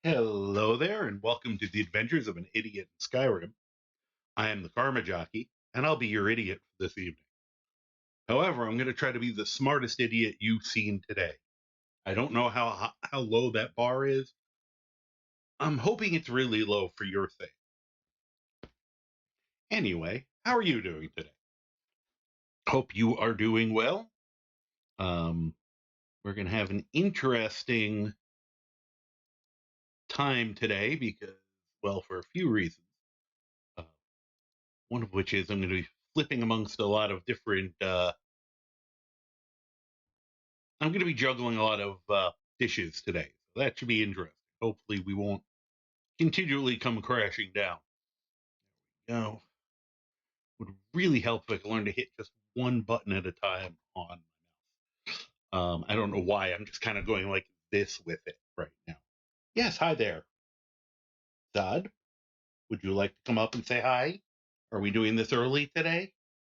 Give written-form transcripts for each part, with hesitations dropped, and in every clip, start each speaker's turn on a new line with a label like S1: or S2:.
S1: Hello there, and welcome to the Adventures of an Idiot in Skyrim. I am the Karma Jockey, and I'll be your idiot for this evening. However, I'm going to try to be the smartest idiot you've seen today. I don't know how low that bar is. I'm hoping it's really low for your sake. Anyway, how are you doing today? Hope you are doing well. Um, we're going to have an interesting time today because, well, for a few reasons. Uh, one of which is I'm going to be flipping amongst a lot of different I'm going to be juggling a lot of dishes today. So that should be interesting. Hopefully, we won't continually come crashing down. You know, would really help if I could learn to hit just one button at a time on my mouse. I don't know why. I'm just kind of going like this with it right now. Yes, hi there. Zod, would you like to come up and say hi? Are we doing this early today?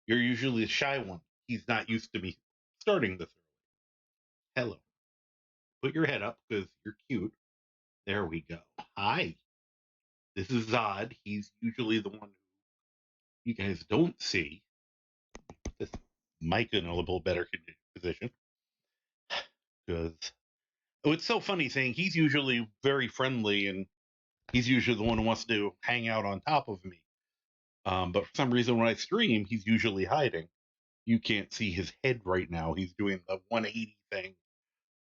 S1: You're usually the shy one. He's not used to me starting this early. Hello. Put your head up because you're cute. There we go. Hi. This is Zod. He's usually the one you guys don't see. This mic in a little better position because it's so funny saying he's usually very friendly and he's usually the one who wants to hang out on top of me. But for some reason, when I stream, he's usually hiding. You can't see his head right now. He's doing the 180 thing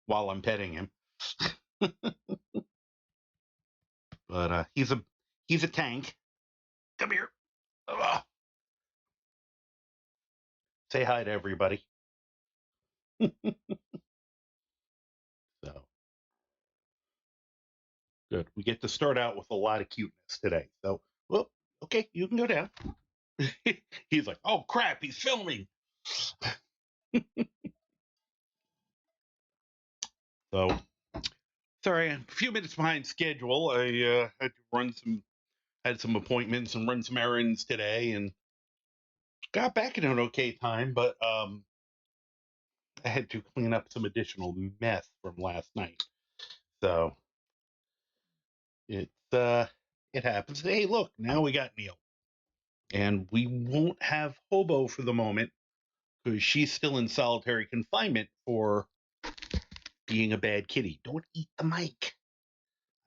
S1: while I'm petting him. But he's a tank. Come here. Ugh. Say hi to everybody. So good. We get to start out with a lot of cuteness today. So, well, okay, you can go down. He's like, oh crap, he's filming. So, sorry, I'm a few minutes behind schedule. I had some appointments and run some errands today, and got back in an okay time. But I had to clean up some additional mess from last night. So it's it happens. Hey, look, now we got Neil, and we won't have Hobo for the moment because she's still in solitary confinement for being a bad kitty. Don't eat the mic.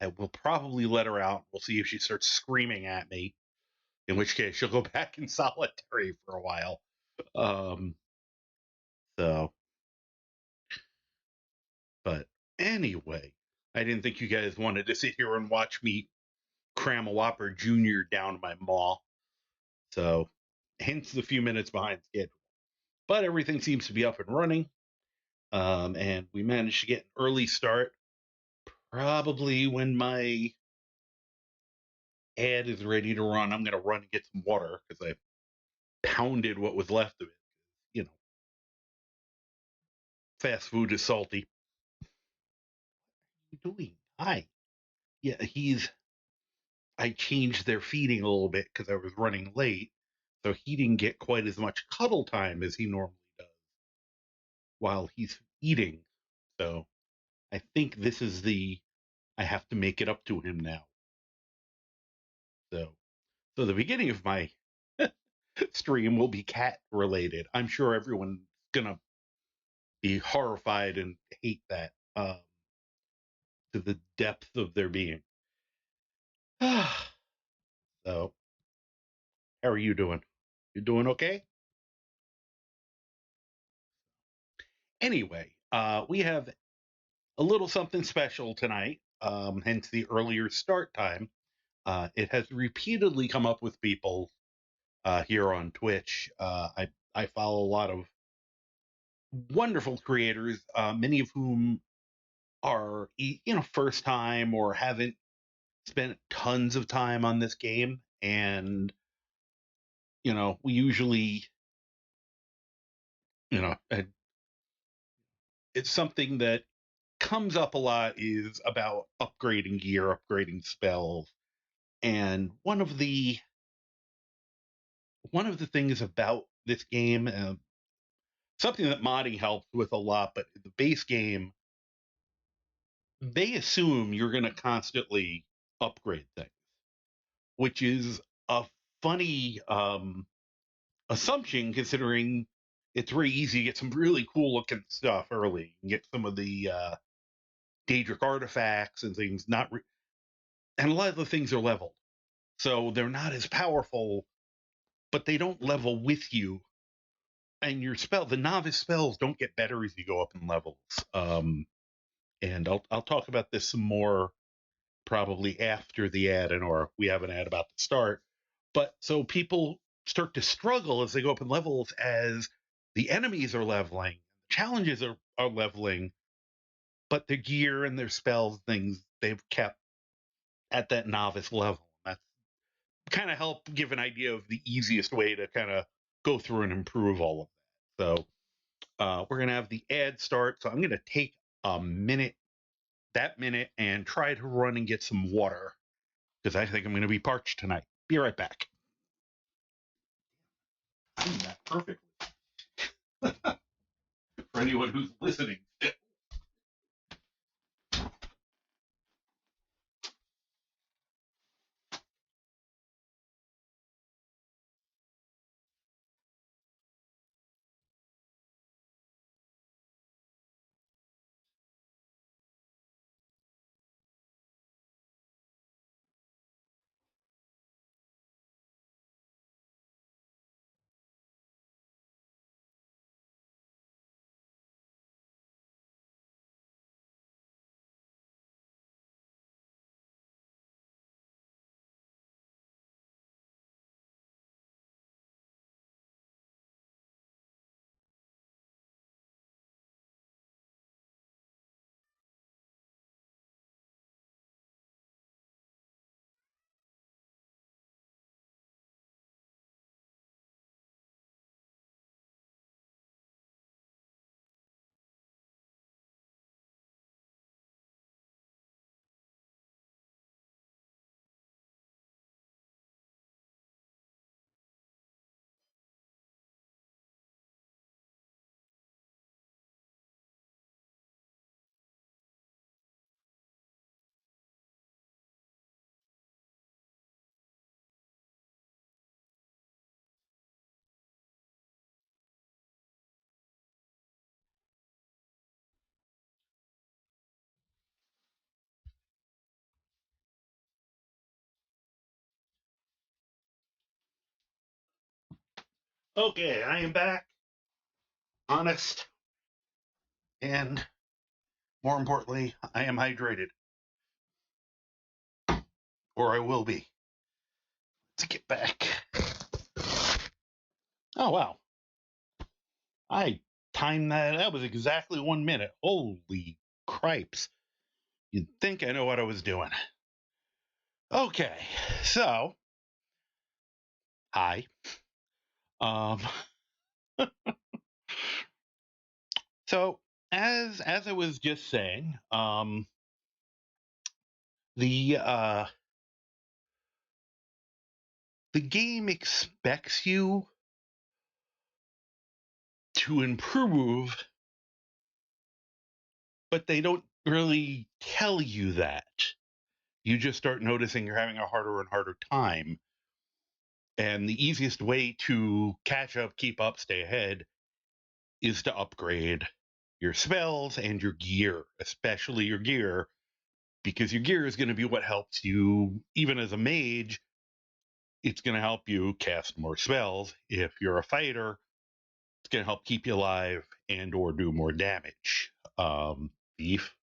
S1: I will probably let her out. We'll see if she starts screaming at me, in which case she'll go back in solitary for a while. Um, so, but anyway, I didn't think you guys wanted to sit here and watch me cram a Whopper Jr. down my maw. So, hence the few minutes behind schedule. But everything seems to be up and running. And we managed to get an early start. Probably when my ad is ready to run, I'm going to run and get some water because I pounded what was left of it. You know, fast food is salty. What are you doing? Hi. Yeah, I changed their feeding a little bit because I was running late. So he didn't get quite as much cuddle time as he normally does while he's eating. So I think this is I have to make it up to him now. So the beginning of my stream will be cat related. I'm sure everyone's gonna be horrified and hate that to the depth of their being. So, how are you doing? You doing okay? Anyway, we have a little something special tonight, hence the earlier start time. It has repeatedly come up with people here on Twitch. I follow a lot of wonderful creators, many of whom are first time or haven't spent tons of time on this game, and we usually you know uh, it's something that comes up a lot is about upgrading gear, upgrading spells, and one of the things about this game, something that modding helps with a lot, but the base game they assume you're going to constantly upgrade things, which is a funny assumption considering it's very easy to get some really cool looking stuff early and get some of the Daedric artifacts and things and a lot of the things are leveled. So they're not as powerful, but they don't level with you. And the novice spells don't get better as you go up in levels. And I'll talk about this some more probably after the ad, or we have an ad about to start. But so people start to struggle as they go up in levels as the enemies are leveling, challenges are leveling, but their gear and their spells, things they've kept at that novice level. That's kind of help give an idea of the easiest way to kind of go through and improve all of that. So we're going to have the ad start. So I'm going to take that minute, and try to run and get some water because I think I'm going to be parched tonight. Be right back. I do that perfectly. For anyone who's listening. Okay, I am back, honest, and more importantly, I am hydrated, or I will be. Let's get back. Oh, wow. I timed that. That was exactly 1 minute. Holy cripes. You'd think I know what I was doing. Okay, so, hi. Um, so, as I was just saying, the the game expects you to improve, but they don't really tell you that. You just start noticing you're having a harder and harder time. And the easiest way to catch up, keep up, stay ahead is to upgrade your spells and your gear, especially your gear, because your gear is going to be what helps you, even as a mage, it's going to help you cast more spells. If you're a fighter, it's going to help keep you alive and or do more damage. Thief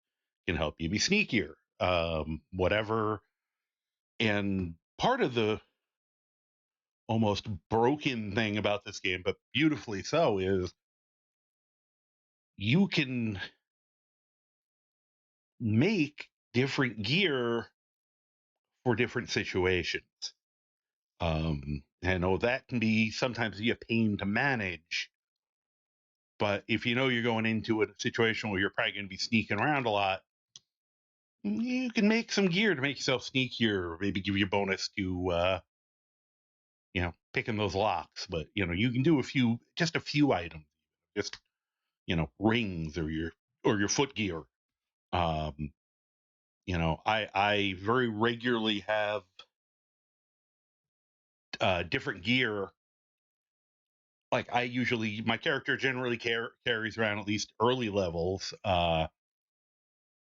S1: can help you be sneakier. Whatever. And part of the almost broken thing about this game, but beautifully so, is you can make different gear for different situations. I know that can be sometimes be a pain to manage, but if you know you're going into a situation where you're probably going to be sneaking around a lot, you can make some gear to make yourself sneakier, or maybe give you a bonus to, picking those locks. But you can do just a few items, just rings or your foot gear. Um, I very regularly have different gear. Like my character generally carries around at least early levels.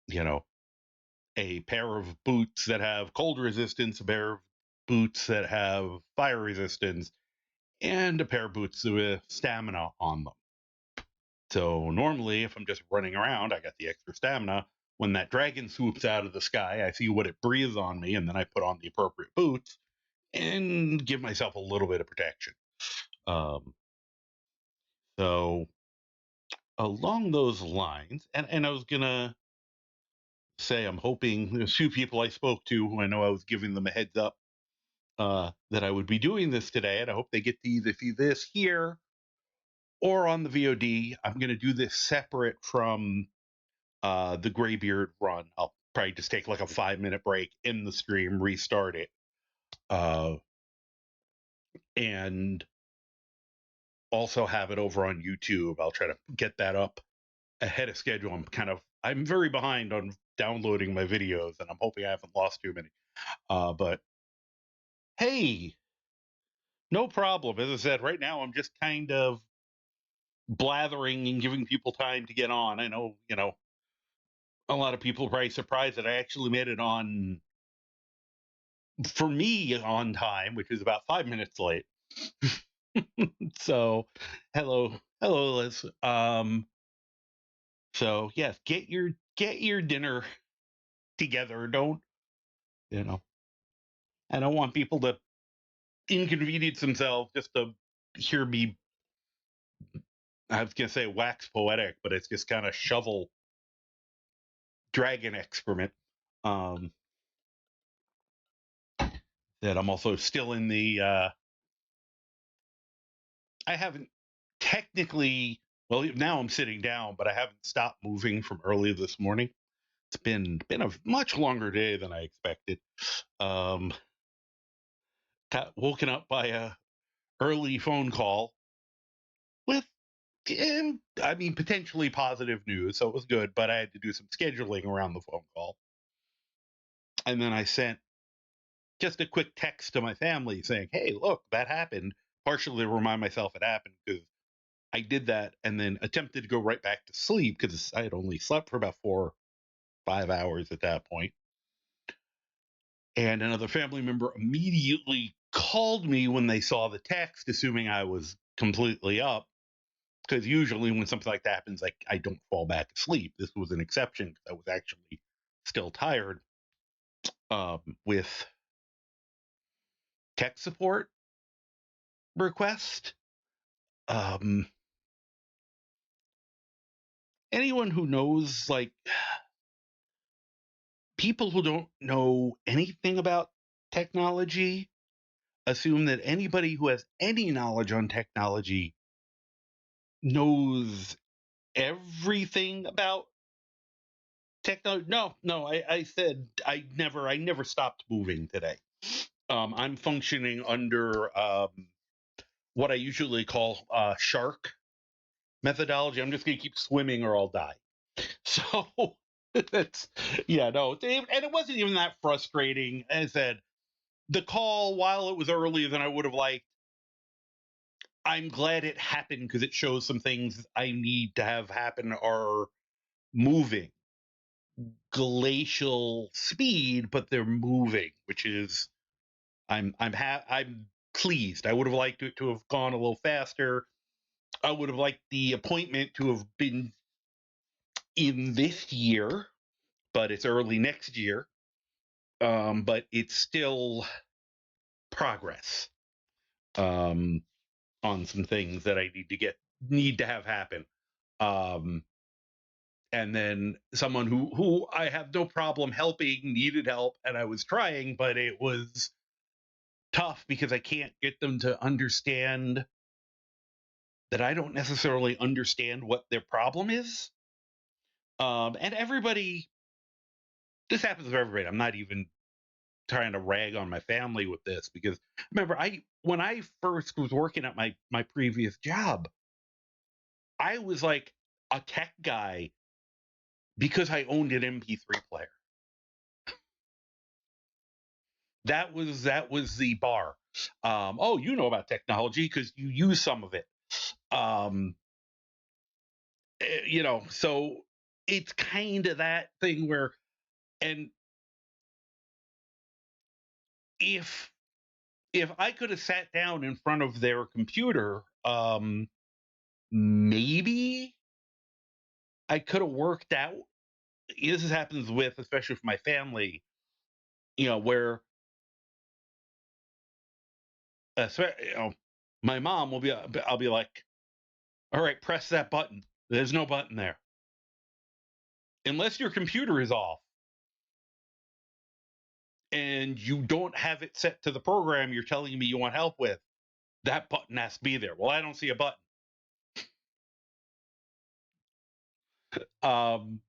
S1: You know, a pair of boots that have cold resistance, a pair of boots that have fire resistance, and a pair of boots with stamina on them. So normally, if I'm just running around, I got the extra stamina. When that dragon swoops out of the sky, I see what it breathes on me, and then I put on the appropriate boots and give myself a little bit of protection. Um, so along those lines, and I was gonna say I'm hoping there's a few people I spoke to who I know I was giving them a heads up that I would be doing this today, and I hope they get to either see this here or on the VOD. I'm gonna do this separate from the Graybeard run. I'll probably just take like a 5-minute break in the stream, restart it, uh, and also have it over on YouTube. I'll try to get that up ahead of schedule. I'm very behind on downloading my videos, and I'm hoping I haven't lost too many. But hey, no problem. As I said, right now I'm just kind of blathering and giving people time to get on. I know, a lot of people are probably surprised that I actually made it on, for me, on time, which is about 5 minutes late. So, hello, Liz. So yes, get your dinner together. Don't you know? I don't want people to inconvenience themselves just to hear me. I was gonna say wax poetic, but it's just kind of shovel dragon excrement. Um, that I'm also still in the. I haven't technically. Well, now I'm sitting down, but I haven't stopped moving from early this morning. It's been a much longer day than I expected. Um, got woken up by a early phone call with, I mean, potentially positive news, so it was good. But I had to do some scheduling around the phone call, and then I sent just a quick text to my family saying, "Hey, look, that happened." Partially to remind myself it happened because I did that and then attempted to go right back to sleep because I had only slept for about 4 or 5 hours at that point. And another family member immediately called me when they saw the text, assuming I was completely up. Because usually when something like that happens, like I don't fall back asleep. This was an exception because I was actually still tired. With tech support request, um, anyone who knows, like people who don't know anything about technology, assume that anybody who has any knowledge on technology knows everything about technology. No, I said I never stopped moving today. I'm functioning under what I usually call shark methodology. I'm just going to keep swimming or I'll die. So that's, yeah, no, and it wasn't even that frustrating. As I said, the call, while it was earlier than I would have liked, I'm glad it happened because it shows some things I need to have happen are moving glacial speed, but they're moving, which is I'm pleased. I would have liked it to have gone a little faster. I would have liked the appointment to have been in this year, but it's early next year. But it's still progress um, on some things that I need to have happen. Um, and then someone who I have no problem helping needed help, and I was trying, but it was tough because I can't get them to understand that I don't necessarily understand what their problem is. And everybody, this happens with everybody. I'm not even trying to rag on my family with this because remember, when I first was working at my previous job, I was like a tech guy because I owned an MP3 player. that was the bar. Oh, you know about technology because you use some of it. Um, so it's kind of that thing where, and if I could have sat down in front of their computer, maybe I could have worked out. This happens with, especially for my family, where my mom will be, I'll be like, all right, press that button. There's no button there. Unless your computer is off and you don't have it set to the program you're telling me you want help with, that button has to be there. Well, I don't see a button. Um,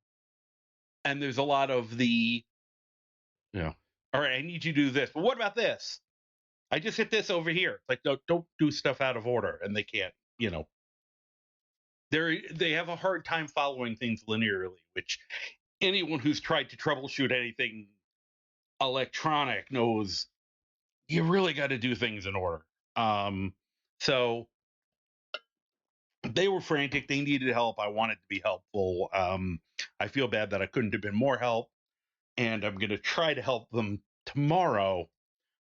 S1: and there's a lot of all right, I need you to do this. But what about this? I just hit this over here. It's like, no, don't do stuff out of order. And they can't, they have a hard time following things linearly, which anyone who's tried to troubleshoot anything electronic knows you really got to do things in order. So they were frantic. They needed help. I wanted to be helpful. I feel bad that I couldn't have been more help, and I'm going to try to help them tomorrow.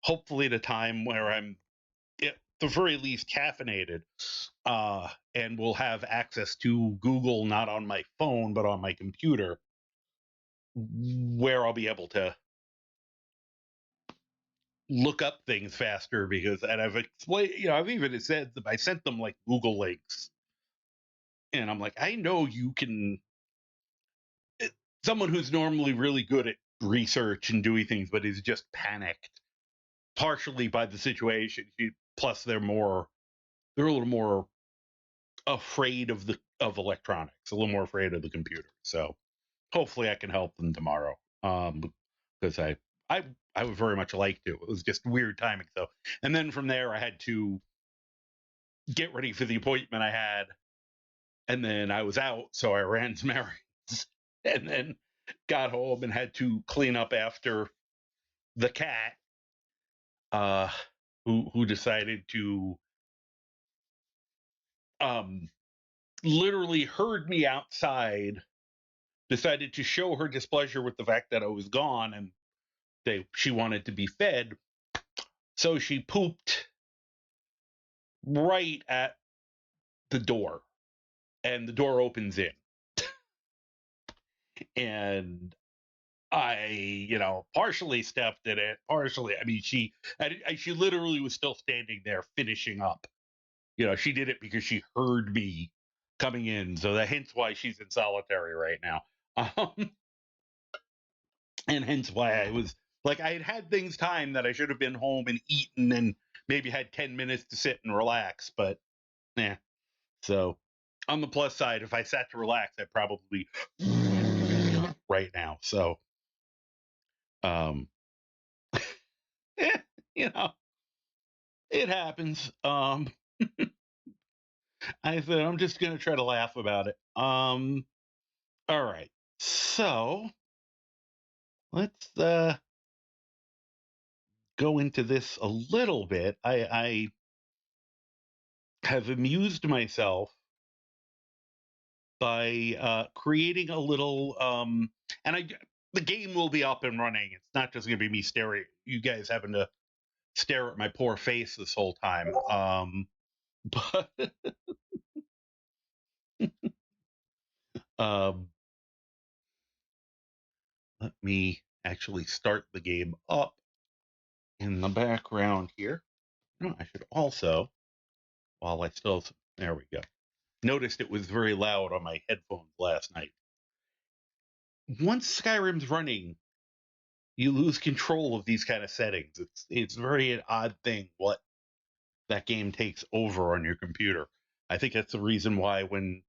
S1: Hopefully, at a time where I'm at the very least caffeinated, and will have access to Google not on my phone but on my computer, where I'll be able to look up things faster because, and I've explained, I've even said that I sent them like Google links, and I'm like, I know you can. Someone who's normally really good at research and doing things, but is just panicked, partially by the situation. Plus, they're a little more afraid of electronics, a little more afraid of the computer. So hopefully, I can help them tomorrow. Because I I would very much like to. It was just weird timing. So, and then from there, I had to get ready for the appointment I had, and then I was out, so I ran some errands, and then got home and had to clean up after the cat, uh, who decided to um, literally heard me outside, decided to show her displeasure with the fact that I was gone, and she wanted to be fed, so she pooped right at the door, and the door opens in, and I, partially stepped in it, partially. I mean, she literally was still standing there finishing up. She did it because she heard me coming in, so that hence why she's in solitary right now, um, and hence why I was like, I had things timed that I should have been home and eaten and maybe had 10 minutes to sit and relax, but yeah. So on the plus side, if I sat to relax, I'd probably right now. So um, eh, you know, it happens. I said I'm just gonna try to laugh about it. All right. So let's go into this a little bit. I have amused myself by creating a little and the game will be up and running. It's not just gonna be me staring, you guys having to stare at my poor face this whole time. But um, let me actually start the game up in the background here. No, I should also, while I still, there we go. Noticed it was very loud on my headphones last night. Once Skyrim's running, you lose control of these kind of settings. It's very an odd thing what that game takes over on your computer. I think that's the reason why when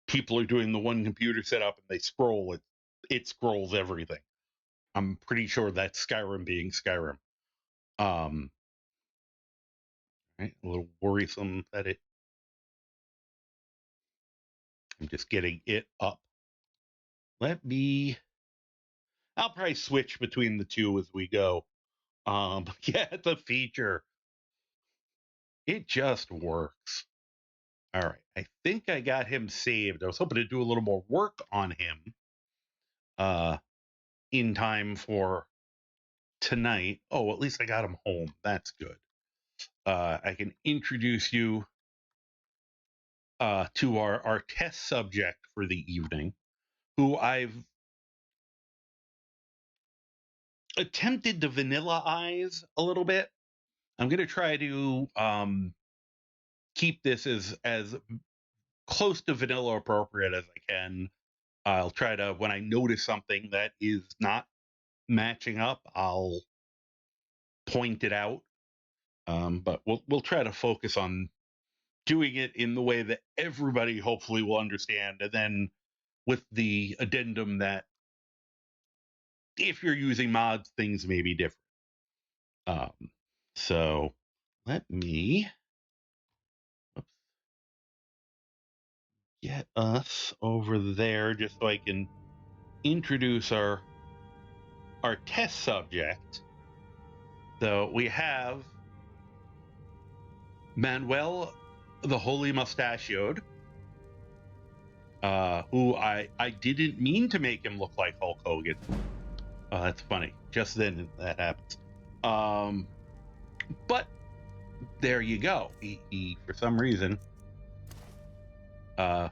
S1: people are doing the one computer setup and they scroll, it scrolls everything. I'm pretty sure that's Skyrim being Skyrim. Right, a little worrisome that I'm just getting it up. I'll probably switch between the two as we go. Yeah, the feature. It just works. All right. I think I got him saved. I was hoping to do a little more work on him uh in time for tonight. Oh, at least I got him home. That's good. I can introduce you to our test subject for the evening, who I've attempted to vanilla-ize a little bit. I'm going to try to keep this as close to vanilla appropriate as I can. I'll try to, when I notice something that is not matching up, I'll point it out. But we'll try to focus on doing it in the way that everybody hopefully will understand, and then with the addendum that if you're using mods, things may be different. Um, so let me oops, get us over there just so I can introduce our test subject. So we have Manuel the Holy Mustachioed, who I didn't mean to make him look like Hulk Hogan. That's funny. Just then that happens. But there you go. He for some reason, uh,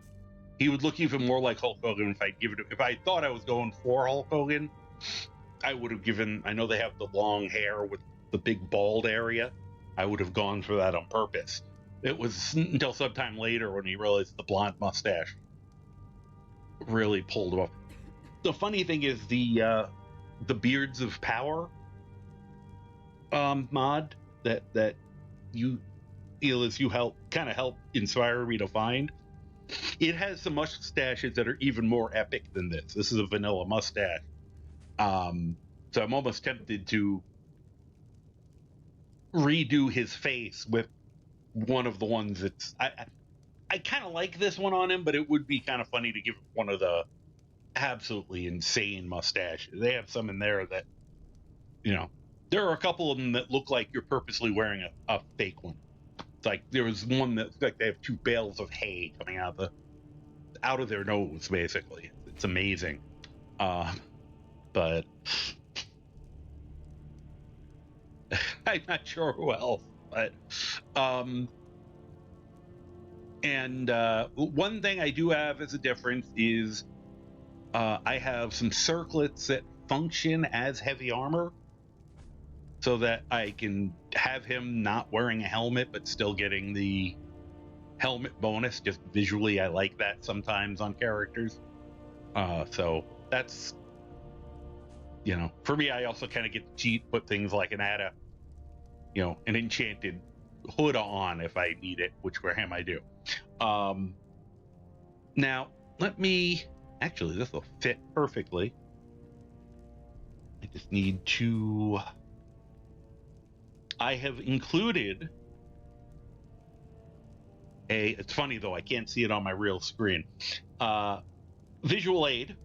S1: he would look even more like Hulk Hogan if I'd given it. If I thought I was going for Hulk Hogan, I would have given. I know they have the long hair with the big bald area. I would have gone for that on purpose. It was until sometime later when he realized the blonde mustache really pulled him off. The funny thing is the Beards of Power mod that you Elias, you help inspire me to find. It has some mustaches that are even more epic than this. This is a vanilla mustache. So I'm almost tempted to redo his face with one of the ones that's I kind of like this one on him, but it would be kind of funny to give him one of the absolutely insane mustaches. They have some in there that, you know, there are a couple of them that look like you're purposely wearing a fake one. It's like there was one that looks like they have two bales of hay coming out of their nose, basically. It's amazing. Uh, but I'm not sure who else. But um, and one thing I do have as a difference is I have some circlets that function as heavy armor, so that I can have him not wearing a helmet but still getting the helmet bonus. Just visually, I like that sometimes on characters. So that's, for me, I also kind of get to cheat, put things like an enchanted hood on if I need it, which for him I do. Um, Now, let me. Actually, this will fit perfectly. I just need to. I have included a. It's funny though, I can't see it on my real screen. Uh, Visual aid.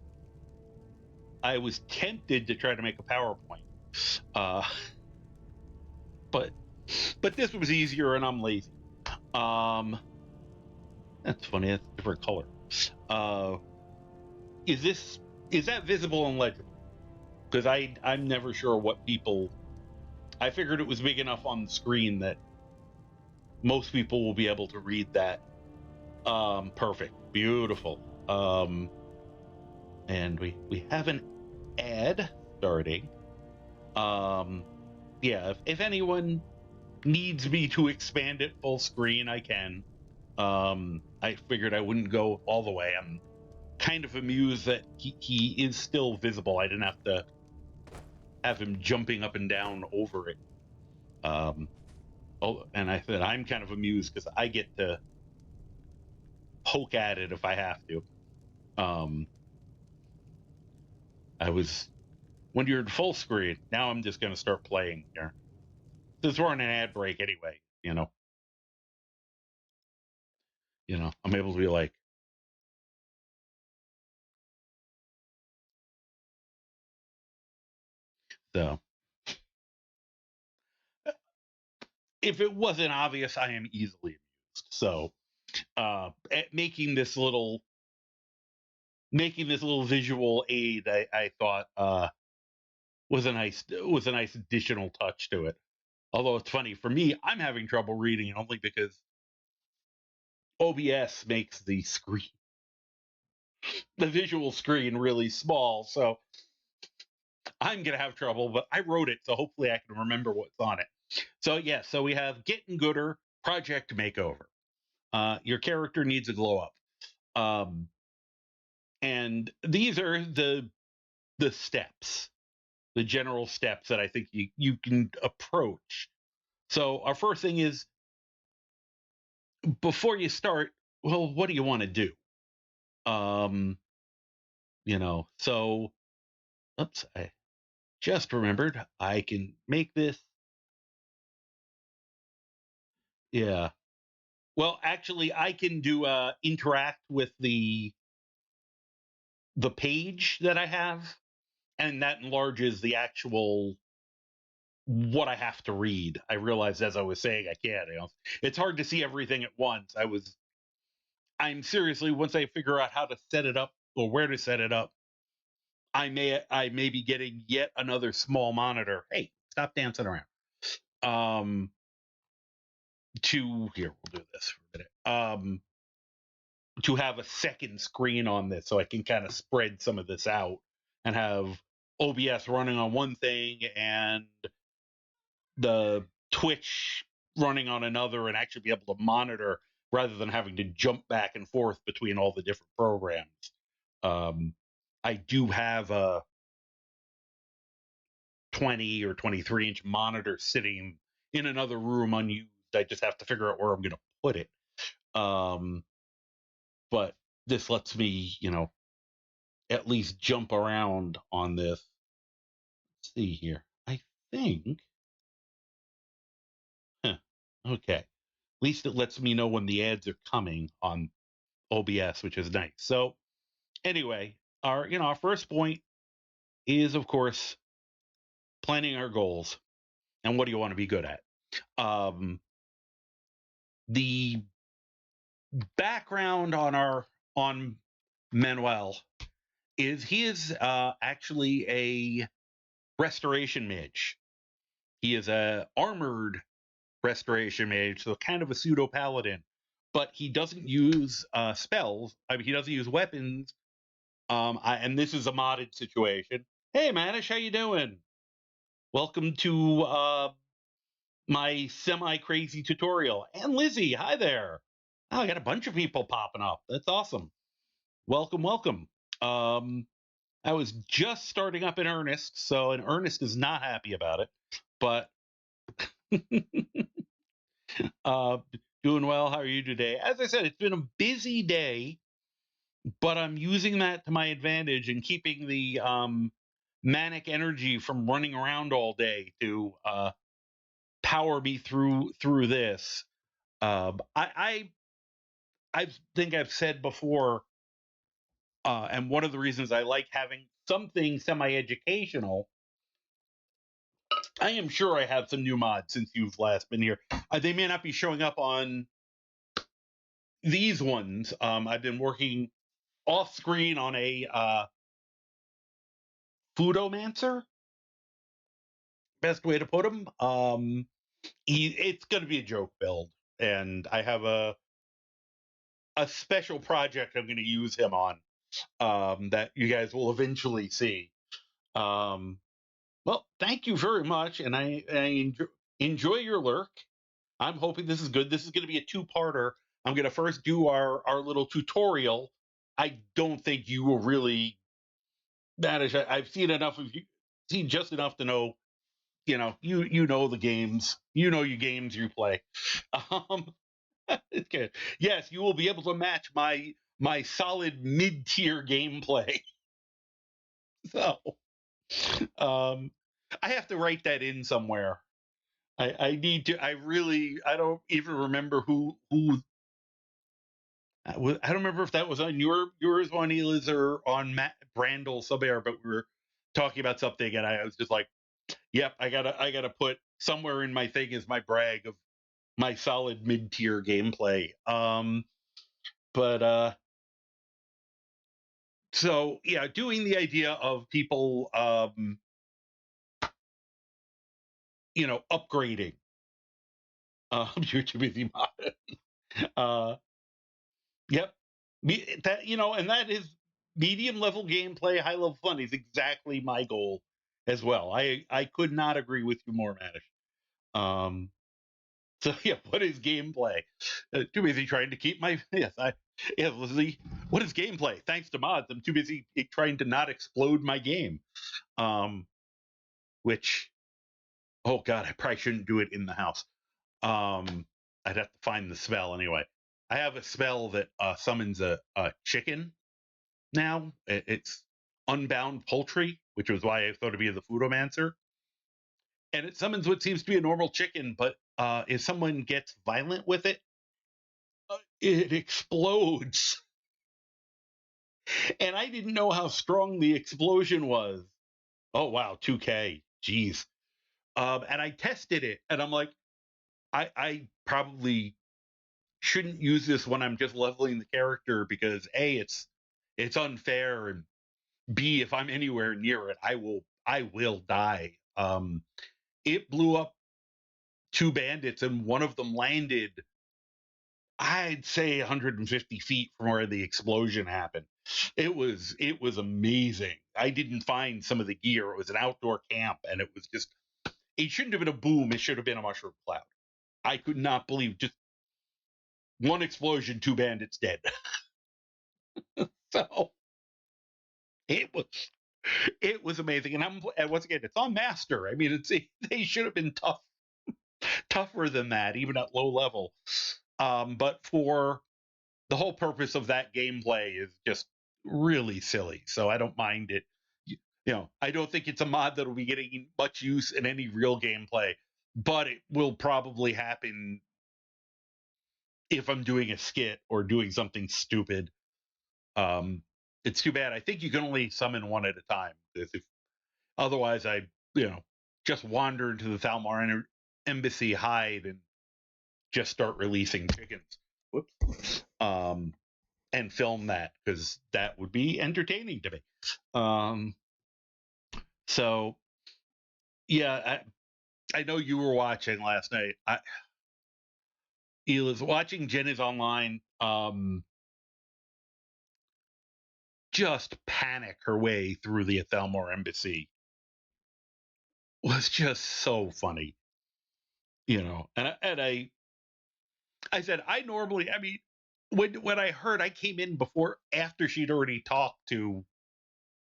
S1: I was tempted to try to make a PowerPoint, uh, but this was easier, and I'm lazy. Um, that's funny. That's a different color. Uh, is that visible and legible? Because I'm never sure what people. I figured it was big enough on the screen that most people will be able to read that. Perfect, beautiful. And we have an ad starting. Yeah, if anyone needs me to expand it full screen, I can. I figured I wouldn't go all the way. I'm kind of amused that he is still visible. I didn't have to have him jumping up and down over it. Um, and I said I'm kind of amused because I get to poke at it if I have to. Um, I was when you're in full screen. Now I'm just going to start playing here. Since we're on an ad break anyway, I'm able to be like, so if it wasn't obvious, I am easily amused. So making this little visual aid, I thought was a nice additional touch to it. Although it's funny for me, I'm having trouble reading it only because OBS makes the visual screen really small. So I'm gonna have trouble, but I wrote it, so hopefully I can remember what's on it. So yeah, so we have Gitting, Gudder Project Makeover. Your character needs a glow up, and these are the steps, the general steps that I think you can approach. So our first thing is, before you start, well, what do you want to do? Um, so oops, I just remembered I can make this. Yeah. Well, actually, I can do interact with the page that I have, and that enlarges the actual what I have to read. I realized as I was saying I can't. It's hard to see everything at once. I'm seriously, once I figure out how to set it up or where to set it up, I may be getting yet another small monitor. Hey, stop dancing around. To here, we'll do this for a minute. To have a second screen on this so I can kind of spread some of this out and have OBS running on one thing and the Twitch running on another, and actually be able to monitor rather than having to jump back and forth between all the different programs. I do have a 20 or 23-inch monitor sitting in another room unused. I just have to figure out where I'm going to put it. But this lets me, at least jump around on this. Let's see here. I think. Huh, okay. At least it lets me know when the ads are coming on OBS, which is nice. So anyway, our first point is, of course, planning our goals and what do you want to be good at. The background on Manuel is he is actually a restoration mage. He is a armored restoration mage, so kind of a pseudo paladin, but he doesn't use spells. I mean, he doesn't use weapons. And this is a modded situation. Hey, Manish, how you doing? Welcome to my semi-crazy tutorial. And Lizzie, hi there. Oh, I got a bunch of people popping up. That's awesome. Welcome, welcome. I was just starting up in earnest, so in earnest is not happy about it, but uh, doing well. How are you today? As I said, it's been a busy day, but I'm using that to my advantage and keeping the manic energy from running around all day to power me through this. I think I've said before, and one of the reasons I like having something semi-educational. I am sure I have some new mods since you've last been here. They may not be showing up on these ones. I've been working off screen on a foodomancer, best way to put him. It's going to be a joke build, and I have a special project I'm going to use him on that you guys will eventually see. Well, thank you very much, and I enjoy your lurk. I'm hoping this is good. This is going to be a two-parter. I'm going to first do our little tutorial. I don't think you will really manage. I've seen enough of you, seen just enough to know. You know the games. You know your games you play. Um, it's good. Yes, you will be able to match my solid mid-tier gameplay. So, um, I have to write that in somewhere. I need to. I don't even remember who. I don't remember if that was on yours, Juan Eliz, or on Matt Brandel somewhere, but we were talking about something, and I was just like, "Yep, I gotta put somewhere in my thing is my brag of my solid mid-tier gameplay. But so yeah, doing the idea of people, upgrading your too busy mod. Uh, yep, that and that is medium level gameplay, high level fun is exactly my goal as well. I could not agree with you more, Manish. So yeah, what is gameplay? Too busy trying to keep my Leslie. What is gameplay? Thanks to mods, I'm too busy trying to not explode my game. Um, which oh god, I probably shouldn't do it in the house. Um, I'd have to find the spell anyway. I have a spell that summons a chicken now. It's unbound poultry, which was why I thought it'd be the foodomancer. And it summons what seems to be a normal chicken, but if someone gets violent with it, it explodes. And I didn't know how strong the explosion was. Oh wow, 2K, jeez. And I tested it, and I'm like, I probably shouldn't use this when I'm just leveling the character because A, it's unfair, and B, if I'm anywhere near it, I will die. It blew up two bandits, and one of them landed, I'd say 150 feet from where the explosion happened. It was amazing. I didn't find some of the gear. It was an outdoor camp, and it was just it shouldn't have been a boom. It should have been a mushroom cloud. I could not believe just one explosion, two bandits dead. So it was it was amazing. And once again, it's on master. I mean, they should have been tougher than that, even at low level. But for the whole purpose of that gameplay is just really silly. So I don't mind it. I don't think it's a mod that will be getting much use in any real gameplay, but it will probably happen if I'm doing a skit or doing something stupid. Um, it's too bad. I think you can only summon one at a time. Otherwise, I, you know, just wander into the Thalmar embassy, hide, and just start releasing chickens. Whoops. And film that because that would be entertaining to me. Um, so yeah, I know you were watching last night. He was watching Jen is online. Just panic her way through the Thalmor embassy was just so funny, And I said I normally, I mean, when I heard, I came in after she'd already talked to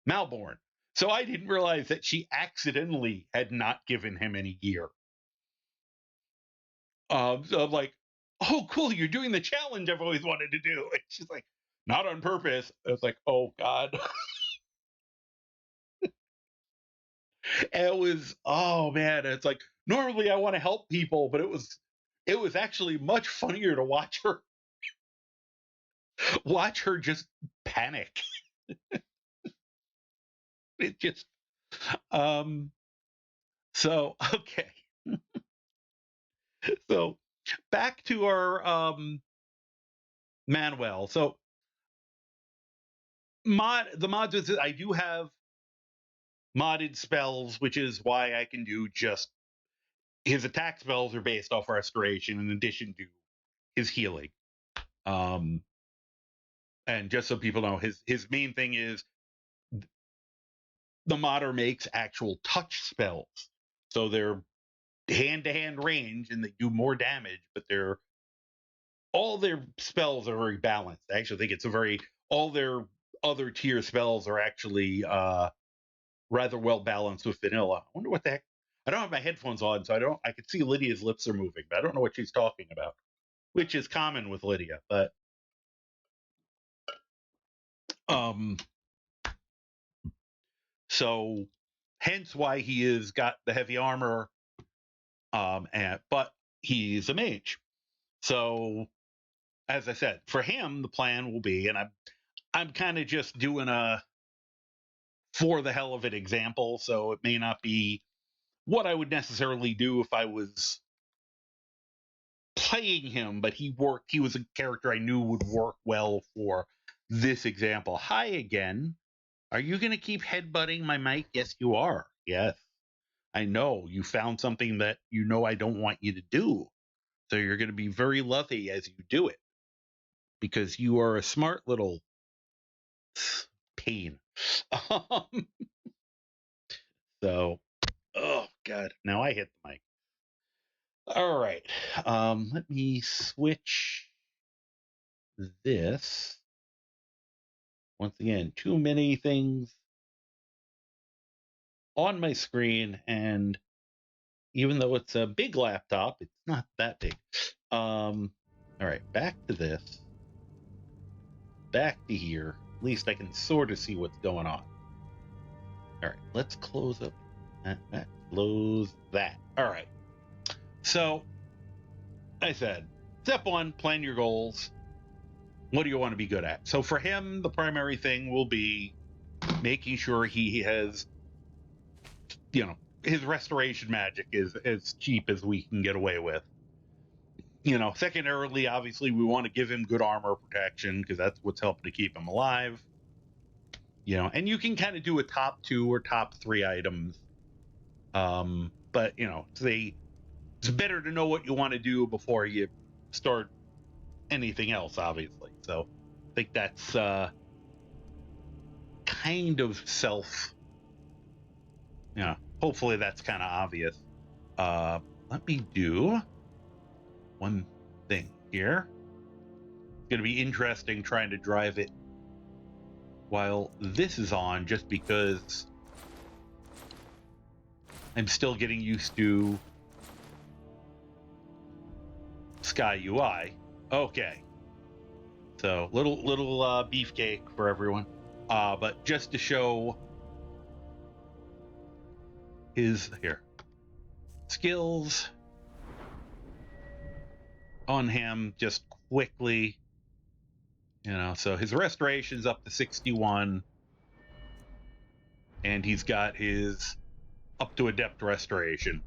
S1: Malborn. So I didn't realize that she accidentally had not given him any gear. So I'm like, oh, cool, you're doing the challenge I've always wanted to do. And she's like, not on purpose. I was like, oh, God. Oh, man. It's like, normally I want to help people, but it was actually much funnier to watch her just panic. It just, um, so, okay. So back to our Manuel. So the mods is I do have modded spells, which is why I can do just his attack spells are based off restoration in addition to his healing. Um, and just so people know, his main thing is the modder makes actual touch spells, so they're hand to hand range and they do more damage, but all their spells are very balanced. I actually think all their other tier spells are actually rather well balanced with vanilla. I wonder what the heck. I don't have my headphones on, so I could see Lydia's lips are moving, but I don't know what she's talking about, which is common with Lydia. But um, so hence why he has got the heavy armor, but he's a mage. So as I said, for him the plan will be, and I'm kind of just doing a for the hell of it example, so it may not be what I would necessarily do if I was playing him, but he was a character I knew would work well for this example. Hi again. Are you going to keep headbutting my mic? Yes, you are. Yes. I know you found something that you know I don't want you to do. So you're going to be very lovey as you do it because you are a smart little pain. So, oh God, now I hit the mic. All right. Let me switch this. Once again, too many things on my screen, and even though it's a big laptop, it's not that big. All right, back to this. Back to here. At least I can sort of see what's going on. All right, let's close up that. Close that. All right. So, I said, step one, plan your goals. What do you want to be good at? So for him, the primary thing will be making sure he has, his restoration magic is as cheap as we can get away with. Secondarily, obviously, we want to give him good armor protection because that's what's helping to keep him alive. And you can kind of do a top 2 or top 3 items. But it's better to know what you want to do before you start anything else, obviously. So I think that's kind of hopefully that's kind of obvious. Let me do one thing here. It's going to be interesting trying to drive it while this is on, just because I'm still getting used to Sky UI. Okay. So little beefcake for everyone. But just to show his skills on him just quickly. So his restoration's up to 61, and he's got his up to adept restoration.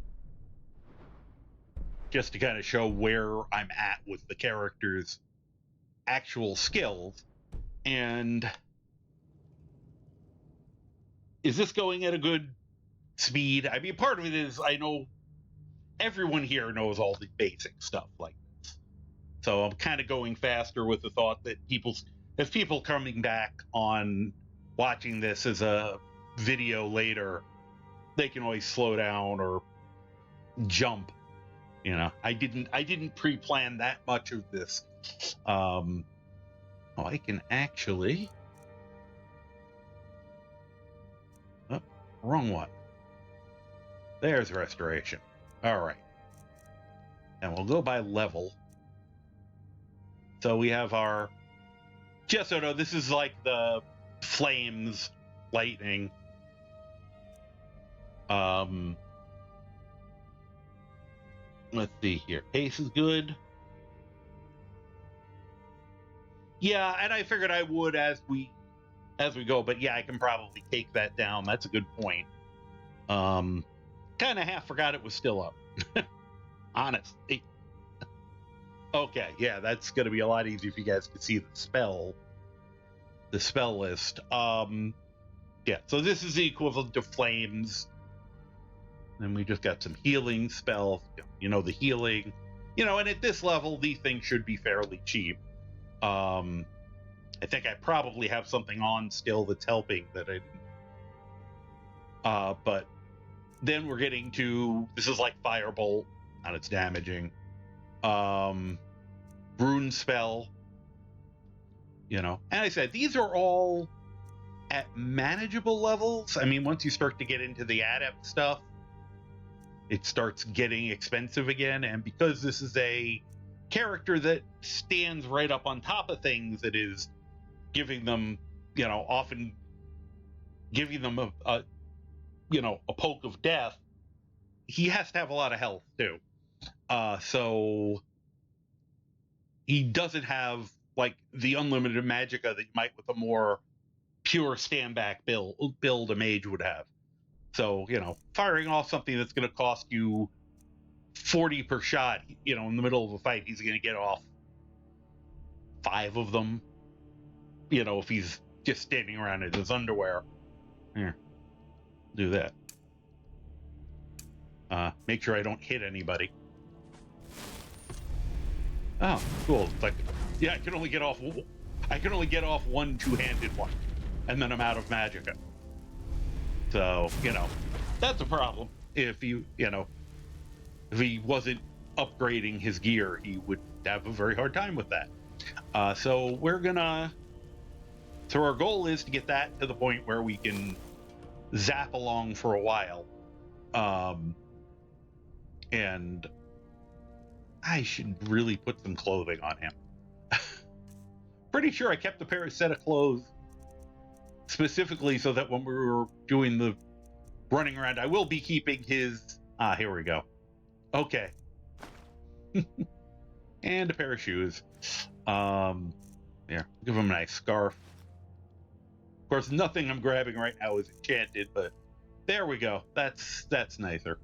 S1: Just to kind of show where I'm at with the character's actual skills. And is this going at a good speed? I mean, part of it is I know everyone here knows all the basic stuff like this. So I'm kind of going faster with the thought that if people coming back on watching this as a video later, they can always slow down or jump. I didn't pre-plan that much of this. I can actually. Oh, wrong one. There's restoration. All right. And we'll go by level. So we have our. Just so no, this is like the flames, lightning. Let's see here. Pace is good. Yeah, and I figured I would as we go, but yeah, I can probably take that down. That's a good point. Kind of half forgot it was still up. Honestly. Okay, yeah, that's gonna be a lot easier if you guys can see the spell list. Yeah, so this is the equivalent to flames. And we just got some healing spells, the healing, and at this level, these things should be fairly cheap. I think I probably have something on still that's helping that I didn't. But then we're getting to, this is like Firebolt, and it's damaging. Rune spell, and I said, these are all at manageable levels. I mean, once you start to get into the adept stuff, it starts getting expensive again. And because this is a character that stands right up on top of things, that is giving them, often giving them a poke of death, he has to have a lot of health too. So he doesn't have like the unlimited magicka that you might with a more pure stand back build a mage would have. So, firing off something that's going to cost you 40 per shot, in the middle of a fight, he's going to get off 5 of them, if he's just standing around in his underwear. Here, do that. Make sure I don't hit anybody. Oh, cool. It's like, yeah, I can only get off one two-handed one, and then I'm out of magicka. So, that's a problem. If if he wasn't upgrading his gear, he would have a very hard time with that. So our goal is to get that to the point where we can zap along for a while. And I should really put some clothing on him. Pretty sure I kept a set of clothes specifically so that when we were doing the running around, I will be keeping his... here we go. Okay. And a pair of shoes. Give him a nice scarf. Of course, nothing I'm grabbing right now is enchanted, but there we go. That's nicer.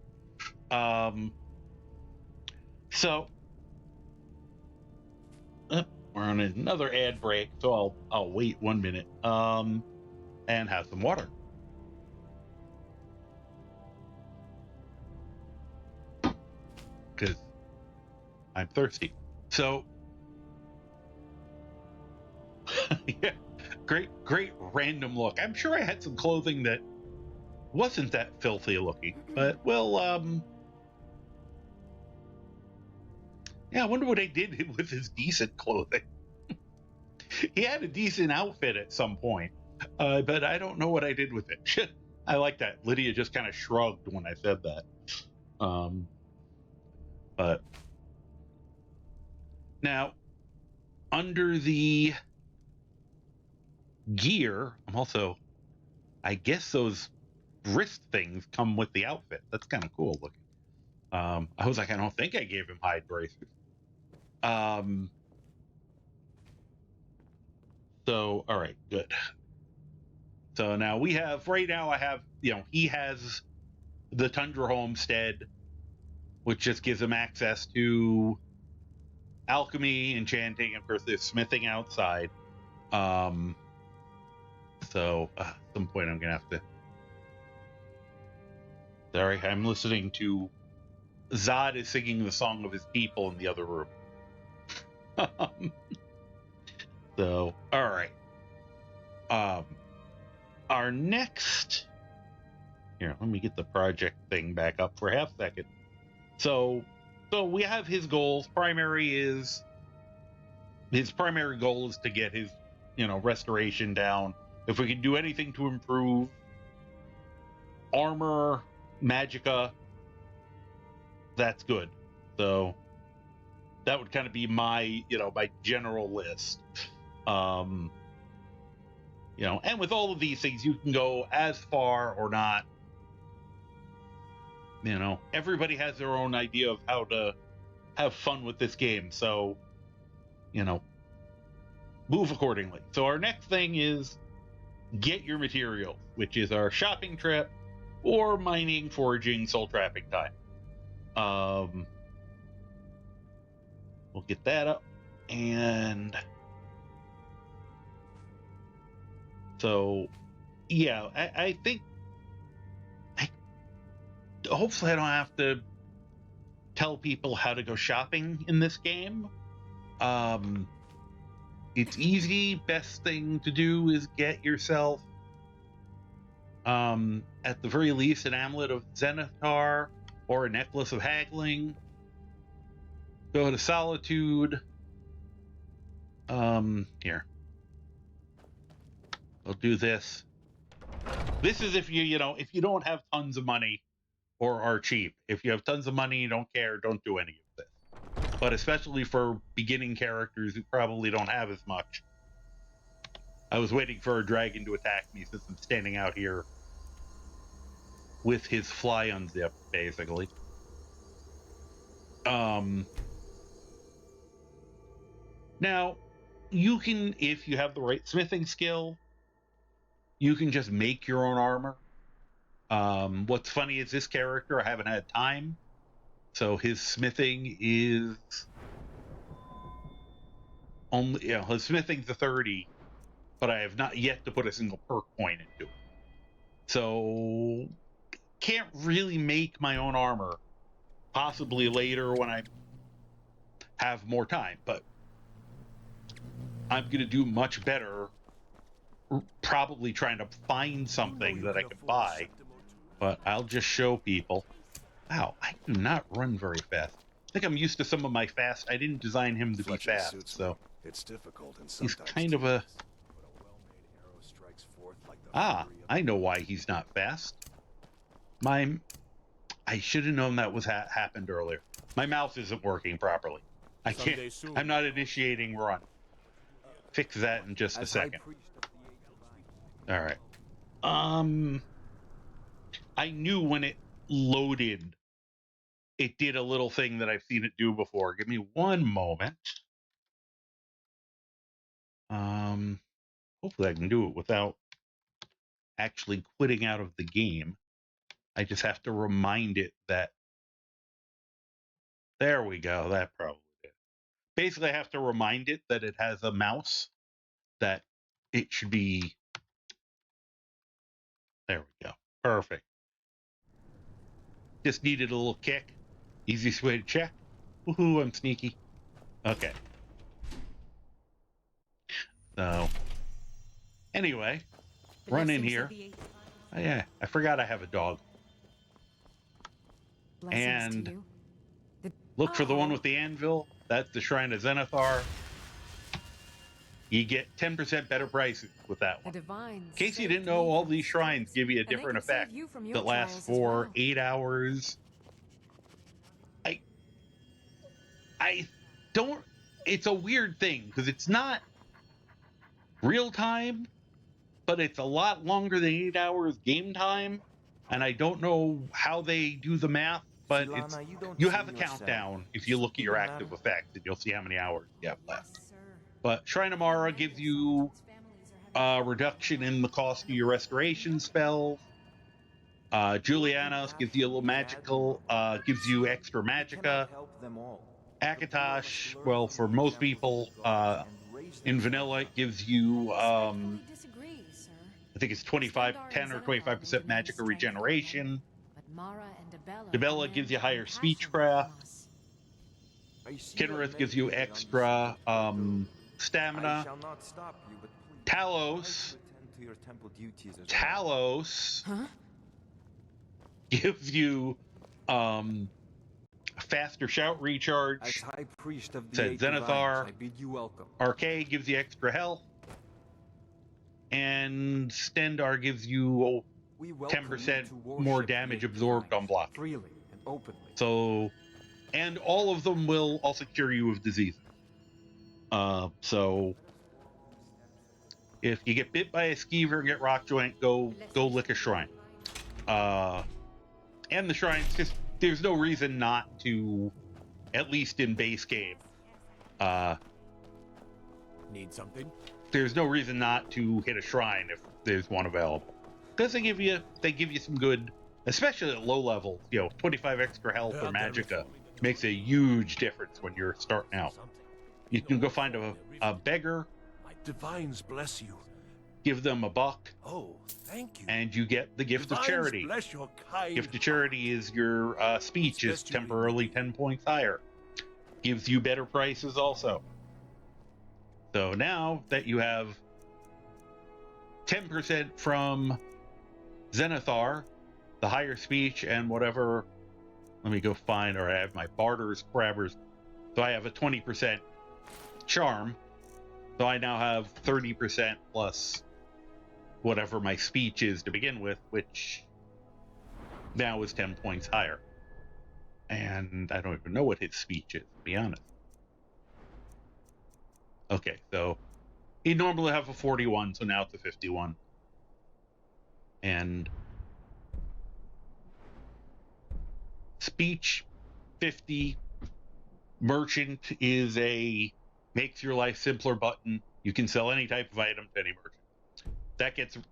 S1: So we're on another ad break, so I'll wait 1 minute and have some water. Because I'm thirsty. So yeah, great random look. I'm sure I had some clothing that wasn't that filthy looking, but yeah, I wonder what I did with his decent clothing. He had a decent outfit at some point, but I don't know what I did with it. I like that. Lydia just kind of shrugged when I said that. But now, under the gear, I guess those wrist things come with the outfit. That's kind of cool looking. I was like, I don't think I gave him hide bracers. So, all right, good. So now I have, he has the Tundra Homestead, which just gives him access to alchemy, enchanting, of course, there's smithing outside. So at some point I'm gonna have to... Sorry, I'm listening to Zod is singing the song of his people in the other room. So, all right. Our next... Here, let me get the project thing back up for half a second. So we have his goals. His primary goal is to get his, restoration down. If we can do anything to improve armor, magicka, that's good. So that would kind of be my, my general list. And with all of these things, you can go as far or not. Everybody has their own idea of how to have fun with this game. So, move accordingly. So our next thing is get your materials, which is our shopping trip or mining, foraging, soul trapping time. We'll get that up. And so, yeah, I think hopefully I don't have to tell people how to go shopping in this game. It's easy. Best thing to do is get yourself, at the very least, an amulet of Zenithar or a necklace of haggling. Go to Solitude. Here. I'll do this. This is if if you don't have tons of money or are cheap. If you have tons of money, you don't care, don't do any of this. But especially for beginning characters who probably don't have as much. I was waiting for a dragon to attack me since I'm standing out here with his fly unzipped, basically. Now, you can, if you have the right smithing skill, you can just make your own armor. What's funny is this character, I haven't had time So his smithing is only, his smithing's a 30, but I have not yet to put a single perk point into it. So can't really make my own armor. Possibly later when I have more time, but I'm going to do much better probably trying to find something that I can buy, but I'll just show people. Wow, I do not run very fast. I think I'm used to some of my fast. I didn't design him to be fast, so
S2: it's difficult and
S1: he's
S2: sometimes
S1: kind of a...
S2: but a well-made arrow strikes forth like the fury of
S1: I know why he's not fast. I should have known that was happened earlier. My mouse isn't working properly. I can't. I'm not initiating run. Fix that in just a second. All right. I knew when it loaded, it did a little thing that I've seen it do before. Give me one moment. Hopefully I can do it without actually quitting out of the game. I just have to remind it that. There we go. That probably did. Basically, I have to remind it that it has a mouse, that it should be. There we go. Perfect. Just needed a little kick. Easiest way to check. Woohoo, I'm sneaky. Okay. So, anyway, run in here. Oh, yeah, I forgot I have a dog. And look for the one with the anvil. That's the Shrine of Zenithar. You get 10% better prices with that one. In case you didn't know, all these shrines give you a different effect that lasts for 8 hours. I don't... It's a weird thing, because it's not real time, but it's a lot longer than 8 hours game time. And I don't know how they do the math, but you have a countdown if you look at your active effects, and you'll see how many hours you have left. But Shrine of Mara gives you a reduction in the cost of your restoration spells. Julianos gives you a little magical, gives you extra magicka. Akatosh, well, for most people, in vanilla, it gives you, I think it's 10 or 25% magicka regeneration. Dibella gives you higher speechcraft. Kinnereth gives you extra stamina. Talos gives you faster shout recharge. Said Zenithar. Arcade gives you extra health. And Stendar gives you 10% more damage absorbed on block. So, and all of them will also cure you of diseases. So if you get bit by a skeever and get rock joint, go lick a shrine. And the shrines, just there's no reason not to, at least in base game.
S3: Need something?
S1: There's no reason not to hit a shrine if there's one available, because they give you some good, especially at low levels. 25 extra health or magicka makes a huge difference when you're starting out. You can go find a beggar.
S3: My divines bless you.
S1: Give them $1.
S3: Oh, thank you.
S1: And you get the gift of charity.
S3: Bless your kind
S1: Gift of charity is your speech is temporarily 10 points higher. Gives you better prices also. So now that you have 10% from Zenithar, the higher speech, and whatever, let me go find, or I have my barters, crabbers. So I have a 20% charm. So I now have 30% plus whatever my speech is to begin with, which now is 10 points higher. And I don't even know what his speech is, to be honest. Okay, so he'd normally have a 41, so now it's a 51. And speech 50. Merchant is a makes your life simpler button. You can sell any type of item to any merchant.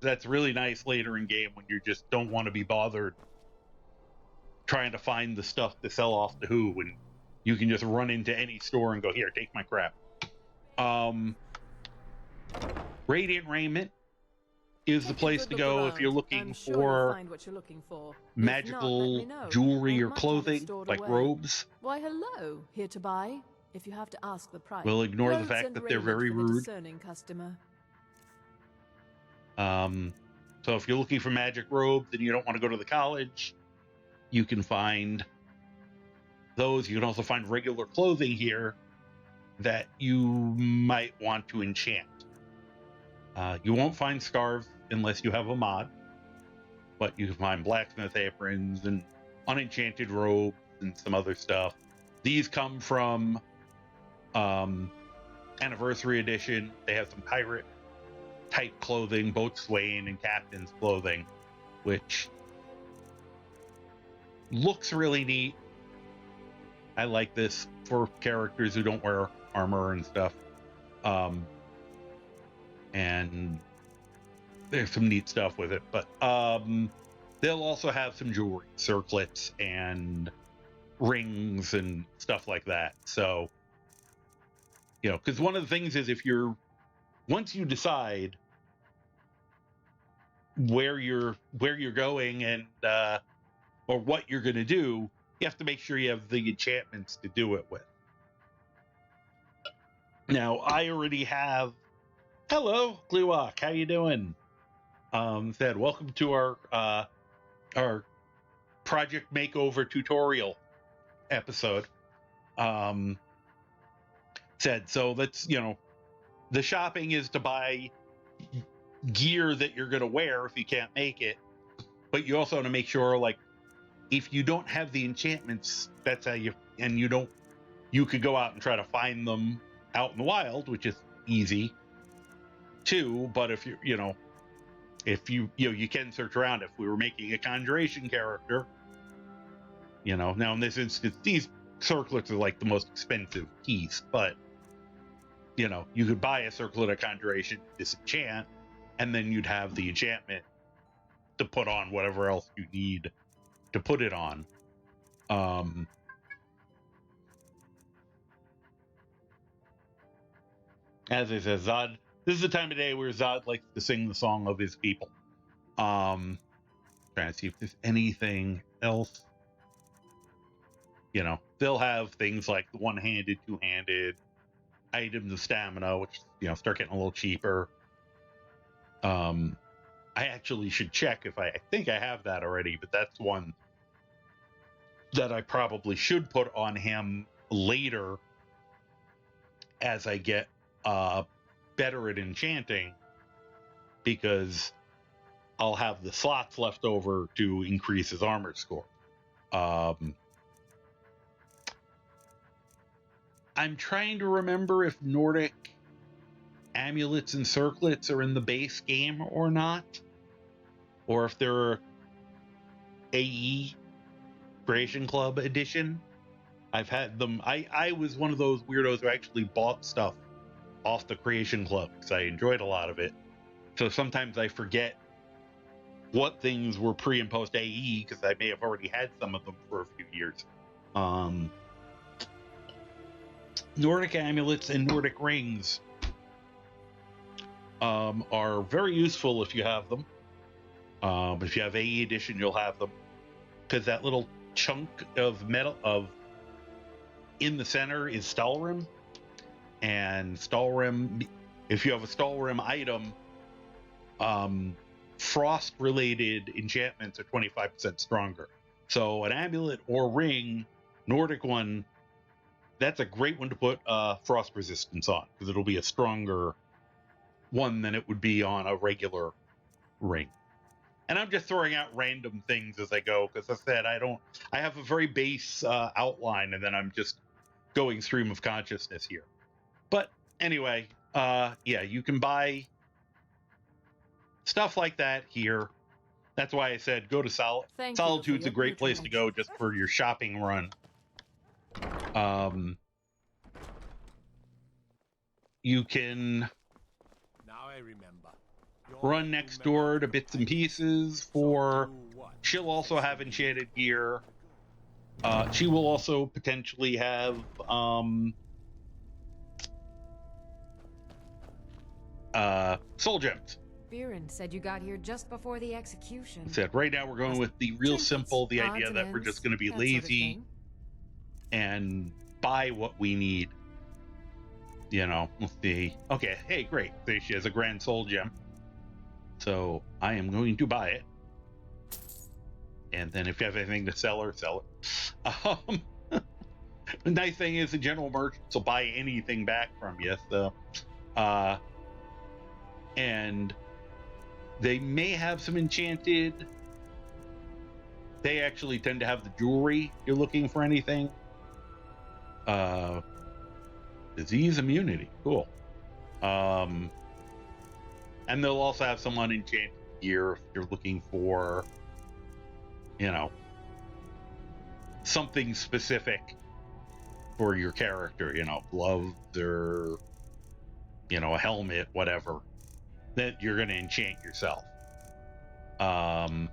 S1: That's really nice later in game when you just don't want to be bothered trying to find the stuff to sell off to who, when you can just run into any store and go, here, take my crap. Radiant Raiment is the place to go if you're looking for magical jewelry or clothing, like robes.
S4: Why, hello. Here to buy? If you have to ask the price.
S1: We'll ignore the fact that they're very rude.
S4: Customer.
S1: So if you're looking for magic robes and you don't want to go to the college, you can find those. You can also find regular clothing here that you might want to enchant. You won't find scarves unless you have a mod, but you can find blacksmith aprons and unenchanted robes and some other stuff. These come from Anniversary Edition. They have some pirate type clothing, boatswain and captain's clothing, which looks really neat. I like this for characters who don't wear armor and stuff. And there's some neat stuff with it, but they'll also have some jewelry, circlets and rings and stuff like that. So, you know, because one of the things is, once you decide where you're going and or what you're going to do, you have to make sure you have the enchantments to do it with. Now, I already have. Hello, Gluwak. How you doing? Said, welcome to our project makeover tutorial episode. Said, so let's, the shopping is to buy gear that you're going to wear if you can't make it, but you also want to make sure, like, if you don't have the enchantments, that's how you could go out and try to find them out in the wild, which is easy too. But if you can search around. If we were making a conjuration character, now in this instance, these circlets are like the most expensive piece, but you could buy a circlet of conjuration, disenchant, and then you'd have the enchantment to put on whatever else you need to put it on. As I said, Zod, this is the time of day where Zod likes to sing the song of his people. Trying to see if there's anything else. They'll have things like the one-handed, two-handed, items of stamina, which, start getting a little cheaper. I actually should check if I think I have that already, but that's one that I probably should put on him later as I get better at enchanting, because I'll have the slots left over to increase his armor score. I'm trying to remember if Nordic amulets and circlets are in the base game or not, or if they're AE Creation Club edition. I've had them. I was one of those weirdos who actually bought stuff off the Creation Club because I enjoyed a lot of it. So sometimes I forget what things were pre and post AE because I may have already had some of them for a few years. Nordic amulets and Nordic rings are very useful if you have them. If you have AE edition, you'll have them, because that little chunk of metal in the center is Stalrim, and Stalrim, if you have a Stalrim item, frost-related enchantments are 25% stronger. So an amulet or ring, Nordic one, that's a great one to put frost resistance on, because it'll be a stronger one than it would be on a regular ring. And I'm just throwing out random things as I go, because I said I have a very base outline, and then I'm just going stream of consciousness here. But anyway, yeah, you can buy stuff like that here. That's why I said go to Solitude's a great place to go just for your shopping run. You can run next door to Bits and Pieces for. She'll also have enchanted gear. She will also potentially have soul gems.
S5: Viren said you got here just before the execution.
S1: Said right now we're going with the real
S4: Trinkets,
S1: simple, the
S4: odds
S1: idea
S4: and
S1: that we're just
S4: ends,
S1: going to be
S4: that sort of
S1: lazy
S4: thing.
S1: and buy what we need. You know, let's see. Okay, hey, great. So she has a grand soul gem. So I am going to buy it. And then if you have anything to sell her, sell it. The nice thing is the general merchants will buy anything back from you. So, and they may have some enchanted. They actually tend to have the jewelry if you're looking for anything. Disease immunity, cool. And they'll also have some unenchanted gear if you're looking for, you know, something specific for your character, you know, gloves or, you know, a helmet, whatever, that you're going to enchant yourself. No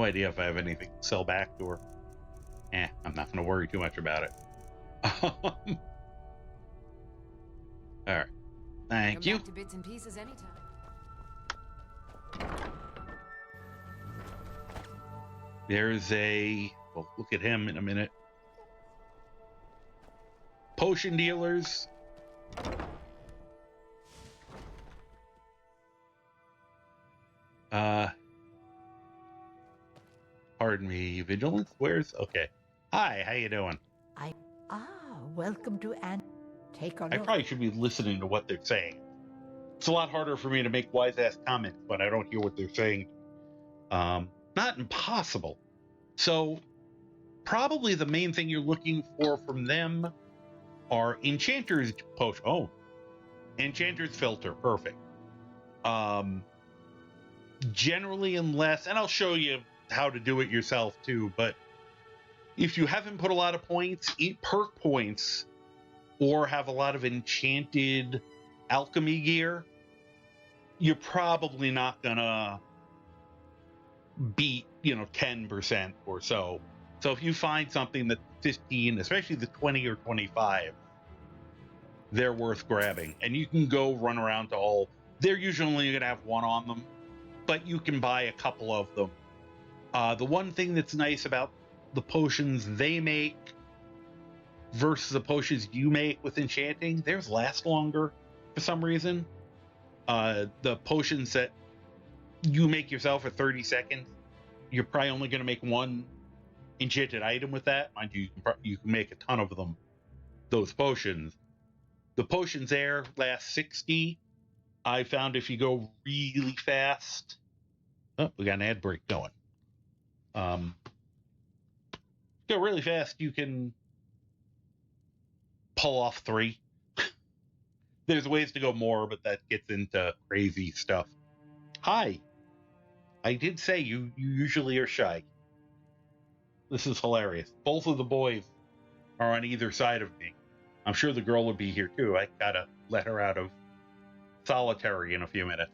S1: idea if I have anything to sell back to her. I'm not going to worry too much about it. All right. Thank
S5: Come
S1: you.
S5: back to bits and pieces anytime.
S1: There's we'll look at him in a minute. Potion dealers. Pardon me, vigilance? Okay. Hi, how you doing?
S6: Welcome to take a
S1: I
S6: look.
S1: probably should be listening to what they're saying. It's a lot harder for me to make wise-ass comments when I don't hear what they're saying. Not impossible. So, probably the main thing you're looking for from them are Enchanter's Potion. Oh, Enchanter's Filter. Perfect. Generally, unless, and I'll show you how to do it yourself too, but if you haven't put a lot of points, eat perk points, or have a lot of enchanted alchemy gear, you're probably not gonna beat, 10% or so. So if you find something that's 15, especially the 20 or 25, they're worth grabbing. And you can go run around to all. They're usually only gonna have one on them, but you can buy a couple of them. The one thing that's nice about the potions they make versus the potions you make with enchanting, theirs last longer for some reason. The potions that you make yourself for 30 seconds, you're probably only going to make one enchanted item with that. Mind you, you can make a ton of them, those potions. The potions there last 60. I found if you go really fast, we got an ad break going. Go really fast, you can pull off 3. There's ways to go more, but that gets into crazy stuff. Hi. I did say you usually are shy. This is hilarious. Both of the boys are on either side of me. I'm sure the girl will be here too. I gotta let her out of solitary in a few minutes.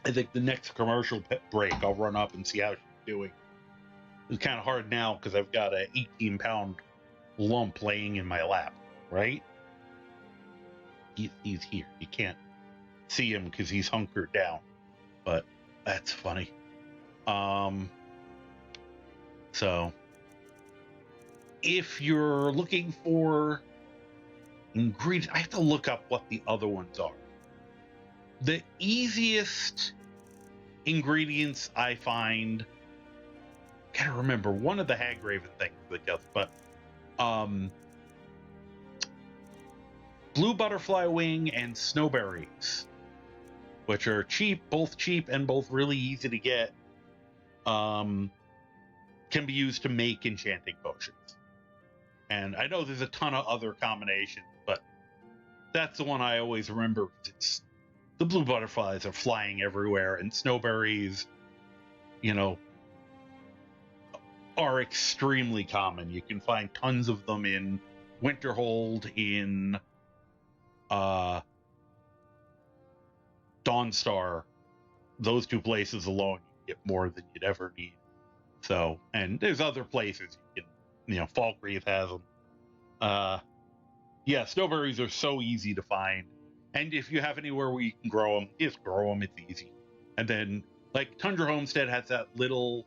S1: I think the next commercial break, I'll run up and see how she's doing. It's kind of hard now because I've got an 18-pound lump laying in my lap, right? He's here. You can't see him because he's hunkered down, but that's funny. So if you're looking for ingredients, I have to look up what the other ones are. The easiest ingredients I find, gotta remember one of the Hagraven things that goes, but blue butterfly wing and snowberries, which are both cheap and both really easy to get, can be used to make enchanting potions. And I know there's a ton of other combinations, but that's the one I always remember. It's the blue butterflies are flying everywhere, and snowberries, are extremely common. You can find tons of them in Winterhold, in Dawnstar. Those 2 places alone, you get more than you'd ever need So, and there's other places you can, Falkreath has them. Yeah, snowberries are so easy to find. And if you have anywhere where you can grow them, just grow them. It's easy. And then, like, Tundra Homestead has that little.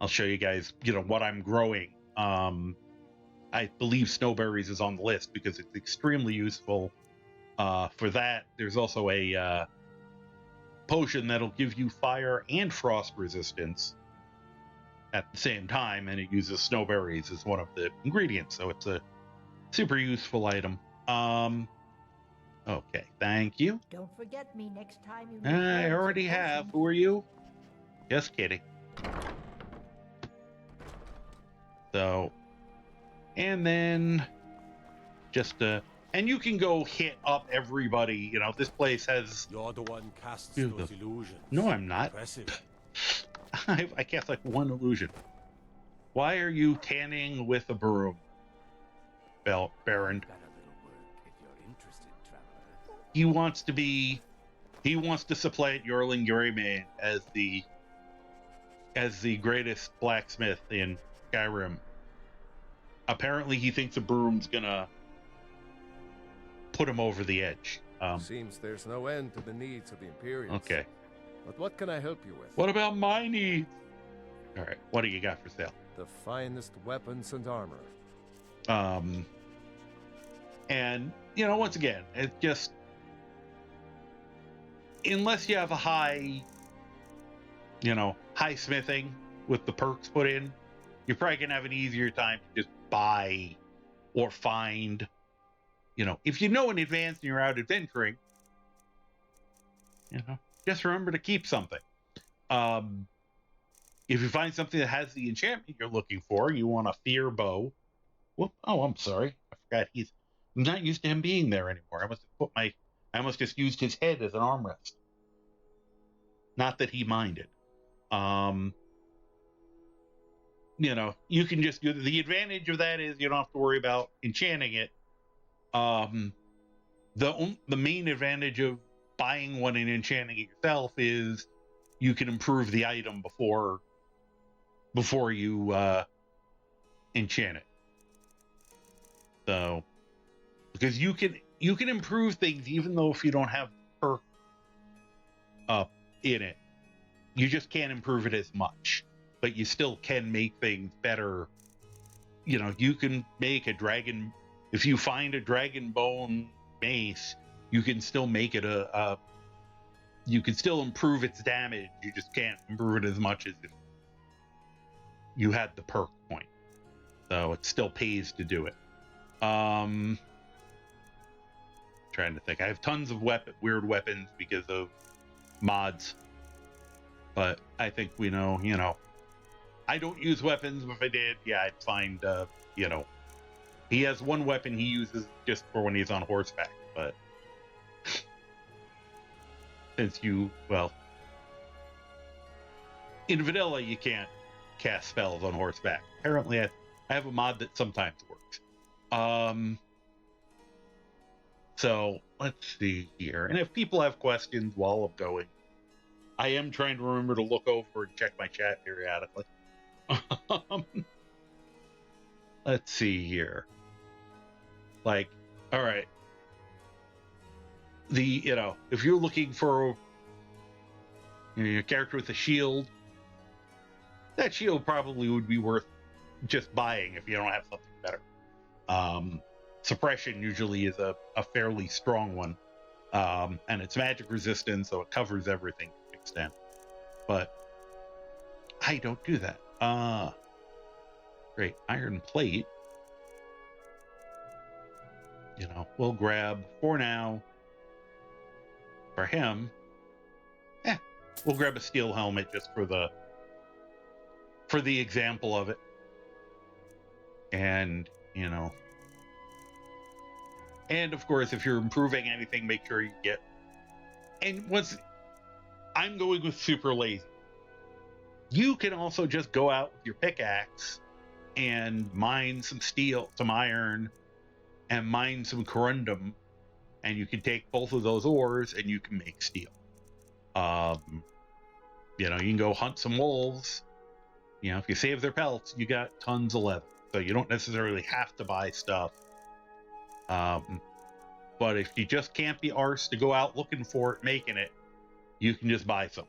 S1: I'll show you guys, what I'm growing. I believe snowberries is on the list because it's extremely useful. For that, there's also a potion that'll give you fire and frost resistance at the same time, and it uses snowberries as one of the ingredients, so it's a super useful item. Okay, thank you.
S6: Don't forget me next time you.
S1: I already have. Who are you? Just kidding. So, and then just and you can go hit up everybody. This place has.
S3: You're the one casts
S1: Ew,
S3: those illusions.
S1: No, I'm not.
S3: Impressive.
S1: I cast like one illusion. Why are you tanning with a broom, Baron?
S2: Got a little work if you're interested, traveler.
S1: He wants to supplant Yorling Yuriman as the greatest blacksmith in Skyrim. Apparently, he thinks a broom's gonna put him over the edge.
S7: Seems there's no end to the needs of the Imperials.
S1: Okay.
S7: But what can I help you with?
S1: What about my needs? All right. What do you got for sale?
S7: The finest weapons and armor.
S1: And once again, it's just unless you have a high smithing with the perks put in, you're probably gonna have an easier time to just buy or find. If you know in advance and you're out adventuring, just remember to keep something. If you find something that has the enchantment you're looking for, you want a fear bow. Whoop! Oh, I'm sorry. I forgot I'm not used to him being there anymore. I must just used his head as an armrest. Not that he minded. You can just do the advantage of that is you don't have to worry about enchanting it. The main advantage of buying one and enchanting it yourself is you can improve the item before you enchant it. So, because you can improve things even though if you don't have perk up in it, you just can't improve it as much. But you still can make things better. You can make a dragon. If you find a dragon bone mace, you can still make it you can still improve its damage. You just can't improve it as much as if you had the perk point. So it still pays to do it. Trying to think. I have tons of weird weapons because of mods. But I think we know, I don't use weapons, but if I did, yeah, I'd find, he has one weapon he uses just for when he's on horseback, but since in vanilla, you can't cast spells on horseback. Apparently, I have a mod that sometimes works. So let's see here. And if people have questions while I'm going, I am trying to remember to look over and check my chat periodically. Let's see here. All right. If you're looking for your character with a shield, that shield probably would be worth just buying if you don't have something better. Suppression usually is a fairly strong one. And it's magic resistant, so it covers everything to an extent. But I don't do that. Great. Iron plate. We'll grab, for now, for him, we'll grab a steel helmet just for the example of it. And, and of course, if you're improving anything, make sure you get, and I'm going with super lazy. You can also just go out with your pickaxe and mine some steel, some iron, and mine some corundum, and you can take both of those ores and you can make steel. You can go hunt some wolves You know, if you save their pelts, you got tons of leather. So you don't necessarily have to buy stuff. But if you just can't be arsed to go out looking for it, making it, you can just buy some.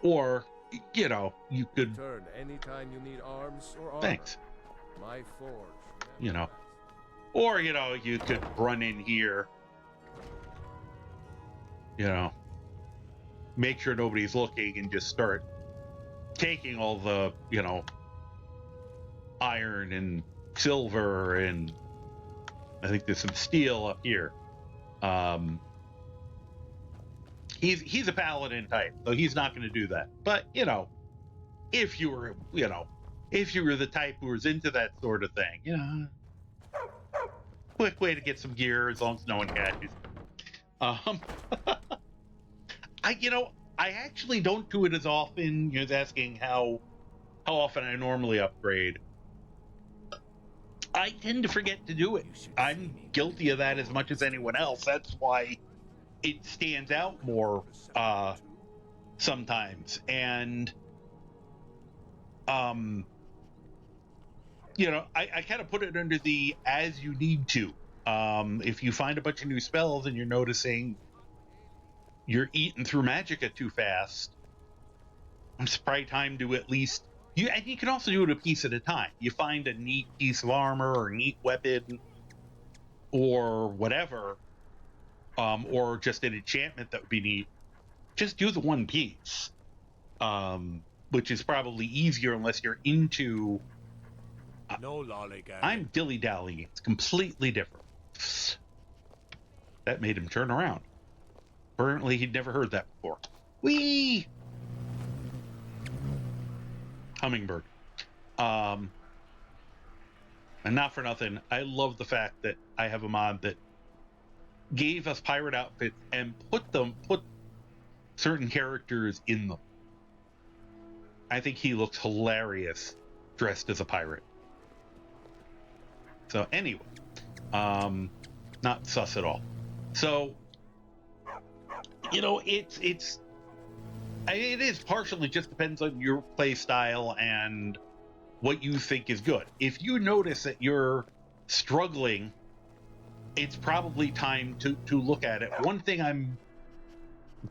S1: Or, you know, you could...
S7: Return anytime you need arms or armor.
S1: Thanks.
S7: My forge.
S1: You know. Or, you know, you could run in here, you know, make sure nobody's looking and just start taking all the, you know, iron and silver, and I think there's some steel up here. He's a paladin type, so he's not going to do that. But, you know, if you were the type who was into that sort of thing, you know, quick way to get some gear as long as no one catches. I actually don't do it as often. You're asking how often I normally upgrade. I tend to forget to do it. I'm guilty of that as much as anyone else. That's why it stands out more sometimes. And you know, I kind of put it under the as you need to. If you find a bunch of new spells and you're noticing you're eating through magicka too fast, it's probably time to at least... And you can also do it a piece at a time. You find a neat piece of armor or a neat weapon or whatever, or just an enchantment that would be neat. Just do the one piece, which is probably easier unless you're into...
S3: No lollygag.
S1: I'm dilly-dallying. It's completely different. That made him turn around. Apparently, he'd never heard that before. Whee! Hummingbird. And not for nothing, I love the fact that I have a mod that gave us pirate outfits and put certain characters in them. I think he looks hilarious dressed as a pirate. So anyway, not sus at all. So, you know, it is partially just depends on your play style and what you think is good. If you notice that you're struggling, it's probably time to look at it. One thing I'm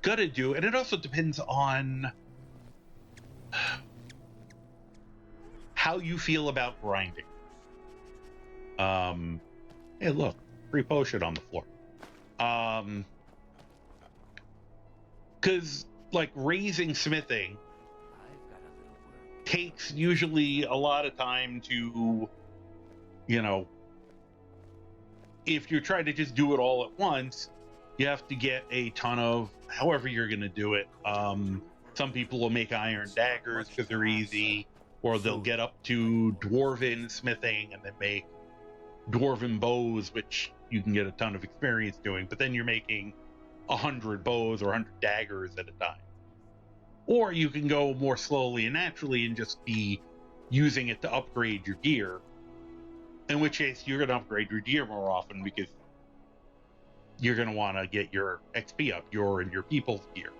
S1: gonna do, and it also depends on how you feel about grinding. Hey, look, free potion on the floor. Because like raising smithing takes usually a lot of time to, you know, if you're trying to just do it all at once, you have to get a ton of however you're going to do it. Some people will make iron daggers because they're easy, or they'll get up to dwarven smithing and then make dwarven bows, which you can get a ton of experience doing, but then you're making 100 bows or 100 daggers at a time. Or you can go more slowly and naturally and just be using it to upgrade your gear, in which case you're going to upgrade your gear more often because you're going to want to get your XP up, your and your people's gear.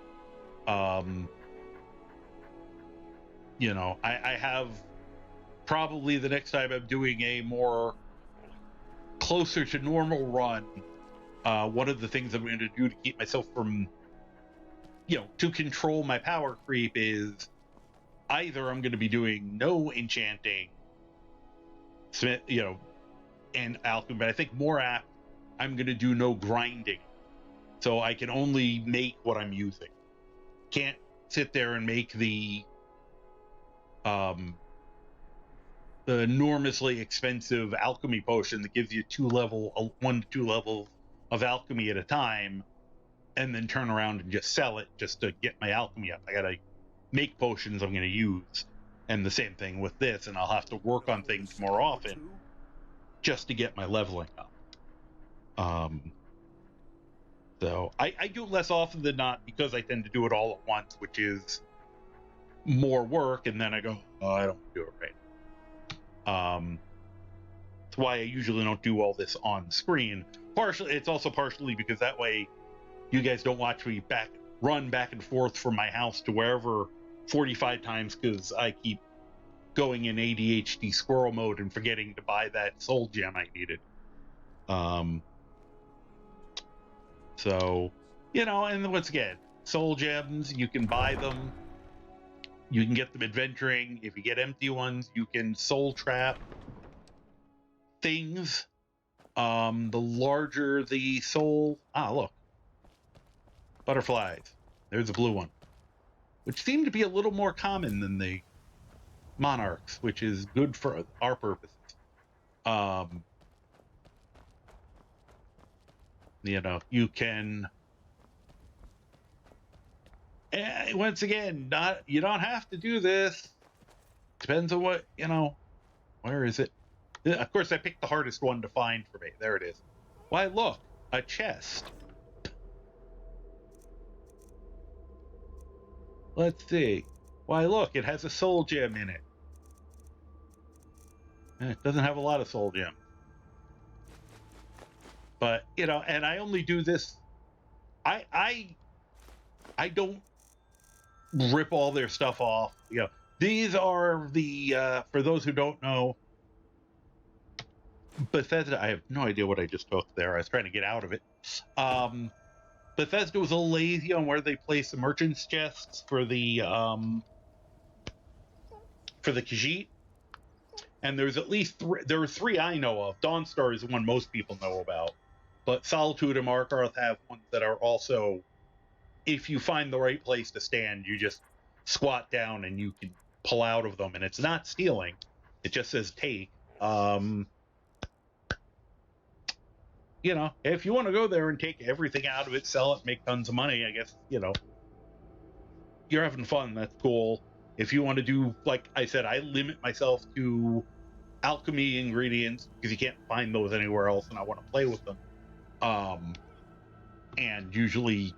S1: You know, I have probably the next time I'm doing a more closer to normal run, one of the things I'm going to do to keep myself from, you know, to control my power creep is either I'm going to be doing no enchanting, you know, and alchemy, but I think more apt, I'm going to do no grinding. So I can only make what I'm using. Can't sit there and make the enormously expensive alchemy potion that gives you 1 to 2 levels of alchemy at a time, and then turn around and just sell it just to get my alchemy up. I gotta make potions I'm gonna use, and the same thing with this, and I'll have to work on things more often just to get my leveling up. So I do it less often than not because I tend to do it all at once, which is more work, and then I go, oh, I don't do it right. That's why I usually don't do all this on screen. It's also partially because that way you guys don't watch me run back and forth from my house to wherever 45 times because I keep going in ADHD squirrel mode and forgetting to buy that soul gem I needed. So, you know, and once again, soul gems, you can buy them. You can get them adventuring. If you get empty ones, you can soul trap things. The larger the soul... Ah, look. Butterflies. There's a blue one. Which seem to be a little more common than the monarchs, which is good for our purposes. You know, you can... once again, you don't have to do this. Depends on what, you know... Where is it? Of course, I picked the hardest one to find for me. There it is. Why, look. A chest. Let's see. Why, look. It has a soul gem in it. It doesn't have a lot of soul gems. But, you know, and I only do this... I don't rip all their stuff off. You know, these are the... for those who don't know... Bethesda, I have no idea what I just took there. I was trying to get out of it. Bethesda was a little lazy on where they place the merchant's chests for the Khajiit. And there's at least there are three I know of. Dawnstar is the one most people know about. But Solitude and Markarth have ones that are also, if you find the right place to stand, you just squat down and you can pull out of them. And it's not stealing. It just says take. You know, if you want to go there and take everything out of it, sell it, make tons of money, I guess, you know, you're having fun. That's cool. If you want to do, like I said, I limit myself to alchemy ingredients because you can't find those anywhere else and I want to play with them. And usually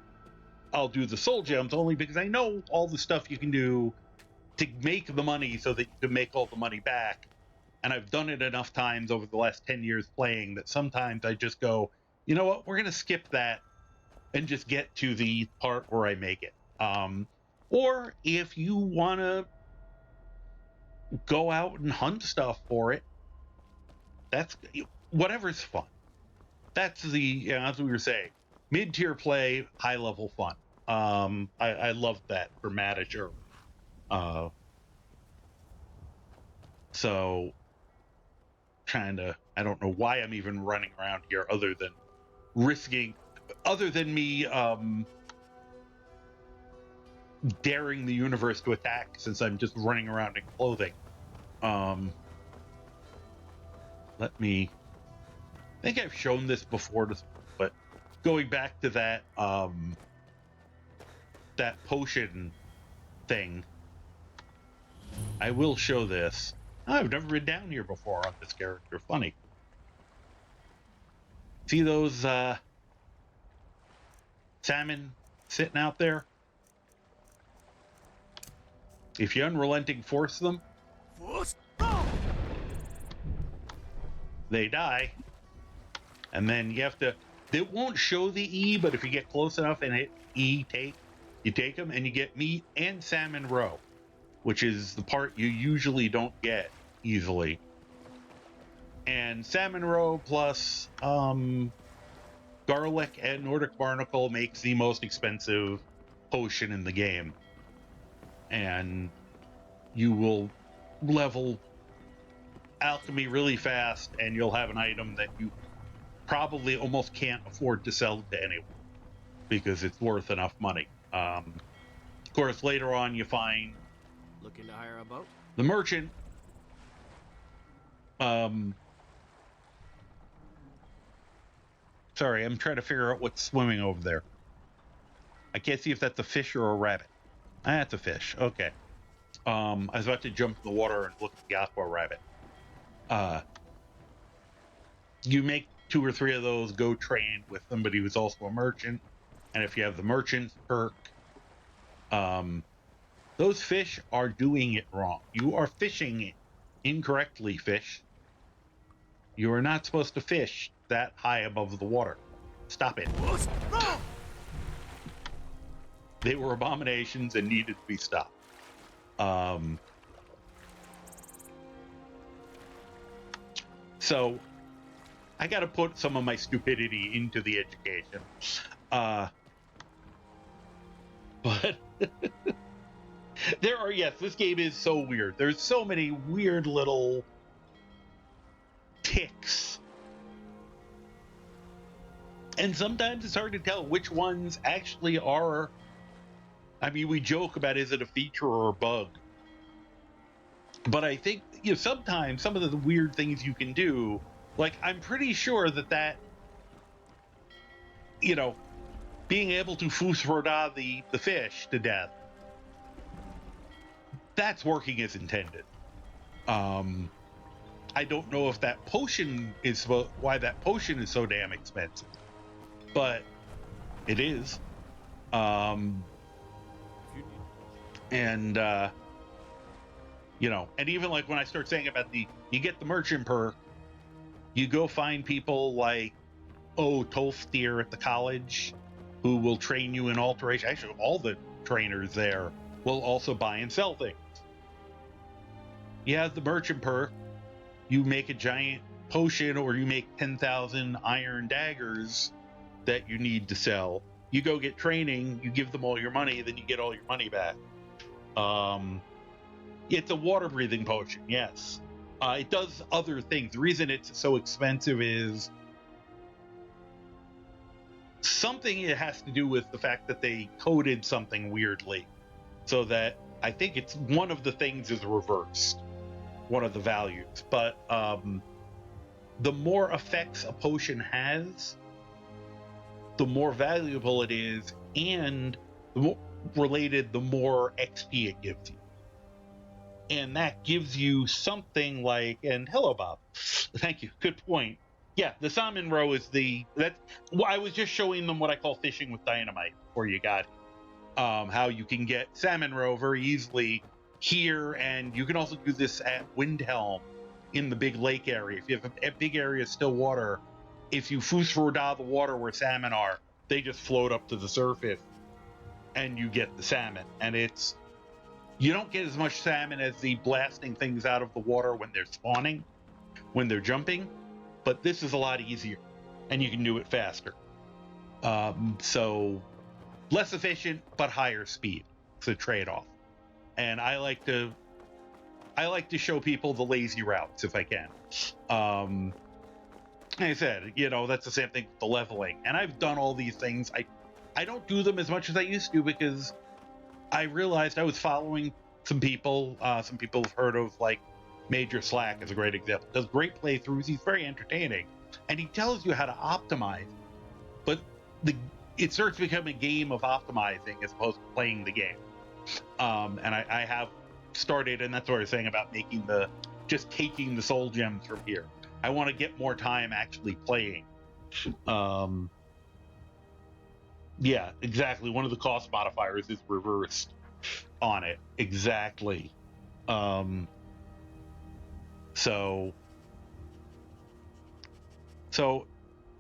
S1: I'll do the soul gems only because I know all the stuff you can do to make the money so that you can make all the money back. And I've done it enough times over the last 10 years playing that sometimes I just go, you know what, we're going to skip that and just get to the part where I make it. Or if you want to go out and hunt stuff for it, that's whatever's fun. That's the, you know, as we were saying, mid-tier play, high-level fun. I love that for Manager. So... trying to, I don't know why I'm even running around here other than me daring the universe to attack since I'm just running around in clothing. I think I've shown this before, but going back to that that potion thing, I will show this. I've never been down here before on this character. Funny. See those salmon sitting out there? If you unrelenting force them, they die. And then you have to... It won't show the E, but if you get close enough and hit E, you take them, and you get meat and salmon roe, which is the part you usually don't get easily. And salmon roe plus garlic and Nordic barnacle makes the most expensive potion in the game. And you will level alchemy really fast, and you'll have an item that you probably almost can't afford to sell to anyone because it's worth enough money. Of course, later on you find
S3: Looking to hire a boat?
S1: the merchant. Sorry, I'm trying to figure out what's swimming over there. I can't see if that's a fish or a rabbit. That's a fish. Okay. I was about to jump in the water and look at the aqua rabbit. You make 2 or 3 of those, go train with somebody who's also a merchant. And if you have the merchant perk, those fish are doing it wrong. You are fishing it incorrectly, fish. You are not supposed to fish that high above the water. Stop it. They were abominations and needed to be stopped. So I got to put some of my stupidity into the education. But yes, this game is so weird. There's so many weird little ticks. And sometimes it's hard to tell which ones actually are. I mean, we joke about is it a feature or a bug? But I think, sometimes some of the weird things you can do, like I'm pretty sure that being able to fusroda the fish to death, that's working as intended. I don't know if that potion is why that potion is so damn expensive, but it is. And and even like when I start saying about you get the merchant perk, you go find people like Tolfstir at the college who will train you in alteration. Actually, all the trainers there will also buy and sell things. You have the merchant perk, you make a giant potion or you make 10,000 iron daggers that you need to sell. You go get training, you give them all your money, then you get all your money back. It's a water breathing potion, yes. It does other things. The reason it's so expensive is something it has to do with the fact that they coded something weirdly, so that I think it's one of the things is reversed, one of the values. But the more effects a potion has, the more valuable it is, and the more related, the more XP it gives you. And that gives you something like, and hello, Bob. Thank you. Good point. Yeah, the salmon roe is I was just showing them what I call fishing with dynamite before you got here. How you can get salmon roe very easily here, and you can also do this at Windhelm in the big lake area. If you have a big area of still water, if you fusroda the water where salmon are, they just float up to the surface and you get the salmon. And you don't get as much salmon as the blasting things out of the water when they're spawning, when they're jumping, but this is a lot easier and you can do it faster. So less efficient, but higher speed. It's a trade-off. And I like to show people the lazy routes if I can. Like I said, that's the same thing with the leveling. And I've done all these things. I don't do them as much as I used to because I realized I was following some people. Some people have heard of, like, Major Slack is a great example. Does great playthroughs. He's very entertaining. And he tells you how to optimize. But it starts to become a game of optimizing as opposed to playing the game. And I have started, and that's what I was saying about just taking the soul gems from here. I want to get more time actually playing. Yeah, exactly. One of the cost modifiers is reversed on it. Exactly. So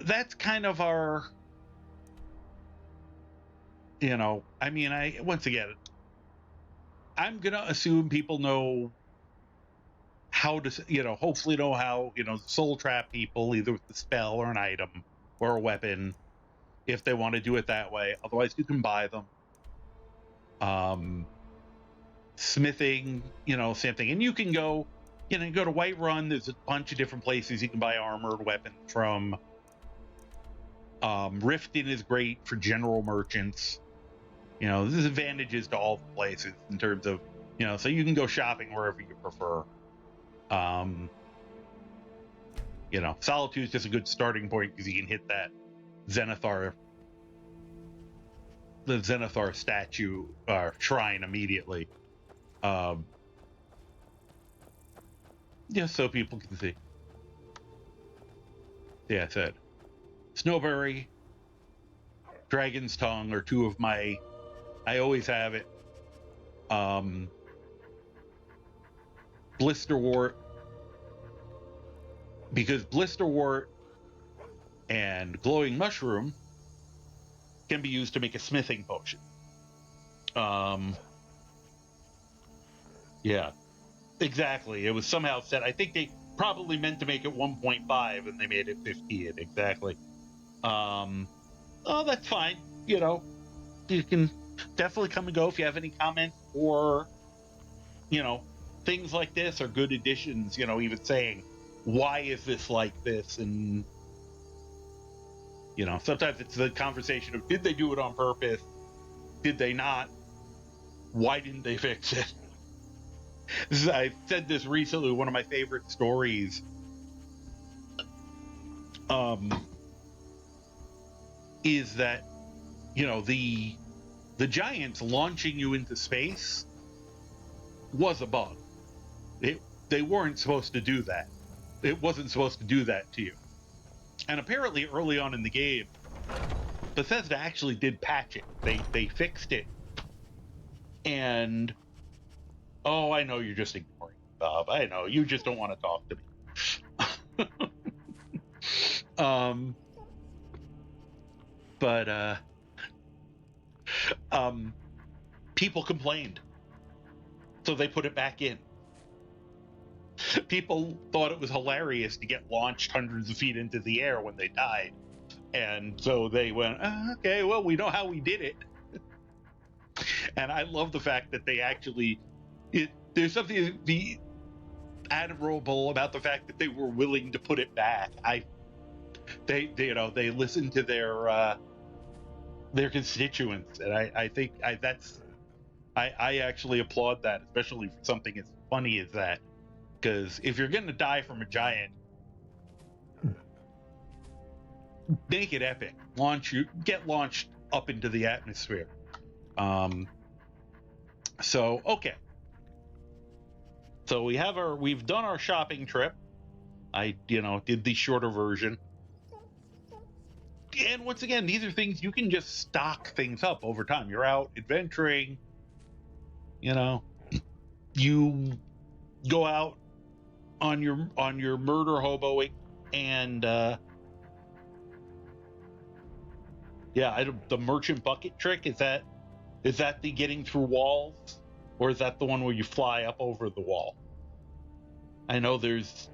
S1: that's kind of our, once again, I'm going to assume people know how to, hopefully know how, soul trap people either with the spell or an item or a weapon if they want to do it that way. Otherwise, you can buy them. Smithing, same thing. And you can go to Whiterun. There's a bunch of different places you can buy armored weapons from. Riften is great for general merchants. There's advantages to all the places in terms of, so you can go shopping wherever you prefer. Solitude is just a good starting point because you can hit that the Zenithar statue or shrine immediately. So people can see. Yeah, I said Snowberry, Dragon's Tongue are two of my. I always have it. Blisterwort, because Blisterwort and Glowing Mushroom can be used to make a smithing potion. Yeah, exactly. It was somehow set. I think they probably meant to make it 1.5 and they made it 15. Exactly. Oh, that's fine. You know, you can definitely come and go if you have any comments or, you know, things like this are good additions, you know, even saying, why is this like this? And, you know, sometimes it's the conversation of, did they do it on purpose? Did they not? Why didn't they fix it? I said this recently. One of my favorite stories um, is that, you know, the Giants launching you into space was a bug. They weren't supposed to do that. It wasn't supposed to do that to you. And apparently, early on in the game, Bethesda actually did patch it. They fixed it. And oh, I know you're just ignoring me, Bob. I know you just don't want to talk to me. But people complained, so they put it back in. People thought it was hilarious to get launched hundreds of feet into the air when they died, and so they went, okay, well, we know how we did it. And I love the fact that they actually, there's something the admirable about the fact that they were willing to put it back. They you know, they listened to their constituents, and I think I actually applaud that, especially for something as funny as that. Because if you're going to die from a giant, make it epic. Get launched up into the atmosphere. So okay. So we've done our shopping trip. I, you know, did the shorter version. And once again, these are things you can just stock things up over time. You're out adventuring, you know, you go out on your murder hoboing, and the merchant bucket trick, is that the getting through walls, or is that the one where you fly up over the wall? I know there's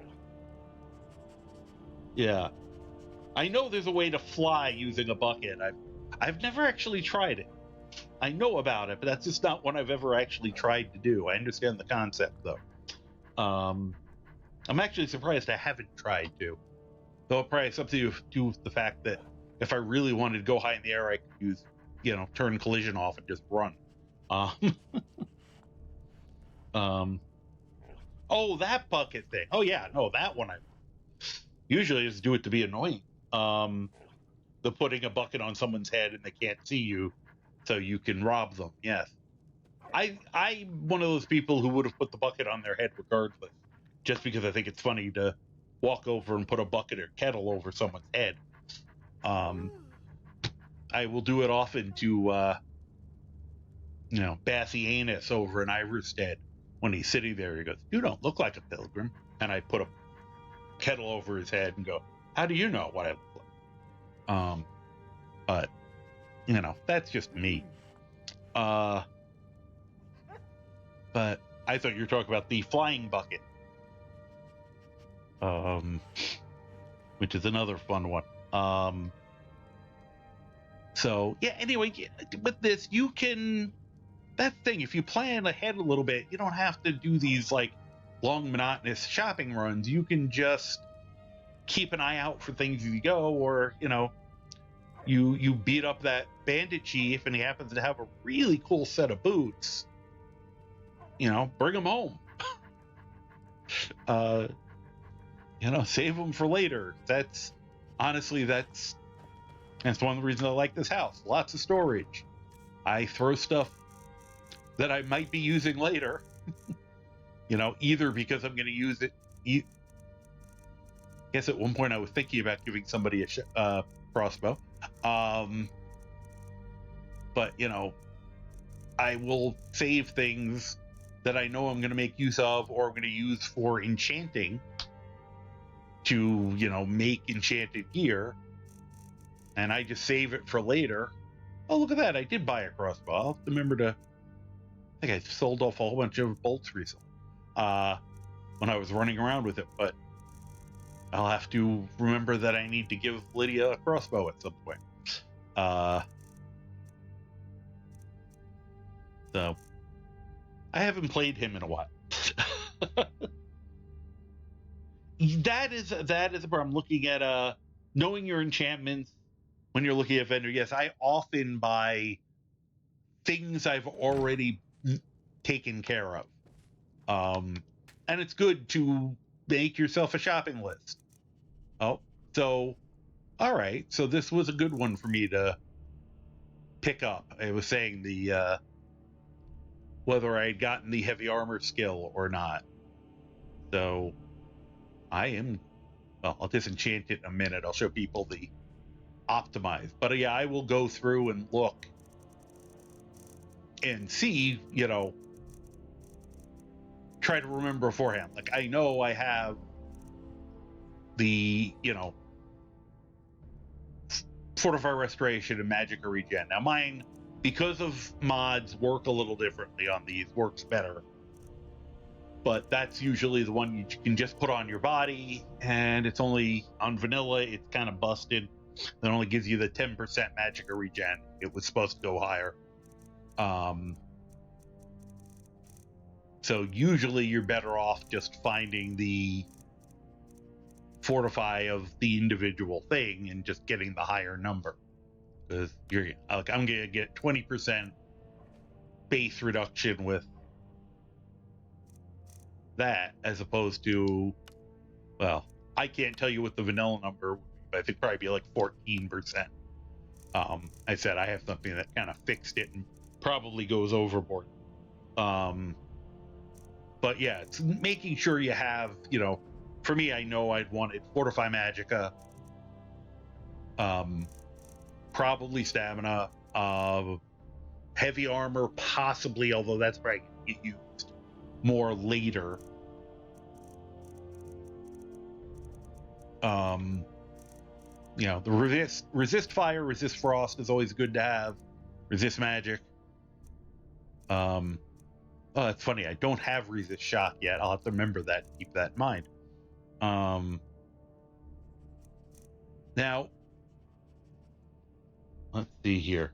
S1: a way to fly using a bucket. I've never actually tried it. I know about it, but that's just not one I've ever actually tried to do. I understand the concept, though. I'm actually surprised I haven't tried to. Though it probably has something to do with the fact that if I really wanted to go high in the air, I could use, you know, turn collision off and just run. Oh, that bucket thing. Oh yeah, no, that one I usually just do it to be annoying. The putting a bucket on someone's head and they can't see you, so you can rob them. Yes, I'm one of those people who would have put the bucket on their head regardless, just because I think it's funny to walk over and put a bucket or kettle over someone's head. I will do it often to, you know, Bassy Anus over in Iverstead when he's sitting there. He goes, "You don't look like a pilgrim," and I put a kettle over his head and go, "How do you know what I look like?" But you know, that's just me. But I thought you were talking about the flying bucket, which is another fun one. So yeah. Anyway, with this, you can. That thing, if you plan ahead a little bit, you don't have to do these like long, monotonous shopping runs. You can just keep an eye out for things as you go, or you know, you beat up that bandit chief and he happens to have a really cool set of boots. You know, bring them home. You know, save them for later. That's honestly, that's one of the reasons I like this house. Lots of storage. I throw stuff that I might be using later. You know, either because I'm going to use it. I guess at one point I was thinking about giving somebody a crossbow. But you know, I will save things that I know I'm going to make use of, or I'm going to use for enchanting, to, you know, make enchanted gear, and I just save it for later. Oh, look at that! I did buy a crossbow. I'll have to remember to think I sold off a whole bunch of bolts recently when I was running around with it, but I'll have to remember that I need to give Lydia a crossbow at some point. So I haven't played him in a while. that is the problem. Looking at knowing your enchantments when you're looking at vendor. Yes, I often buy things I've already taken care of. And it's good to make yourself a shopping list. Oh, so all right. So this was a good one for me to pick up. I was saying the whether I had gotten the heavy armor skill or not. So I am. Well, I'll disenchant it in a minute. I'll show people the optimized. But yeah, I will go through and look and see. Try to remember beforehand. Like I know I have the Fortify Restoration and Magic Regen. Now mine, because of mods, work a little differently on these, works better. But that's usually the one you can just put on your body, and it's only on vanilla, it's kind of busted. It only gives you the 10% Magic Regen. It was supposed to go higher. So usually you're better off just finding the Fortify of the individual thing and just getting the higher number, because you're like, I'm gonna get 20% base reduction with that, as opposed to, well, I can't tell you what the vanilla number would be, but I think probably be like 14%. I said I have something that kind of fixed it and probably goes overboard. But yeah, it's making sure you have, for me, I know I'd wanted Fortify Magicka, probably Stamina, heavy armor, possibly, although that's probably going to get used more later. The resist fire, resist frost is always good to have. Resist magic. Oh, it's funny. I don't have resist shock yet. I'll have to remember that. Keep that in mind. Now, let's see here.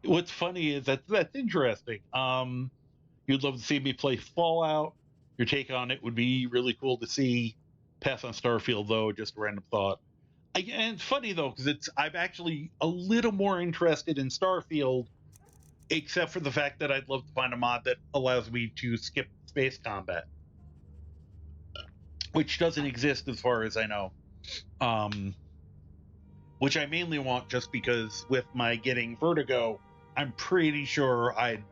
S1: What's funny is that's interesting. You'd love to see me play Fallout. Your take on it would be really cool to see. Pass on Starfield, though. Just a random thought. And it's funny though, because I'm actually a little more interested in Starfield, except for the fact that I'd love to find a mod that allows me to skip space combat, which doesn't exist as far as I know. Which I mainly want just because with my getting vertigo, I'm pretty sure I'd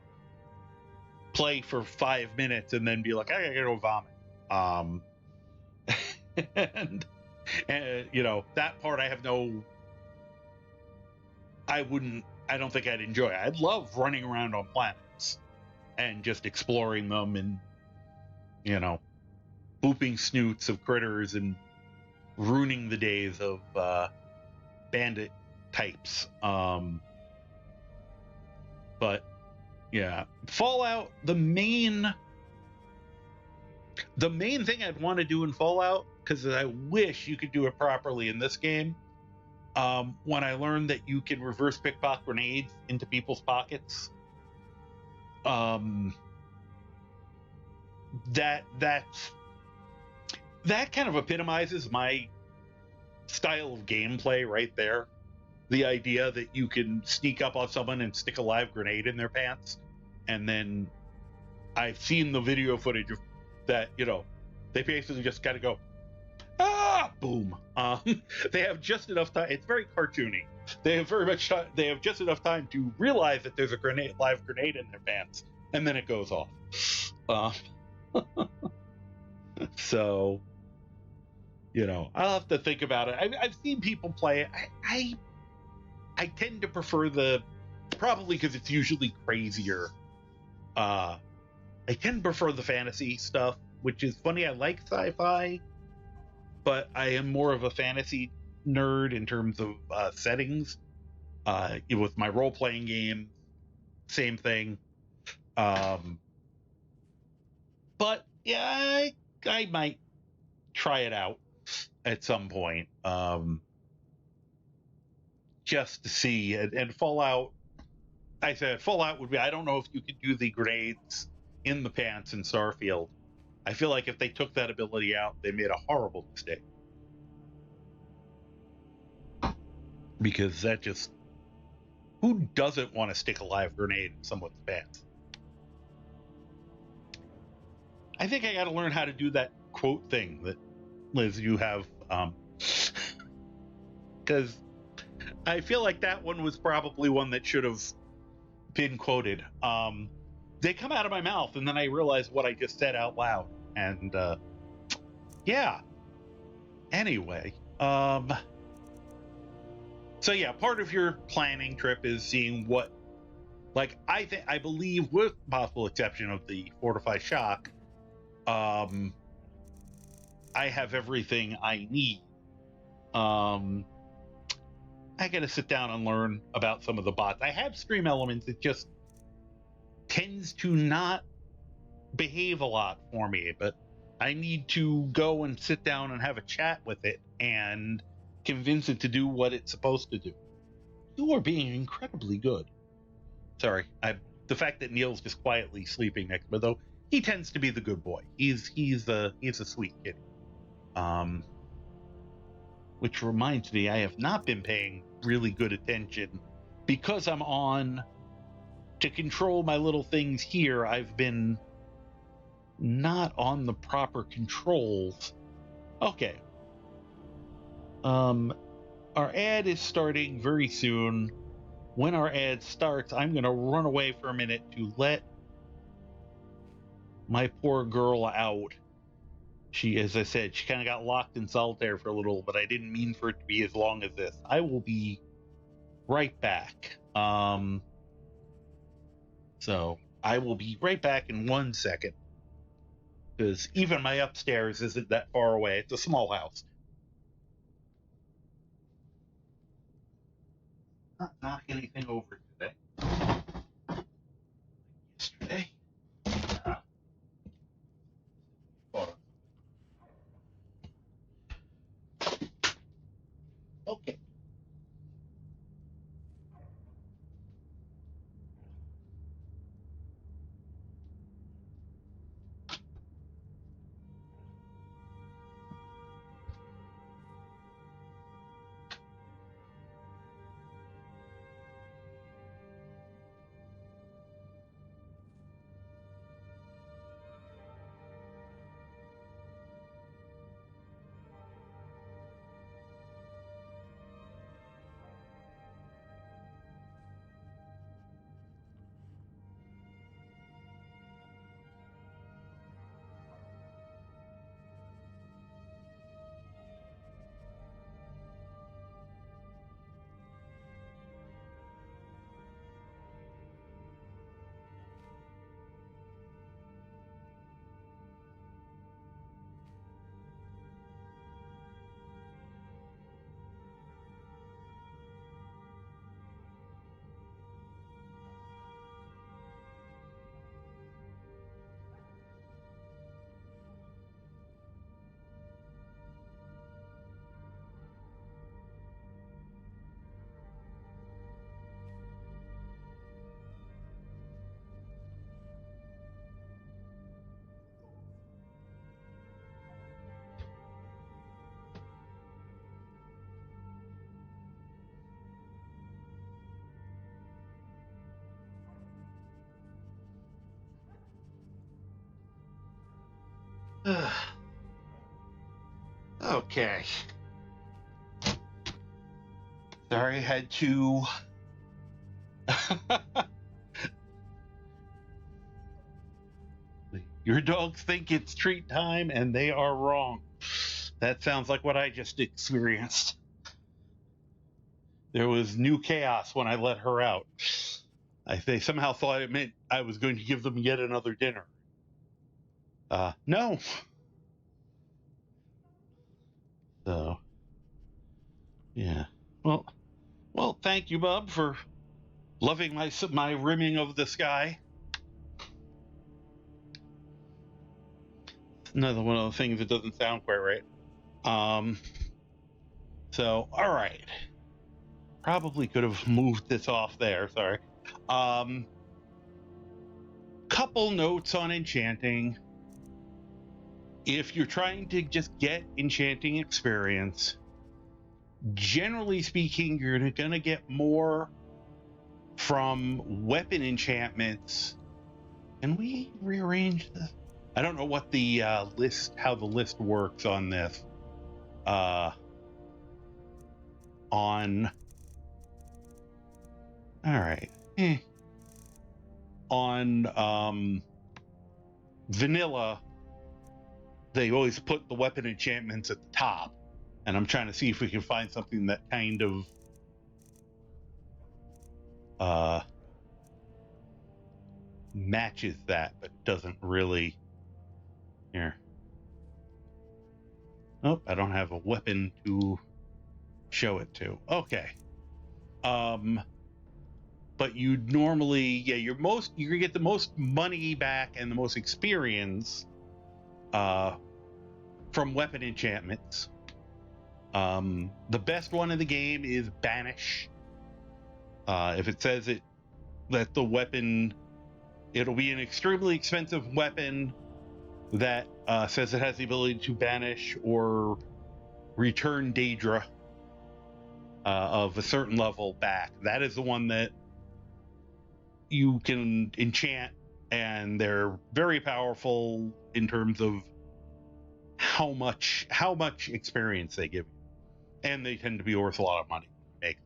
S1: play for 5 minutes and then be like, I gotta go vomit. And that part I don't think I'd enjoy. I'd love running around on planets and just exploring them and, booping snoots of critters and ruining the days of bandit types. But yeah, Fallout, the main thing I'd want to do in Fallout, because I wish you could do it properly in this game, when I learned that you can reverse pickpocket grenades into people's pockets, that kind of epitomizes my style of gameplay right there. The idea that you can sneak up on someone and stick a live grenade in their pants, and then I've seen the video footage of that. They basically just gotta go, boom. They have just enough time. It's very cartoony. They have just enough time to realize that there's a live grenade in their pants, and then it goes off. So, I'll have to think about it. I've seen people play it. I tend to prefer probably because it's usually crazier. I tend to prefer the fantasy stuff, which is funny. I like sci-fi, but I am more of a fantasy nerd in terms of settings. With my role-playing game, same thing. But yeah, I might try it out at some point, just to see. And Fallout, I said Fallout would be. I don't know if you could do the grenades in the pants in Starfield. I feel like if they took that ability out, they made a horrible mistake. Because that just, who doesn't want to stick a live grenade in someone's pants? I think I got to learn how to do that quote thing that, Liz, you have, because I feel like that one was probably one that should have been quoted. They come out of my mouth, and then I realize what I just said out loud, and yeah. Anyway, so yeah, part of your planning trip is seeing what, like, I believe, with possible exception of the Fortify Shock, I have everything I need. I gotta sit down and learn about some of the bots. I have Stream Elements. It just tends to not behave a lot for me, but I need to go and sit down and have a chat with it and convince it to do what it's supposed to do. You are being incredibly good. Sorry, the fact that Neil's just quietly sleeping next to me, though, he tends to be the good boy. He's a sweet kid. Which reminds me, I have not been paying really good attention because I'm on to control my little things here. I've been not on the proper controls. Okay. Our ad is starting very soon. When our ad starts, I'm going to run away for a minute to let my poor girl out. She, as I said, she kind of got locked in solitaire for a little, but I didn't mean for it to be as long as this. I will be right back. So I will be right back in 1 second, because even my upstairs isn't that far away. It's a small house. Not knock anything over today. Yesterday. Okay. Okay. Sorry, I had to. Your dogs think it's treat time, and they are wrong. That sounds like what I just experienced. There was new chaos when I let her out. They somehow thought it meant I was going to give them yet another dinner. No. So, yeah. Well, Well, thank you, Bub, for loving my rimming of the sky. Another one of the things that doesn't sound quite right. So, all right. Probably could have moved this off there. Sorry. Couple notes on enchanting. If you're trying to just get enchanting experience, generally speaking, you're going to get more from weapon enchantments. Can we rearrange this? I don't know what the how the list works on this. All right. On vanilla, they always put the weapon enchantments at the top, and I'm trying to see if we can find something that kind of matches that, but doesn't really. Here. Nope, I don't have a weapon to show it to. Okay. But you normally, you're gonna get the most money back and the most experience from weapon enchantments. The best one in the game is Banish. If it says that the weapon, it'll be an extremely expensive weapon that says it has the ability to banish or return Daedra of a certain level back. That is the one that you can enchant, and they're very powerful in terms of how much experience they give you, and they tend to be worth a lot of money when you make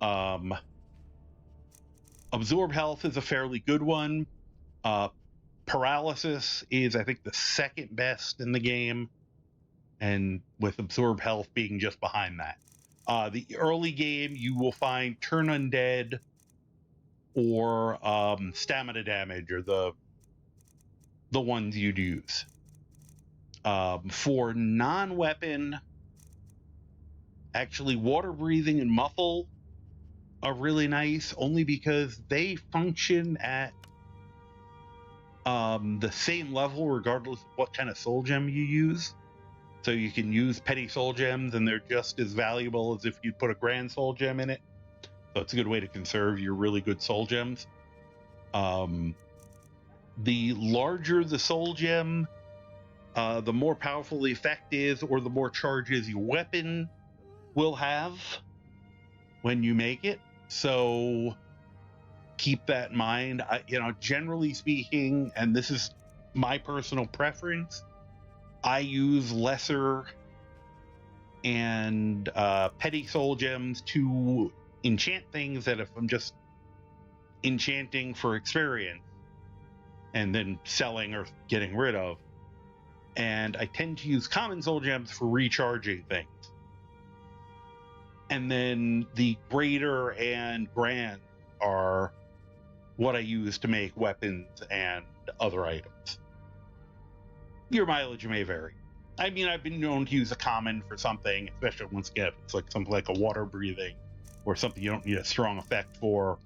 S1: them. Absorb health is a fairly good one. Paralysis is, I think, the second best in the game, and with absorb health being just behind that. The early game, you will find turn undead or stamina damage are the ones you'd use. For non-weapon, actually water breathing and muffle are really nice, only because they function at the same level regardless of what kind of soul gem you use. So you can use petty soul gems and they're just as valuable as if you put a grand soul gem in it. So it's a good way to conserve your really good soul gems. The larger the soul gem, the more powerful the effect is, or the more charges your weapon will have when you make it. So keep that in mind. Generally speaking, and this is my personal preference, I use lesser and petty soul gems to enchant things that if I'm just enchanting for experience and then selling or getting rid of. And I tend to use common soul gems for recharging things. And then the greater and grand are what I use to make weapons and other items. Your mileage may vary. I mean, I've been known to use a common for something, especially once again, it's like something like a water breathing or something you don't need a strong effect for.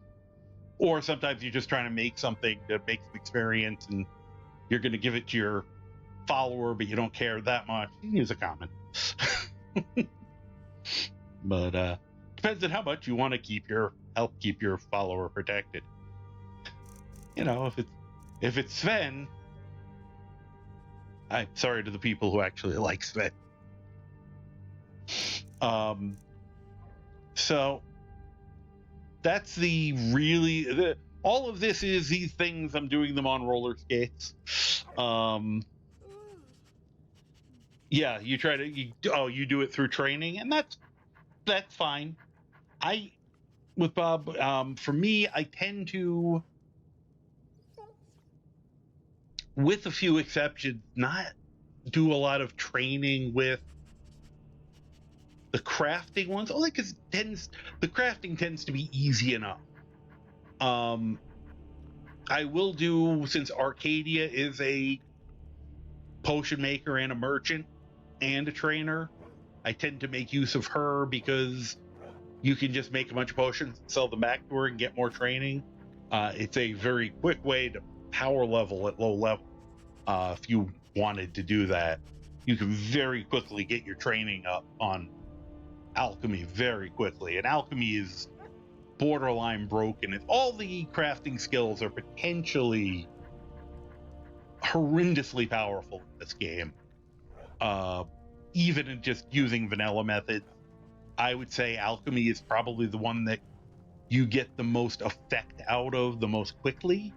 S1: Or sometimes you're just trying to make something to make some experience and you're going to give it to your follower, but you don't care that much. You can use a common. But depends on how much you want to help keep your follower protected. If it's Sven, I'm sorry to the people who actually like Sven. So that's all of this is these things. I'm doing them on roller skates. Yeah, you do it through training, and that's fine. With Bob, for me, I tend to, with a few exceptions, not do a lot of training with the crafting ones, only because the crafting tends to be easy enough. I will do, since Arcadia is a potion maker and a merchant and a trainer, I tend to make use of her because you can just make a bunch of potions, sell them back to her, and get more training. It's a very quick way to power level at low level. If you wanted to do that, you can very quickly get your training up on alchemy very quickly. And alchemy is borderline broken. If all the crafting skills are potentially horrendously powerful in this game, even in just using vanilla methods, I would say alchemy is probably the one that you get the most effect out of the most quickly.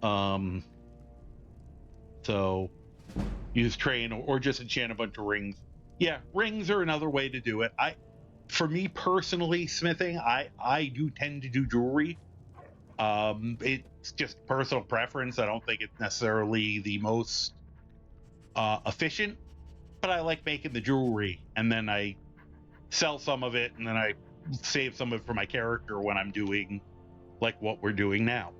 S1: So use train or just enchant a bunch of rings. Yeah, rings are another way to do it. For me personally, smithing, I do tend to do jewelry. It's just personal preference. I don't think it's necessarily the most efficient, but I like making the jewelry, and then I sell some of it, and then I save some of it for my character when I'm doing like what we're doing now.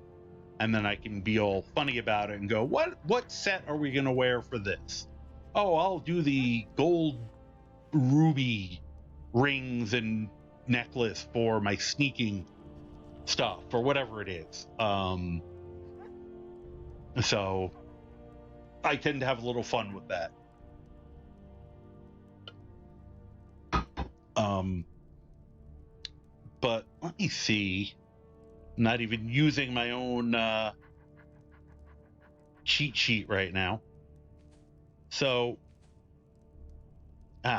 S1: And then I can be all funny about it and go, what set are we gonna wear for this? Oh, I'll do the gold ruby rings and necklace for my sneaking stuff or whatever it is. So I tend to have a little fun with that. But let me see. I'm not even using my own cheat sheet right now. So,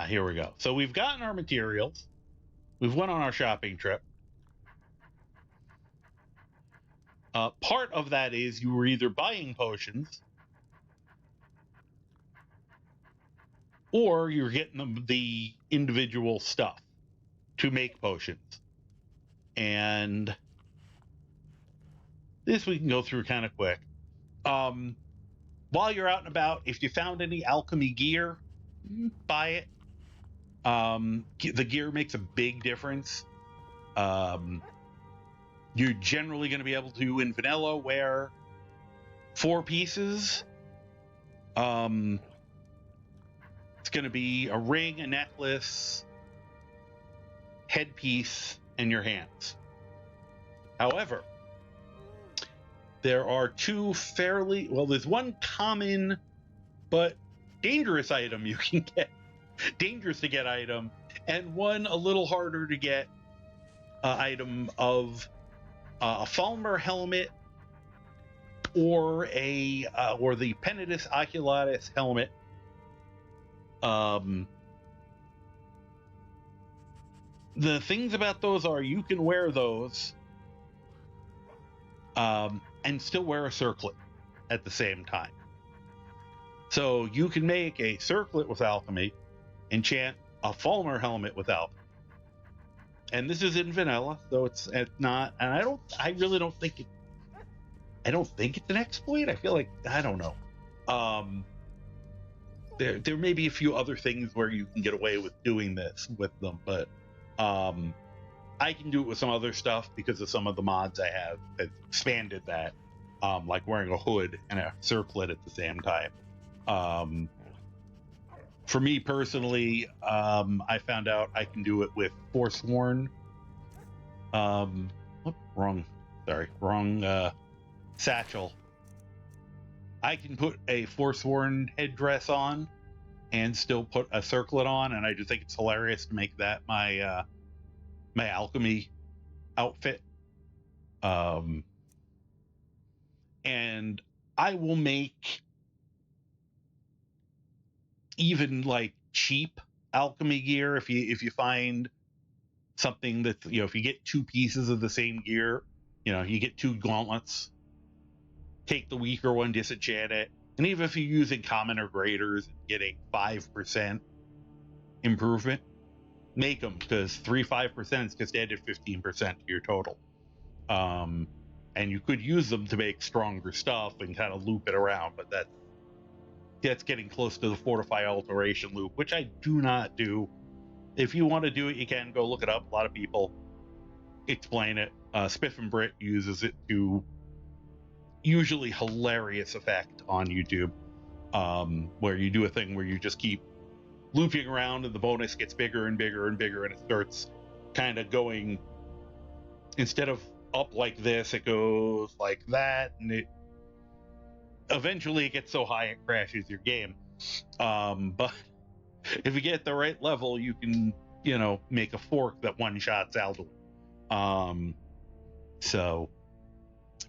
S1: here we go. So we've gotten our materials. We've went on our shopping trip. Part of that is you were either buying potions or you're getting the individual stuff to make potions. And this we can go through kind of quick. While you're out and about, if you found any alchemy gear, buy it. The gear makes a big difference. You're generally going to be able to, in vanilla, wear 4 pieces. It's going to be a ring, a necklace, headpiece, and your hands. However, there are 2 there's one common but dangerous item you can get, dangerous to get item, and one a little harder to get item of a Falmer helmet or or the Penitus Oculatus helmet. The things about those are you can wear those and still wear a circlet at the same time. So you can make a circlet with alchemy, enchant a Falmer helmet with alchemy. And this is in vanilla, so it's not, and I really don't think it's an exploit. I feel like, I don't know. There may be a few other things where you can get away with doing this with them, but I can do it with some other stuff because of some of the mods I have that expanded that, like wearing a hood and a circlet at the same time. For me personally, I found out I can do it with Forsworn. Wrong satchel. I can put a Forsworn headdress on and still put a circlet on, and I just think it's hilarious to make that my my alchemy outfit. And I will make even like cheap alchemy gear if you find something that, if you get 2 pieces of the same gear, you get 2 gauntlets, take the weaker one, disenchant it, and even if you're using common or graders and getting 5% improvement, make them, because 5% is just added 15% to your total. And you could use them to make stronger stuff and kind of loop it around, but that's getting close to the fortify alteration loop, which I do not do. If you want to do it, you can go look it up. A lot of people explain it. Spiff and Brit uses it to usually hilarious effect on YouTube, where you do a thing where you just keep looping around and the bonus gets bigger and bigger and bigger, and it starts kind of going, instead of up like this, it goes like that, and it eventually it gets so high it crashes your game. But if you get the right level, you can, make a fork that one shots Alduin.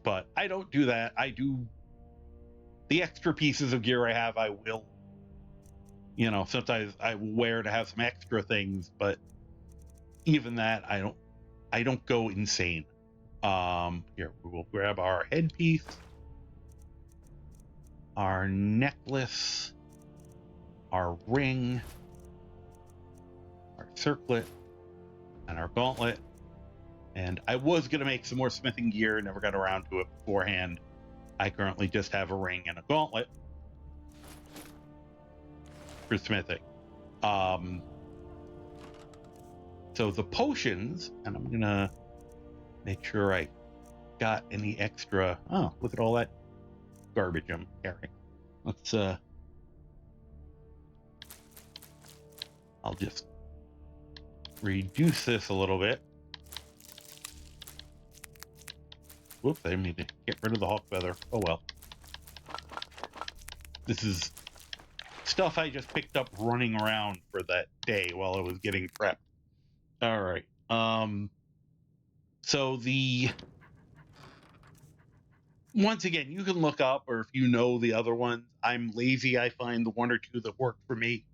S1: But I don't do that. I do the extra pieces of gear I have. I will, sometimes I will wear to have some extra things, but even that, I don't go insane. Here we will grab our headpiece, our necklace, our ring, our circlet, and our gauntlet. And I was going to make some more smithing gear, never got around to it beforehand. I currently just have a ring and a gauntlet for smithing. So the potions, and I'm going to make sure I got any extra. Oh, look at all that garbage I'm carrying. Let's, I'll just reduce this a little bit. Whoops, I didn't mean to get rid of the hawk feather. Oh well. This is stuff I just picked up running around for that day while I was getting prepped. All right. So once again, you can look up, or if you know the other ones. I'm lazy. I find the one or two that work for me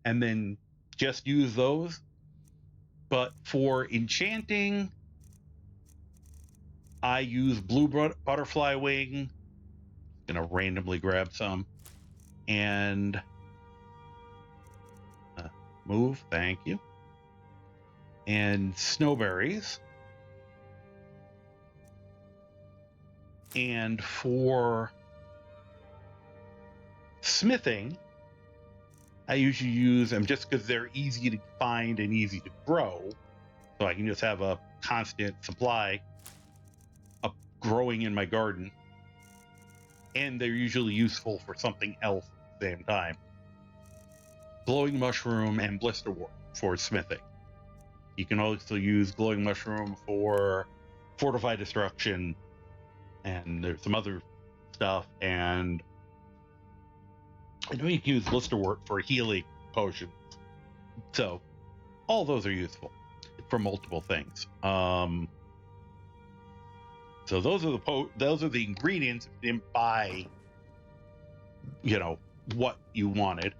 S1: and then just use those. But for enchanting, I use blue butterfly wing. Gonna randomly grab some and move. Thank you. And snowberries. And for smithing, I usually use them just because they're easy to find and easy to grow. So I can just have a constant supply of growing in my garden. And they're usually useful for something else at the same time. Glowing mushroom and blisterwort for smithing. You can also use glowing mushroom for fortify destruction, and there's some other stuff. And I know you can use blisterwort for healing potions. So all those are useful for multiple things. So those are the ingredients. If you didn't buy, what you wanted.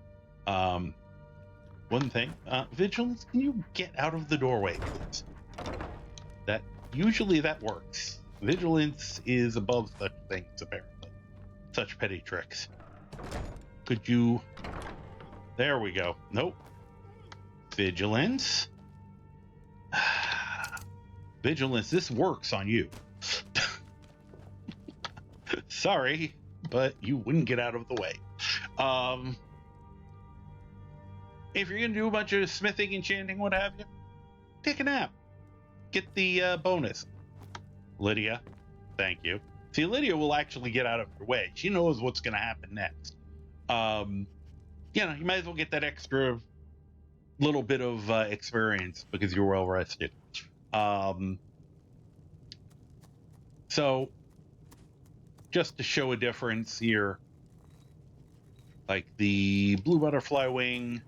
S1: One thing, vigilance. Can you get out of the doorway, please? Usually that works. Vigilance is above such things, apparently. Such petty tricks. Could you? There we go. Nope. Vigilance. Vigilance. This works on you. Sorry, but you wouldn't get out of the way. If you're gonna do a bunch of smithing, enchanting, what have you, take a nap. Get the bonus. Lydia, thank you. See, Lydia will actually get out of your way. She knows what's gonna happen next. You might as well get that extra little bit of experience because you're well rested. So just to show a difference here, like the blue butterfly wing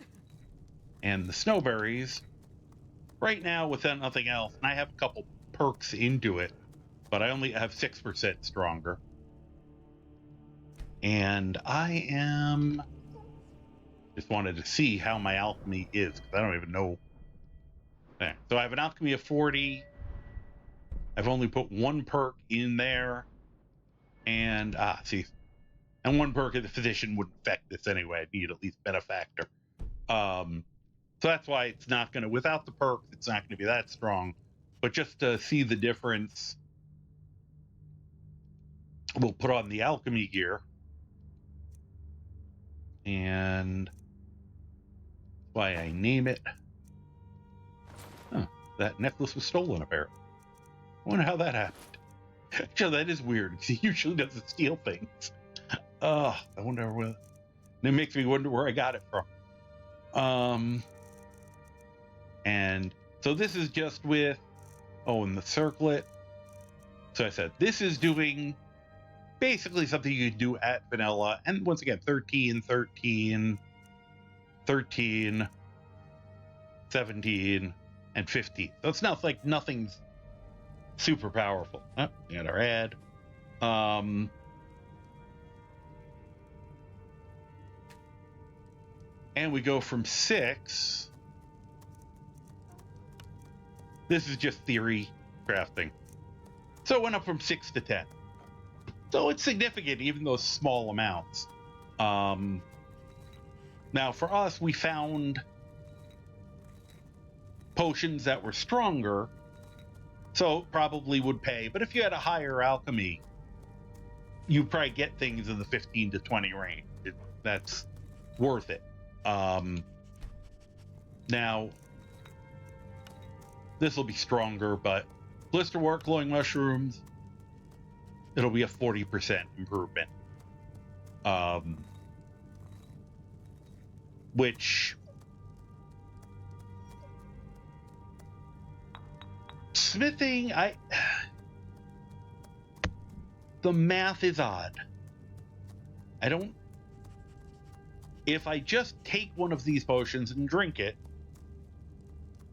S1: and the snowberries, right now without nothing else, and I have a couple perks into it, but I only have 6% stronger. And I just wanted to see how my alchemy is, because I don't even know. Okay. So I have an alchemy of 40. I've only put one perk in there. And, see. And one perk of the physician wouldn't affect this anyway. I'd need at least benefactor. So that's why it's not going to, without the perks, it's not going to be that strong. But just to see the difference, we'll put on the alchemy gear. And why I name it. Huh, that necklace was stolen, apparently. I wonder how that happened. Actually, that is weird, because he usually doesn't steal things. I wonder where. It makes me wonder where I got it from. And So this is just with, oh, and the circlet. So I said, this is doing basically something you could do at vanilla. And once again, 13, 13, 13, 17, and 15. So it's not like nothing's super powerful. Oh, we got our ad. And we go from 6. This is just theory crafting. So it went up from 6 to 10. So it's significant, even those small amounts. Now, for us, we found potions that were stronger, so probably would pay. But if you had a higher alchemy, you probably get things in the 15 to 20 range. That's worth it. Now, this will be stronger, but blisterwork, glowing mushrooms, it'll be a 40% improvement. Which smithing, the math is odd. If I just take one of these potions and drink it,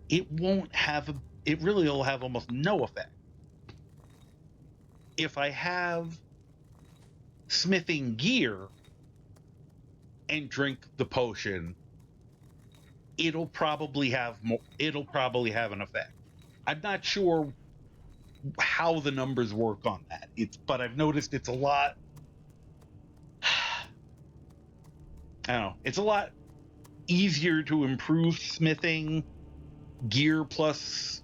S1: it really will have almost no effect. If I have smithing gear and drink the potion, it'll probably have an effect. I'm not sure how the numbers work on that. But I've noticed it's a lot. I don't know. It's a lot easier to improve smithing gear plus.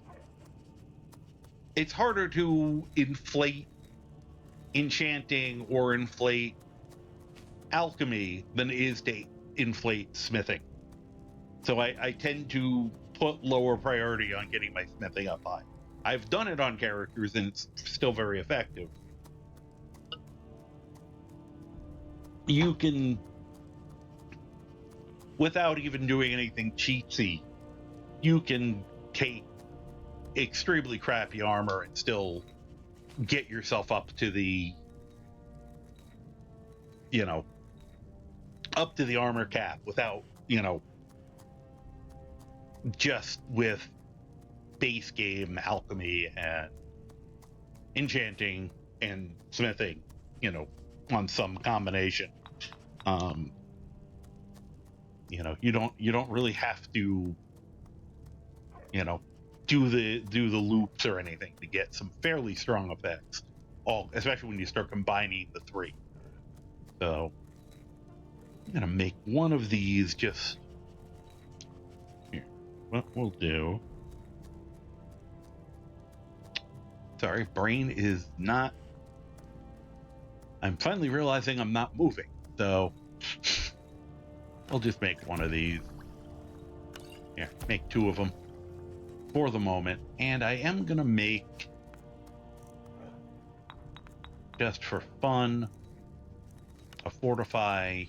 S1: It's harder to inflate enchanting or inflate alchemy than it is to inflate smithing. So I tend to put lower priority on getting my smithing up high. I've done it on characters and it's still very effective. You can, without even doing anything cheatsy, you can take extremely crappy armor and still get yourself up to the, up to the armor cap without, just with base game alchemy and enchanting and smithing, on some combination. You don't really have to, do the loops or anything to get some fairly strong effects. Especially when you start combining the 3. So I'm gonna make one of these just here. What we'll do. Sorry, brain is not. I'm finally realizing I'm not moving, so I'll just make one of these. Yeah, make 2 of them for the moment, and I am gonna make, just for fun, a fortify,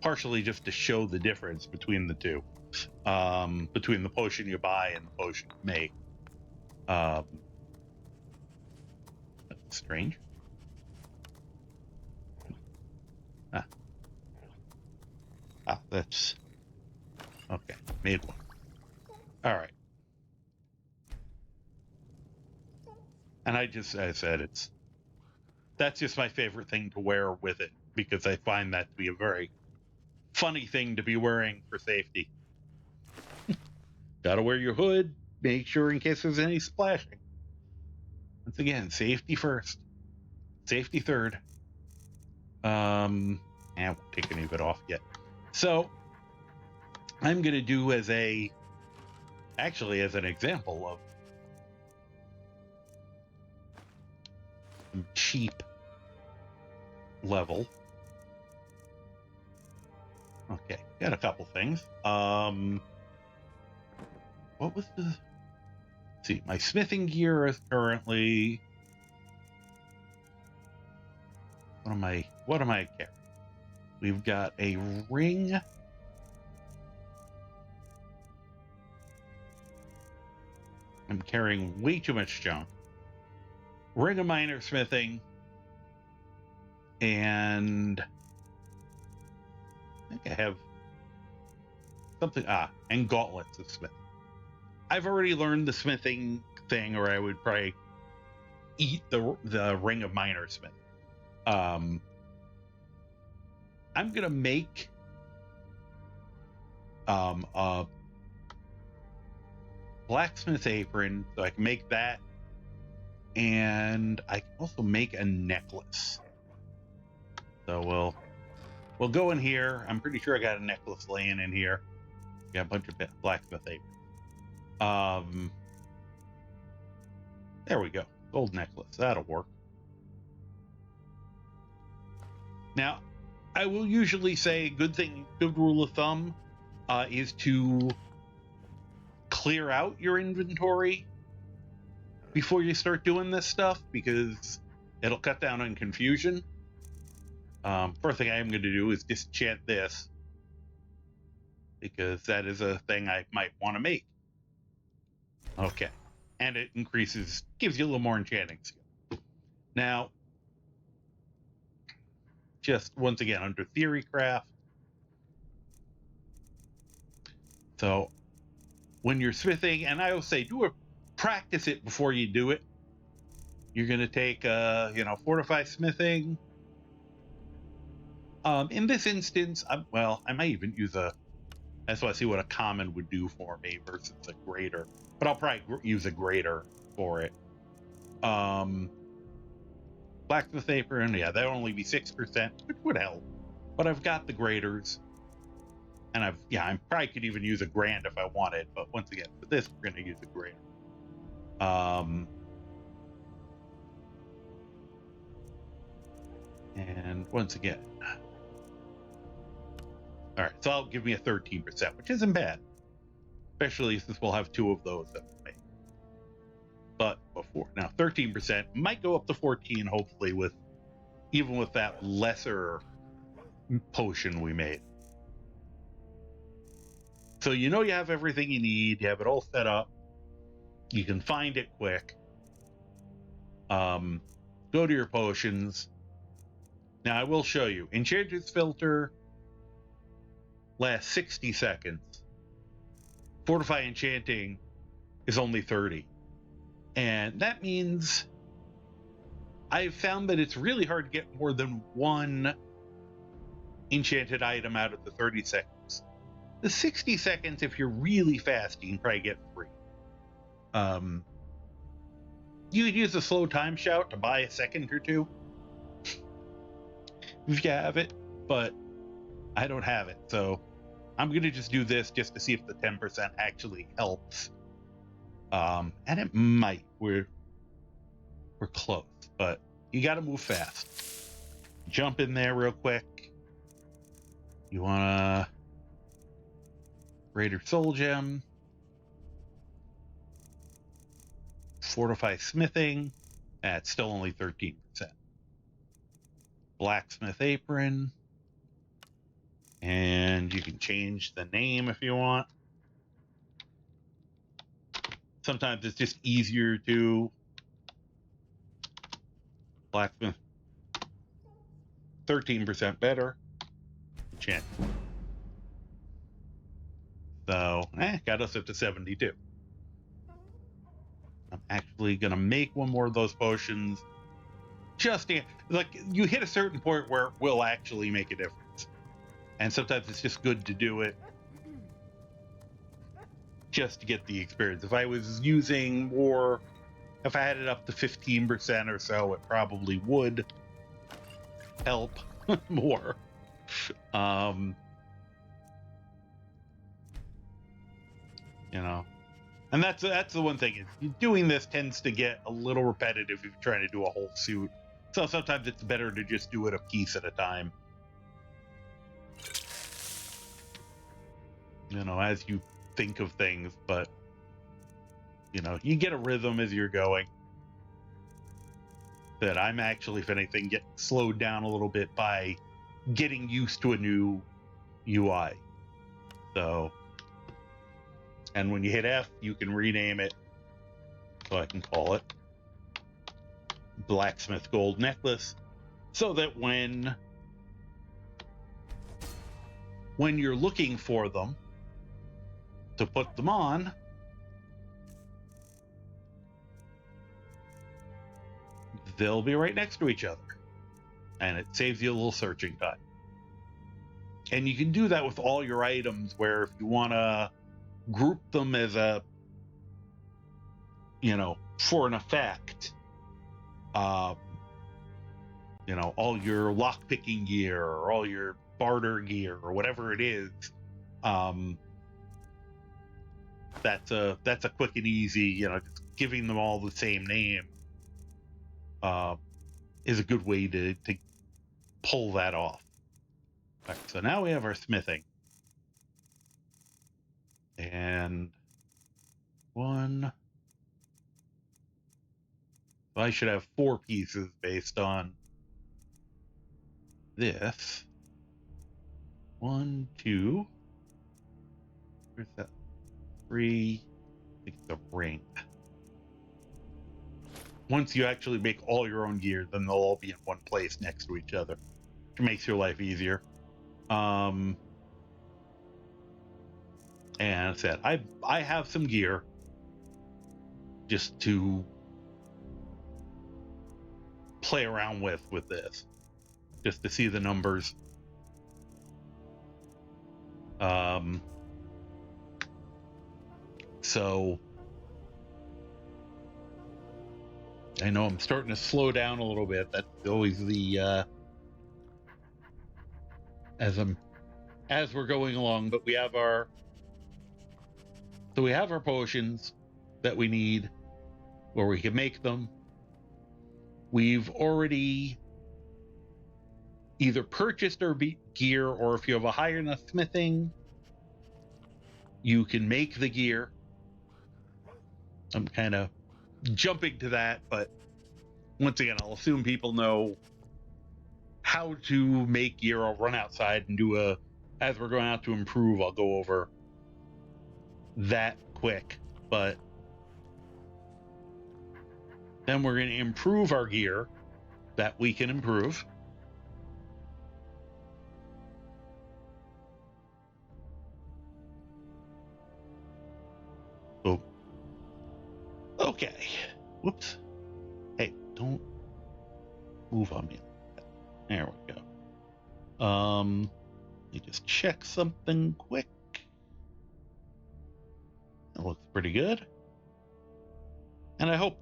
S1: partially just to show the difference between the 2, between the potion you buy and the potion you make. That's strange. That's okay. Made one. All right. And I said that's just my favorite thing to wear with it, because I find that to be a very funny thing to be wearing for safety. Gotta wear your hood, make sure in case there's any splashing. Once again, safety first, safety third. I won't take any of it off yet. So I'm gonna do as an example of some cheap level. Okay, got a couple things. What was the? Let's see, my smithing gear is currently. What am I carrying? We've got a ring. I'm carrying way too much junk. Ring of Minor Smithing. And I think I have something. And Gauntlets of Smithing. I've already learned the smithing thing, or I would probably eat the Ring of Minor Smithing. I'm gonna make a blacksmith apron, so I can make that, and I can also make a necklace. So we'll go in here. I'm pretty sure I got a necklace laying in here. Got a bunch of blacksmith aprons. There we go. Gold necklace. That'll work. Now, I will usually say good rule of thumb is to clear out your inventory before you start doing this stuff, because it'll cut down on confusion. First thing I am going to do is disenchant this, because that is a thing I might want to make. Okay. And it gives you a little more enchanting skill. Now, just once again, under theory craft. So when you're smithing, and I will say, practice it before you do it. You're going to take, fortify smithing. In this instance, I might even use that's why I see what a common would do for me versus a greater. But I'll probably use a greater for it. Blacksmith apron, yeah, that'll only be 6%, which would help. But I've got the graders. And I probably could even use a grand if I wanted. But once again, for this, we're going to use a grader. And once again, all right, so that'll give me a 13%, which isn't bad, especially since we'll have 2 of those that we'll make. But before now, 13% might go up to 14, hopefully, even with that lesser potion we made. So you have everything you need. You have it all set up. You can find it quick. Go to your potions. Now I will show you. Enchantress filter lasts 60 seconds. Fortify enchanting is only 30. And that means I've found that it's really hard to get more than 1 enchanted item out of the 30 seconds. The 60 seconds, if you're really fast, you can probably get 3. You could use a slow time shout to buy a second or 2 if you have it, but I don't have it, so I'm gonna just do this just to see if the 10% actually helps. And it might. We're close, but you got to move fast. Jump in there real quick. You wanna Raider Soul Gem, Fortify Smithing. That's still only 13%. Blacksmith Apron. And you can change the name if you want. Sometimes it's just easier to blacksmith. 13% better. Enchant. So, got us up to 72. I'm actually gonna make one more of those potions. Just you hit a certain point where it will actually make a difference. And sometimes it's just good to do it just to get the experience. If I was using more, if I had it up to 15% or so, it probably would help more. And that's the one thing is doing this tends to get a little repetitive if you're trying to do a whole suit. So sometimes it's better to just do it a piece at a time. As you think of things, but you get a rhythm as you're going. That I'm actually, if anything, get slowed down a little bit by getting used to a new UI. So, and when you hit F, you can rename it so I can call it blacksmith gold necklace, so that when you're looking for them to put them on, they'll be right next to each other, and it saves you a little searching time. And you can do that with all your items, where if you want to group them as a, for an effect, all your lockpicking gear or all your barter gear or whatever it is, that's a quick and easy, just giving them all the same name is a good way to pull that off. All right, so now we have our smithing. And one. So I should have 4 pieces based on this. 1, 2. Where's that? 3. I think it's a ring. Once you actually make all your own gear, then they'll all be in one place next to each other, which makes your life easier. And I said, I have some gear just to play around with this, just to see the numbers. So I know I'm starting to slow down a little bit. That's always the as we're going along, but we have our potions that we need, where we can make them. We've already either purchased our gear, or if you have a higher enough smithing, you can make the gear. I'm kind of jumping to that, but once again, I'll assume people know how to make gear. I'll run outside and do as we're going out to improve, I'll go over that quick. But then we're going to improve our gear that we can improve. Oh, okay. Whoops. Hey, don't move on me. There we go. Let me just check something quick. That looks pretty good. And I hope,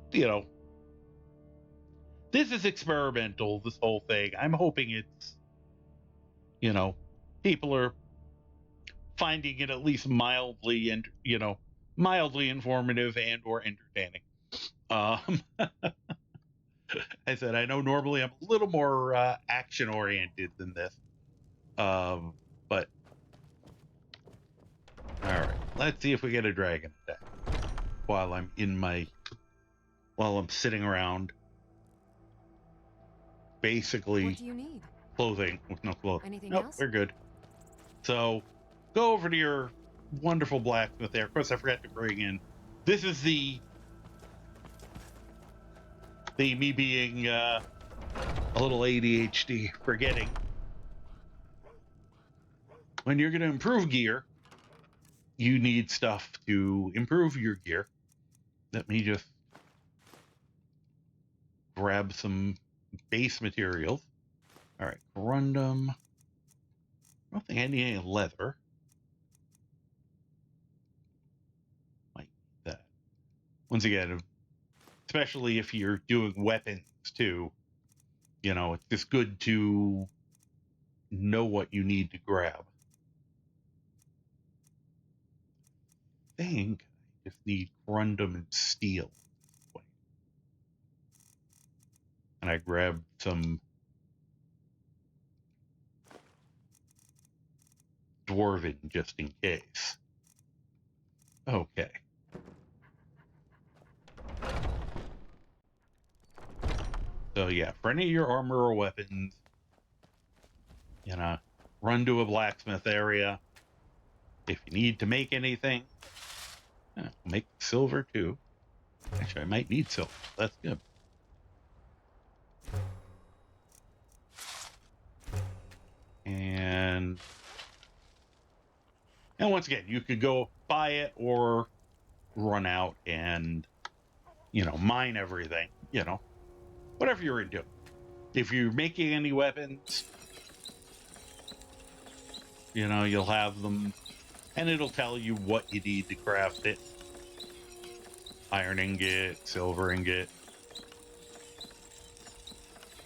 S1: this is experimental, this whole thing. I'm hoping it's, people are finding it at least mildly informative and or entertaining. I said, I know normally I'm a little more action oriented than this. But all right, let's see if we get a dragon attack while I'm sitting around, basically.
S5: What do you need?
S1: Clothing with no clothing.
S5: Anything
S1: Nope,
S5: else?
S1: we're good. So go over to your wonderful blacksmith there. Of course, I forgot to bring in. This is the me being a little ADHD, forgetting. When you're going to improve gear, you need stuff to improve your gear. Let me just grab some base materials. All right, corundum. I don't think I need any leather. Like that. Once again, especially if you're doing weapons too, it's just good to know what you need to grab. I think I just need corundum and steel. And I grabbed some dwarven just in case. Okay. So yeah, for any of your armor or weapons, run to a blacksmith area. If you need to make anything, make silver too. Actually, I might need silver. That's good. And once again, you could go buy it or run out and, mine everything, whatever you're into. If you're making any weapons, you'll have them, and it'll tell you what you need to craft it. Iron ingot, silver ingot,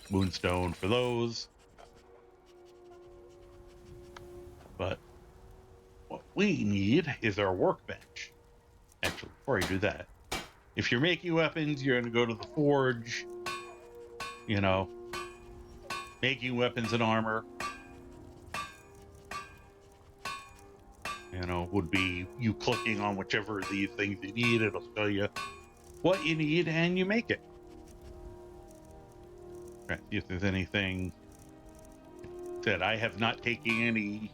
S1: moonstone for those. But what we need is our workbench. Actually, before I do that, if you're making weapons, you're going to go to the forge, making weapons and armor, would be you clicking on whichever of these things you need. It'll show you what you need and you make it. Right, see if there's anything that I have not taken any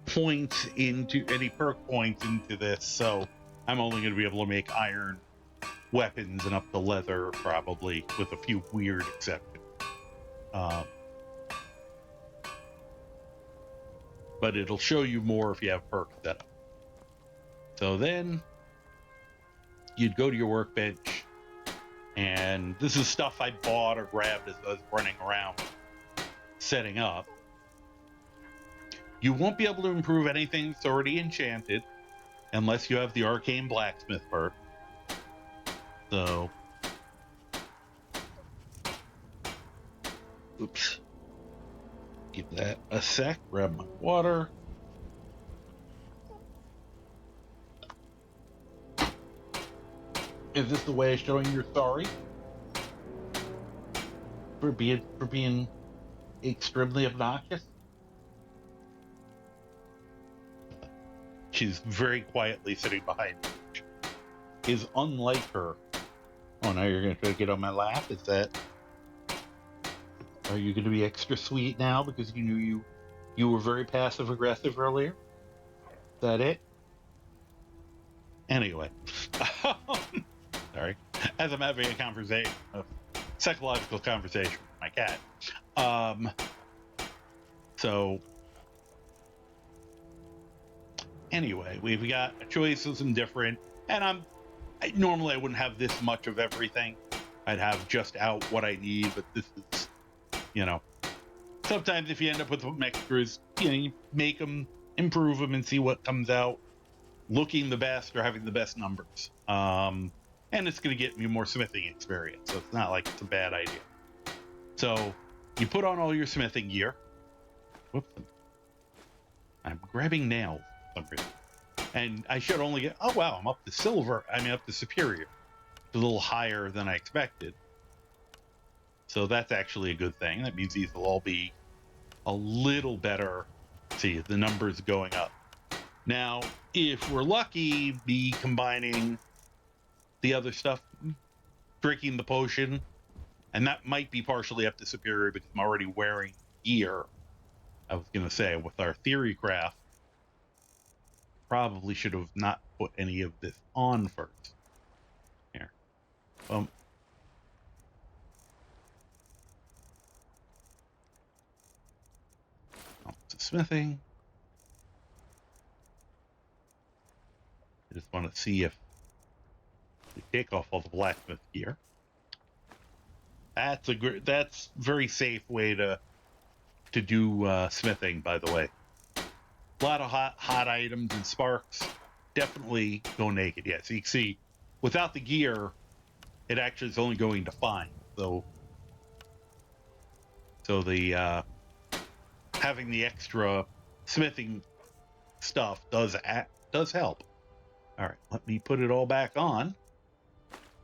S1: points into, any perk points into this, so I'm only going to be able to make iron weapons and up to leather, probably, with a few weird exceptions. But it'll show you more if you have perks set up. So then you'd go to your workbench, and this is stuff I bought or grabbed as I was running around setting up. You won't be able to improve anything that's already enchanted unless you have the arcane blacksmith perk. So, oops. Give that a sec. Grab my water. Is this the way of showing you're sorry for being extremely obnoxious? She's very quietly sitting behind me, which is unlike her. Oh, now you're going to try to get on my lap? Is that... Are you going to be extra sweet now because you knew you were very passive-aggressive earlier? Is that it? Anyway. Sorry. As I'm having a psychological conversation with my cat. So... Anyway, we've got a choice of some different... And normally I wouldn't have this much of everything. I'd have just out what I need, but this is... sometimes if you end up with some extras, you make them, improve them, and see what comes out looking the best or having the best numbers. And it's going to get me more smithing experience, so it's not like it's a bad idea. So you put on all your smithing gear. Whoops. I'm grabbing nails for some reason. And I should only get... Oh, wow, I'm up to silver. Up to superior. It's a little higher than I expected. So that's actually a good thing. That means these will all be a little better. See, the numbers going up. Now, if we're lucky, be combining the other stuff, drinking the potion, and that might be partially up to superior because I'm already wearing gear. I was going to say, with our theory craft, probably should have not put any of this on first. Here. To smithing. I just want to see if we take off all the blacksmith gear. That's very safe way to do smithing, by the way. A lot of hot items and sparks. Definitely go naked. Yeah, so you can see without the gear, it actually is only going to fine. So the having the extra smithing stuff does help. All right, let me put it all back on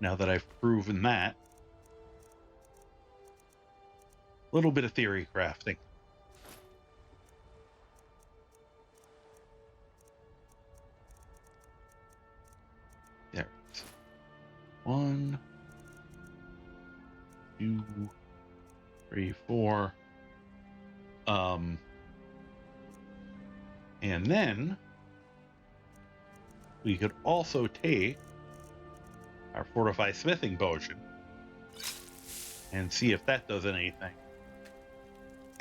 S1: now that I've proven that. A little bit of theory crafting. There it is. 1, 2, 3, 4. And then we could also take our fortified smithing potion and see if that does anything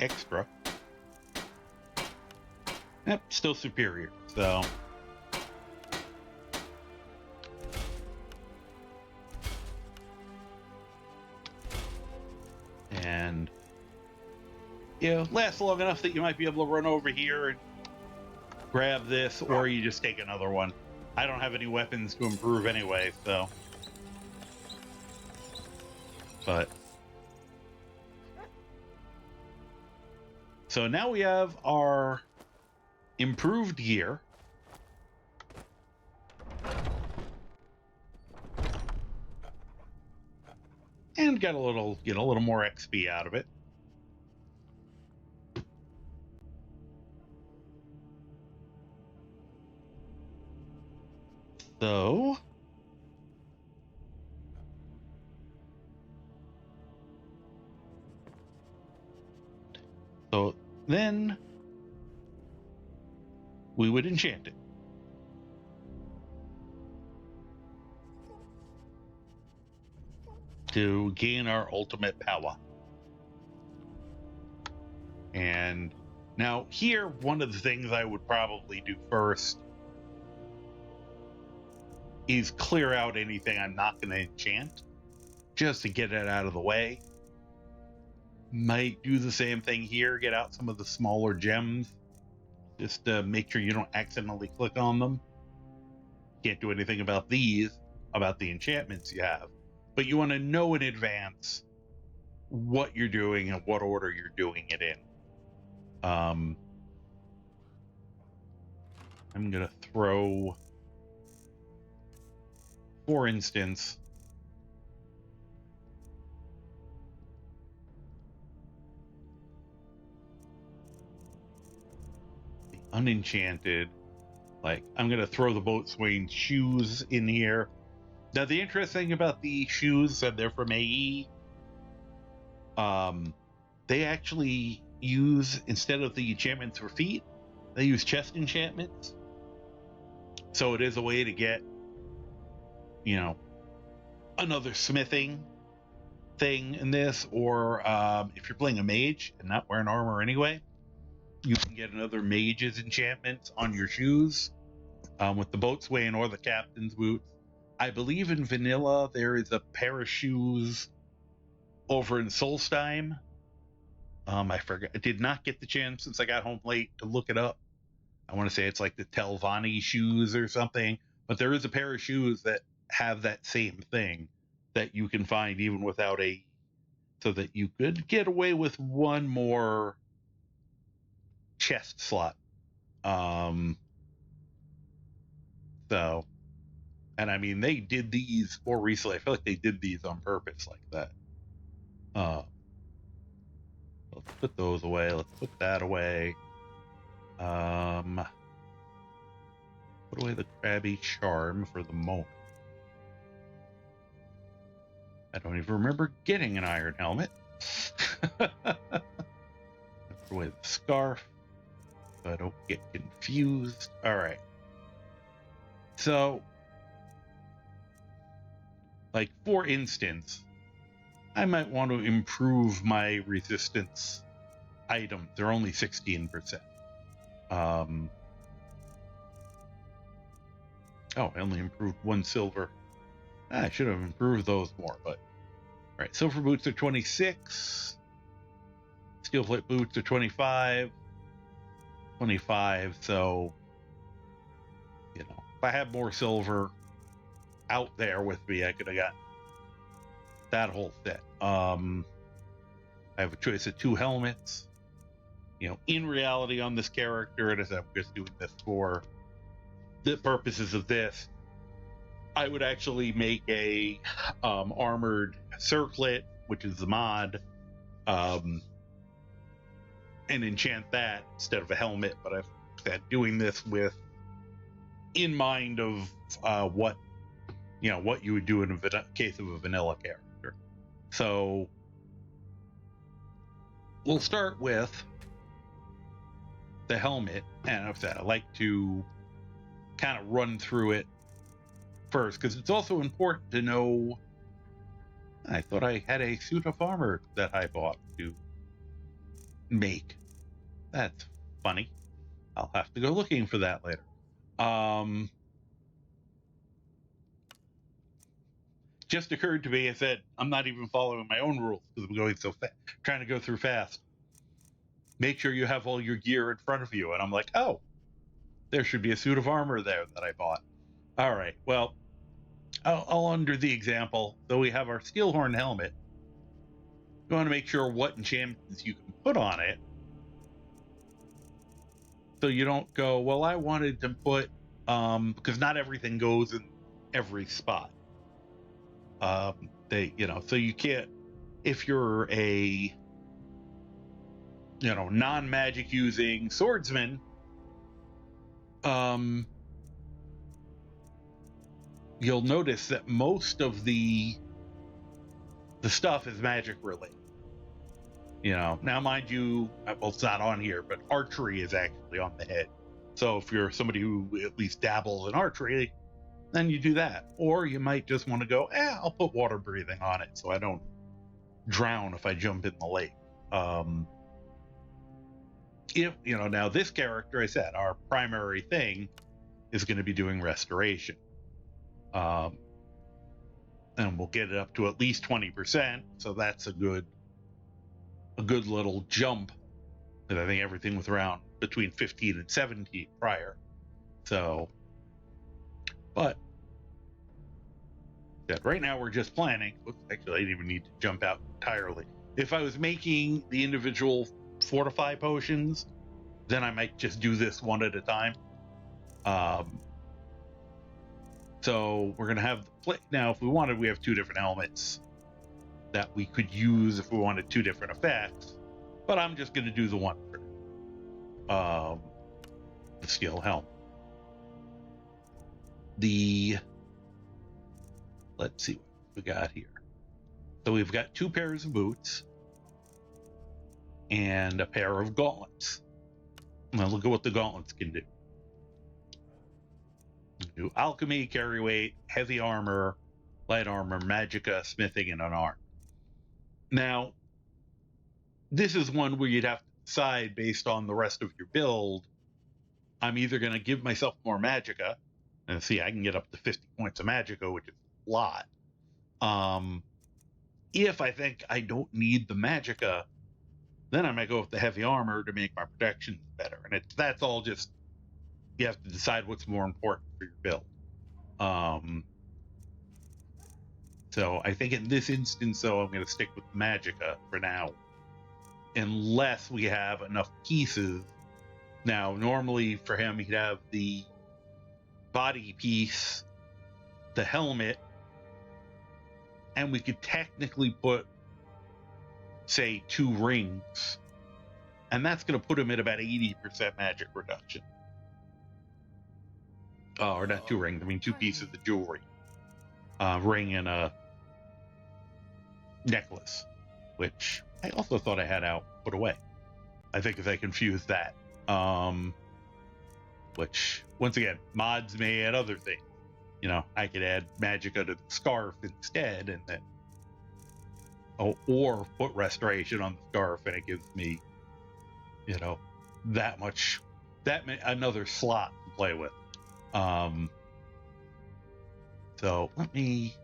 S1: extra. Yep, still superior. So and lasts long enough that you might be able to run over here and grab this, or you just take another one. I don't have any weapons to improve anyway, so. But so now we have our improved gear. And got a little, a little more XP out of it. So then we would enchant it. To gain our ultimate power. And now here, one of the things I would probably do first is clear out anything I'm not going to enchant, just to get it out of the way. Might do the same thing here, get out some of the smaller gems, just to make sure you don't accidentally click on them. Can't do anything about these, about the enchantments you have, but you want to know in advance what you're doing and what order you're doing it in. I'm gonna throw, for instance, the unenchanted. Like, I'm gonna throw the boatswain's shoes in here. Now, the interesting thing about the shoes, and they're from AE, they actually use, instead of the enchantments for feet, they use chest enchantments. So it is a way to get, another smithing thing in this, or if you're playing a mage and not wearing armor anyway, you can get another mage's enchantment on your shoes with the boatswain or the captain's boots. I believe in vanilla there is a pair of shoes over in Solstheim. I forgot. I did not get the chance since I got home late to look it up. I want to say it's like the Telvanni shoes or something, but there is a pair of shoes that have that same thing that you can find even without so that you could get away with one more chest slot. So, and I mean, they did these more recently. I feel like they did these on purpose like that. Let's put those away. Let's put that away. Put away the crabby charm for the moment. I don't even remember getting an iron helmet. Put away the scarf so I don't get confused. All right. So, like, for instance, I might want to improve my resistance items. They're only 16%. Oh, I only improved 1 silver. I should have improved those more, but all right. Silver boots are 26. Steel plate boots are 25. 25. So, if I had more silver out there with me, I could have gotten that whole set. I have a choice of 2 helmets. In reality, on this character, and as I'm just doing this for the purposes of this, I would actually make a armored circlet, which is the mod, and enchant that instead of a helmet. But I've been doing this with in mind of what you would do in a case of a vanilla character. So we'll start with the helmet, and I've said I like to kind of run through it first, because it's also important to know. I thought I had a suit of armor that I bought to make. That's funny. I'll have to go looking for that later. Just occurred to me, I said, I'm not even following my own rules because I'm going so fast, trying to go through fast. Make sure you have all your gear in front of you. And I'm like, oh, there should be a suit of armor there that I bought. All right, well, I'll under the example. So we have our Steelhorn helmet. You want to make sure what enchantments you can put on it. So you don't go, well, I wanted to put, because not everything goes in every spot. So you can't, if you're a, non-magic using swordsman, you'll notice that most of the stuff is magic related. Now mind you, well, it's not on here, but archery is actually on the head. So if you're somebody who at least dabbles in archery, then you do that. Or you might just want to go, I'll put water breathing on it so I don't drown if I jump in the lake. Now this character, I said, our primary thing is going to be doing restoration. And we'll get it up to at least 20%. So that's a good little jump. And I think everything was around between 15 and 17 prior. So, but right now we're just planning. Oops, actually, I didn't even need to jump out entirely. If I was making the individual fortify potions, then I might just do this one at a time. So we're going to have now, if we wanted, we have two different helmets that we could use if we wanted two different effects, but I'm just going to do the one for the steel helmet. Let's see what we got here. So we've got two pairs of boots and a pair of gauntlets. Now look at what the gauntlets can do. Do alchemy, carry weight, heavy armor, light armor, magicka, smithing, and unarmed. Now, this is one where you'd have to decide based on the rest of your build. I'm either going to give myself more magicka, and see, I can get up to 50 points of magicka, which is a lot. If I think I don't need the magicka, then I might go with the heavy armor to make my protections better. And that's all just, you have to decide what's more important for your build. So I think in this instance, though, I'm going to stick with magicka for now, unless we have enough pieces. Now, normally for him, he'd have the body piece, the helmet, and we could technically put, say, 2 rings, and that's going to put him at about 80% magic reduction. Or not 2 rings, I mean 2 pieces of jewelry. Ring and a necklace, which I also thought I had out, put away. I think if I confused that. Which, once again, mods may add other things. I could add magicka to the scarf instead, and then, or put restoration on the scarf, and it gives me, another slot to play with. So let me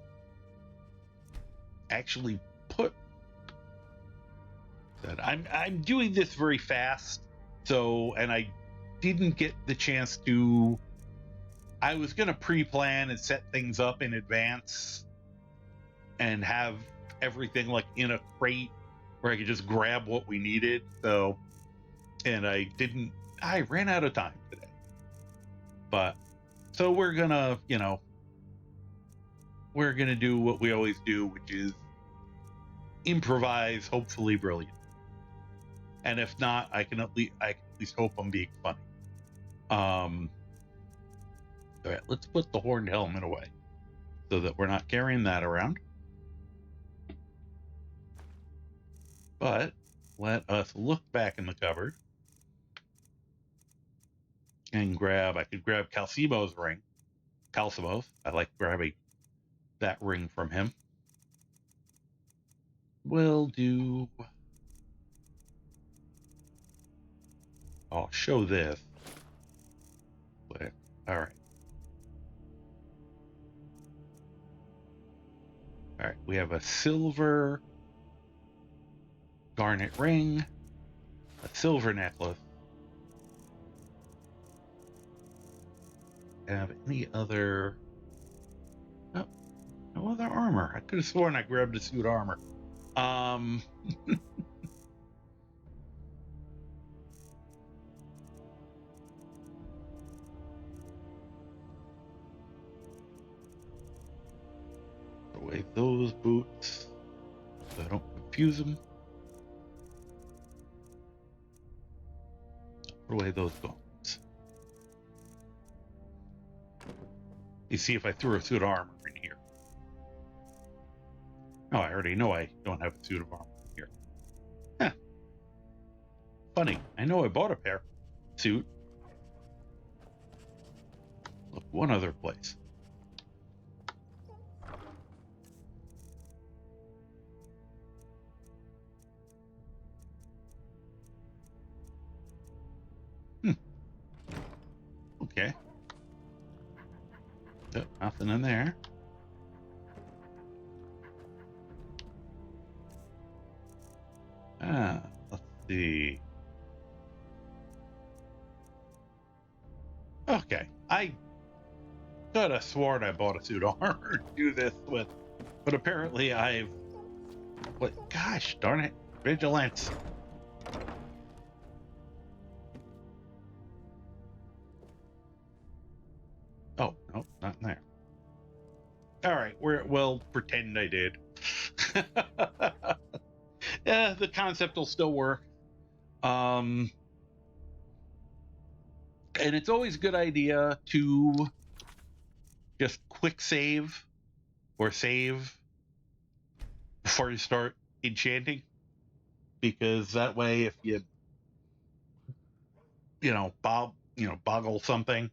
S1: actually put that. I'm doing this very fast, and I didn't get the chance to. I was going to pre-plan and set things up in advance and have everything like in a crate where I could just grab what we needed. And I didn't. I ran out of time today. But so we're gonna do what we always do, which is improvise, hopefully brilliant. And if not, I can at least hope I'm being funny. All right, let's put the horned helmet away so that we're not carrying that around. But let us look back in the cupboard and I could grab Calcimo's ring. Kalsimoth. I like grabbing that ring from him. We'll do... I'll show this. But, all right. All right, we have a silver garnet ring, a silver necklace. Have any other... Oh, no other armor. I could have sworn I grabbed a suit armor. Put away those boots so I don't confuse them. Put away those gauntlets. You see if I threw a suit of armor in here. Oh, I already know I don't have a suit of armor in here. Huh. Funny. I know I bought a pair. Suit. Look, one other place. Okay. Oh, nothing in there. Let's see. Okay, I could have sworn I bought a suit of armor to do this with, but apparently I've... What? Gosh darn it. Vigilance. Oh, no, not in there. All right, we'll pretend I did. Yeah, the concept will still work. And it's always a good idea to just quick save or save before you start enchanting, because that way if boggle something,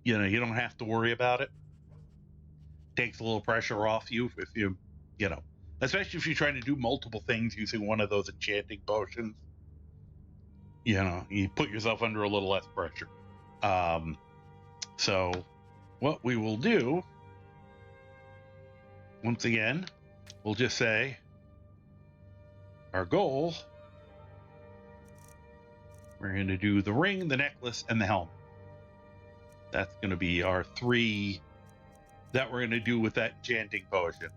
S1: you don't have to worry about it. Takes a little pressure off you if especially if you're trying to do multiple things using one of those enchanting potions. You put yourself under a little less pressure. So what we will do, once again, we'll just say our goal, we're going to do the ring, the necklace, and the helmet. That's going to be our 3 that we're going to do with that enchanting potion.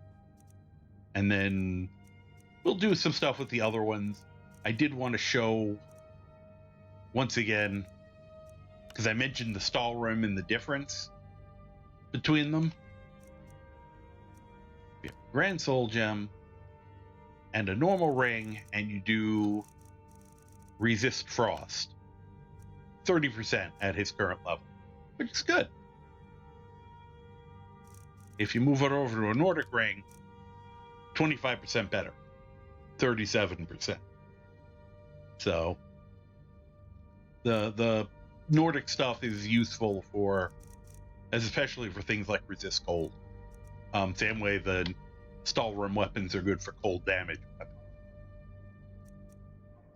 S1: And then we'll do some stuff with the other ones. I did want to show, once again, because I mentioned the stall room and the difference between them. You have a Grand Soul Gem and a normal ring, and you do resist frost 30% at his current level, which is good. If you move it over to a Nordic ring, 25% better, 37%. So the Nordic stuff is useful especially for things like resist cold. Same way the stall room weapons are good for cold damage weapons.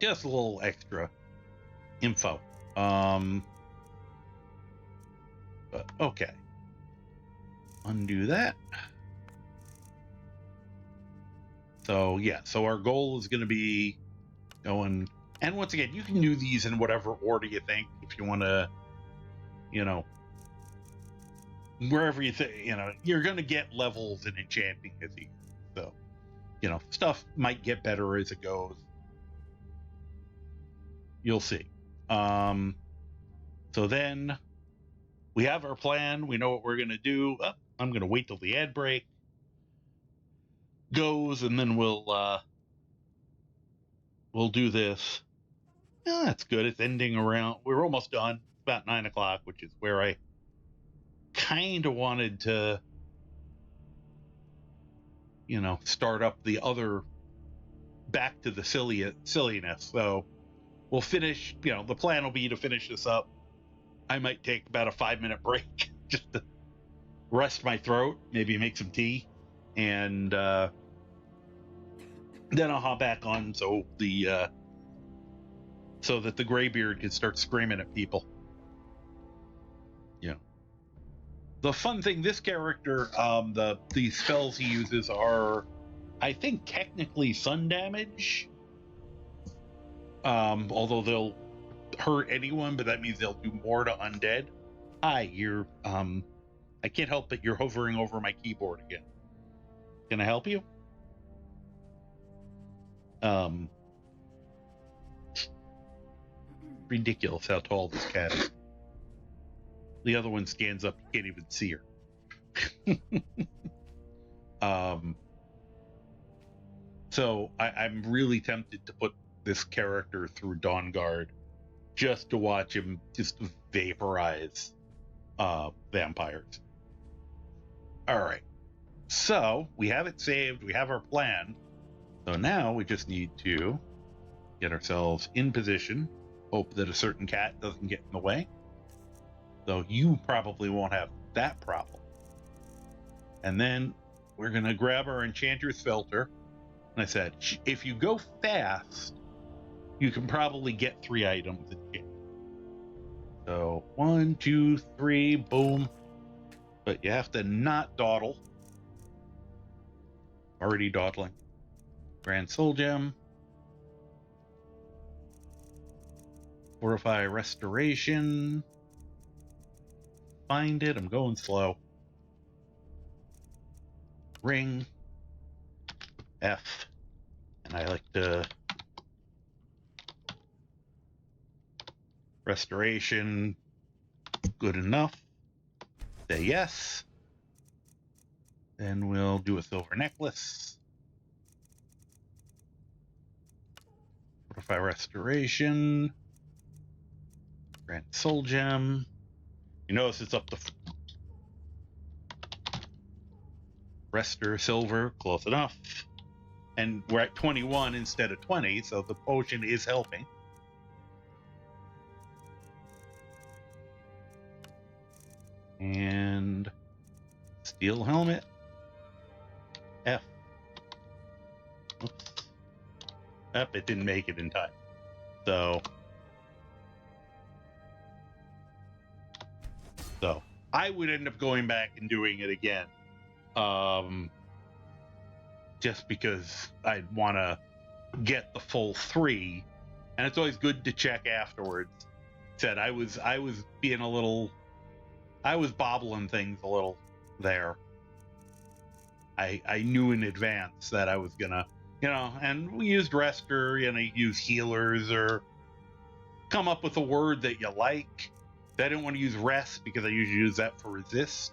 S1: Just a little extra info. But okay. Undo that. So yeah, so our goal is going to be going, and once again, you can do these in whatever order you think. If you want to, wherever you think, you're going to get levels in enchanting as you go. So, stuff might get better as it goes. You'll see. So then we have our plan. We know what we're going to do. I'm going to wait till the ad break goes, and then we'll do this. Yeah, that's good. It's ending around. We're almost done. It's about 9 o'clock, which is where I kind of wanted to, start up the other, back to the silliness. So we'll finish, the plan will be to finish this up. I might take about a 5-minute break just to rest my throat, maybe make some tea, and then I'll hop back on so that the Greybeard can start screaming at people. The fun thing, this character, the spells he uses are, I think, technically sun damage. Although they'll hurt anyone, but that means they'll do more to undead. Hi, you're I can't help but you're hovering over my keyboard again. Can I help you? Ridiculous how tall this cat is. The other one stands up, you can't even see her. So I'm really tempted to put this character through Dawn Guard just to watch him just vaporize vampires. Alright. So we have it saved, we have our plan. So now we just need to get ourselves in position, hope that a certain cat doesn't get in the way. So you probably won't have that problem. And then we're going to grab our Enchanter's Filter. And I said, if you go fast, you can probably get 3 items enchanted. So 1, 2, 3, boom. But you have to not dawdle. Already dawdling. Grand Soul Gem. Fortify Restoration. Find it. I'm going slow. Ring. F. And I like to... Restoration. Good enough. Say yes. Then we'll do a silver necklace. Fortify Restoration. Grand Soul Gem. You notice it's up to Rester Silver, close enough. And we're at 21 instead of 20, so the potion is helping. And Steel Helmet. F. Oops. Up, it didn't make it in time. So I would end up going back and doing it again. Just because I'd want to get the full 3. And it's always good to check afterwards. Said I was being a little... I was bobbling things a little there. I knew in advance that I was gonna, and we used Rester, use healers or come up with a word that you like. I didn't want to use rest because I usually use that for resist.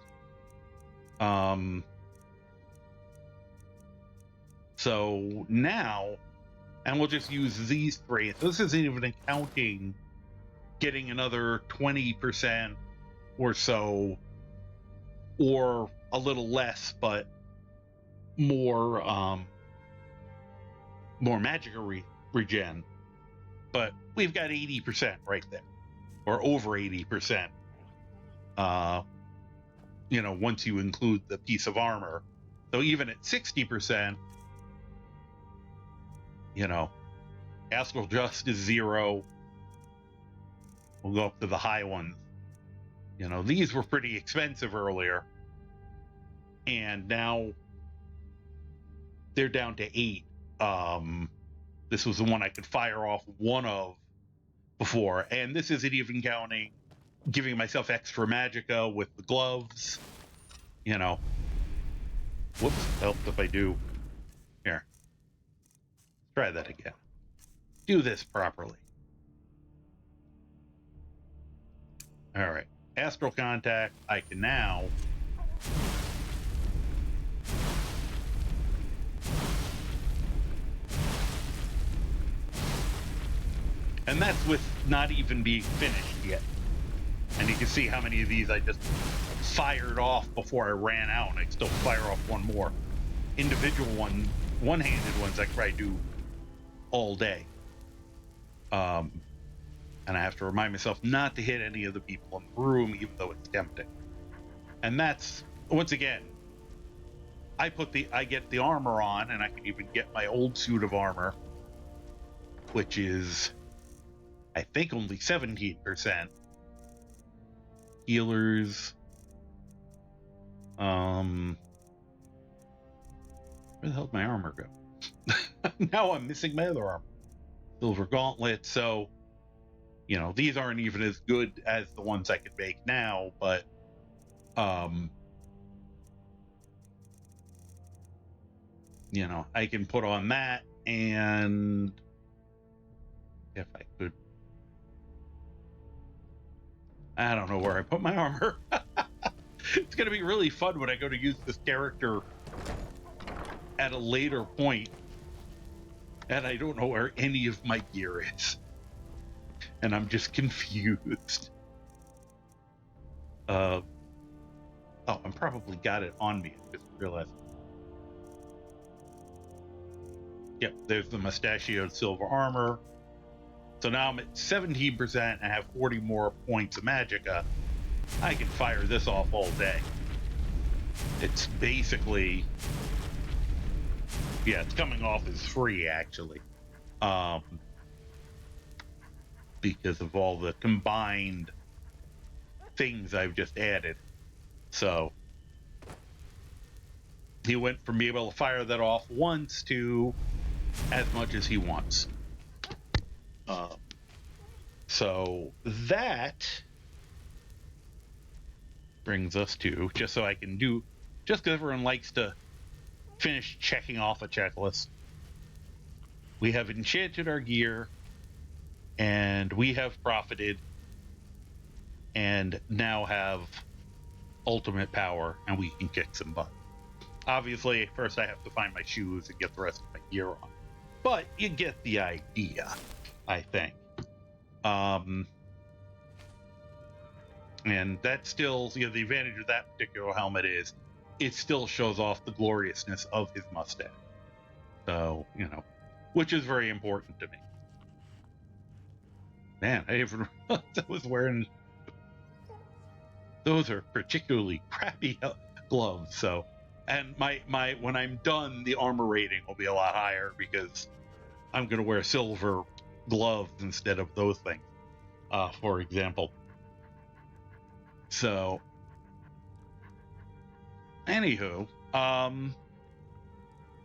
S1: So now, and we'll just use these 3. So this isn't even counting getting another 20% or so, or a little less, but more magic regen. But we've got 80% right there, or over 80%. Once you include the piece of armor. So even at 60%, Astral Just is 0. We'll go up to the high ones. These were pretty expensive earlier. And now they're down to 8. This was the one I could fire off one of before. And this isn't even counting giving myself extra magicka with the gloves. Whoops, helped if I do. Here. Try that again. Do this properly. Alright. Astral Contact, I can now... And that's with not even being finished yet. And you can see how many of these I just fired off before I ran out, and I still fire off one more. Individual one-handed ones I could probably do all day. And I have to remind myself not to hit any of the people in the room, even though it's tempting. And that's, once again, I get the armor on, and I can even get my old suit of armor, which is, I think, only 17%. Healers. Where the hell did my armor go? Now I'm missing my other armor. Silver gauntlet. So, you know, these aren't even as good as the ones I could make now, but you know, I can put on that, and if I could, I don't know where I put my armor. It's going to be really fun when I go to use this character at a later point, and I don't know where any of my gear is, and I'm just confused. Oh, I'm probably got it on me. I just realized. Yep, there's the mustachioed silver armor. So now I'm at 17% and I have 40 more points of magicka. I can fire this off all day. It's basically, yeah, it's coming off as free actually, because of all the combined things I've just added. So he went from being able to fire that off once to as much as he wants. So that brings us to, just so I can do, just because everyone likes to finish checking off a checklist, we have enchanted our gear, and we have profited, and now have ultimate power, and we can kick some butt. Obviously, first I have to find my shoes and get the rest of my gear on. But you get the idea, I think. And that's still, you know, the advantage of that particular helmet is it still shows off the gloriousness of his mustache. So, you know, which is very important to me. Man, I even realized I was wearing, those are particularly crappy gloves. So, and my when I'm done, the armor rating will be a lot higher because I'm going to wear silver gloves instead of those things, for example. So, anywho,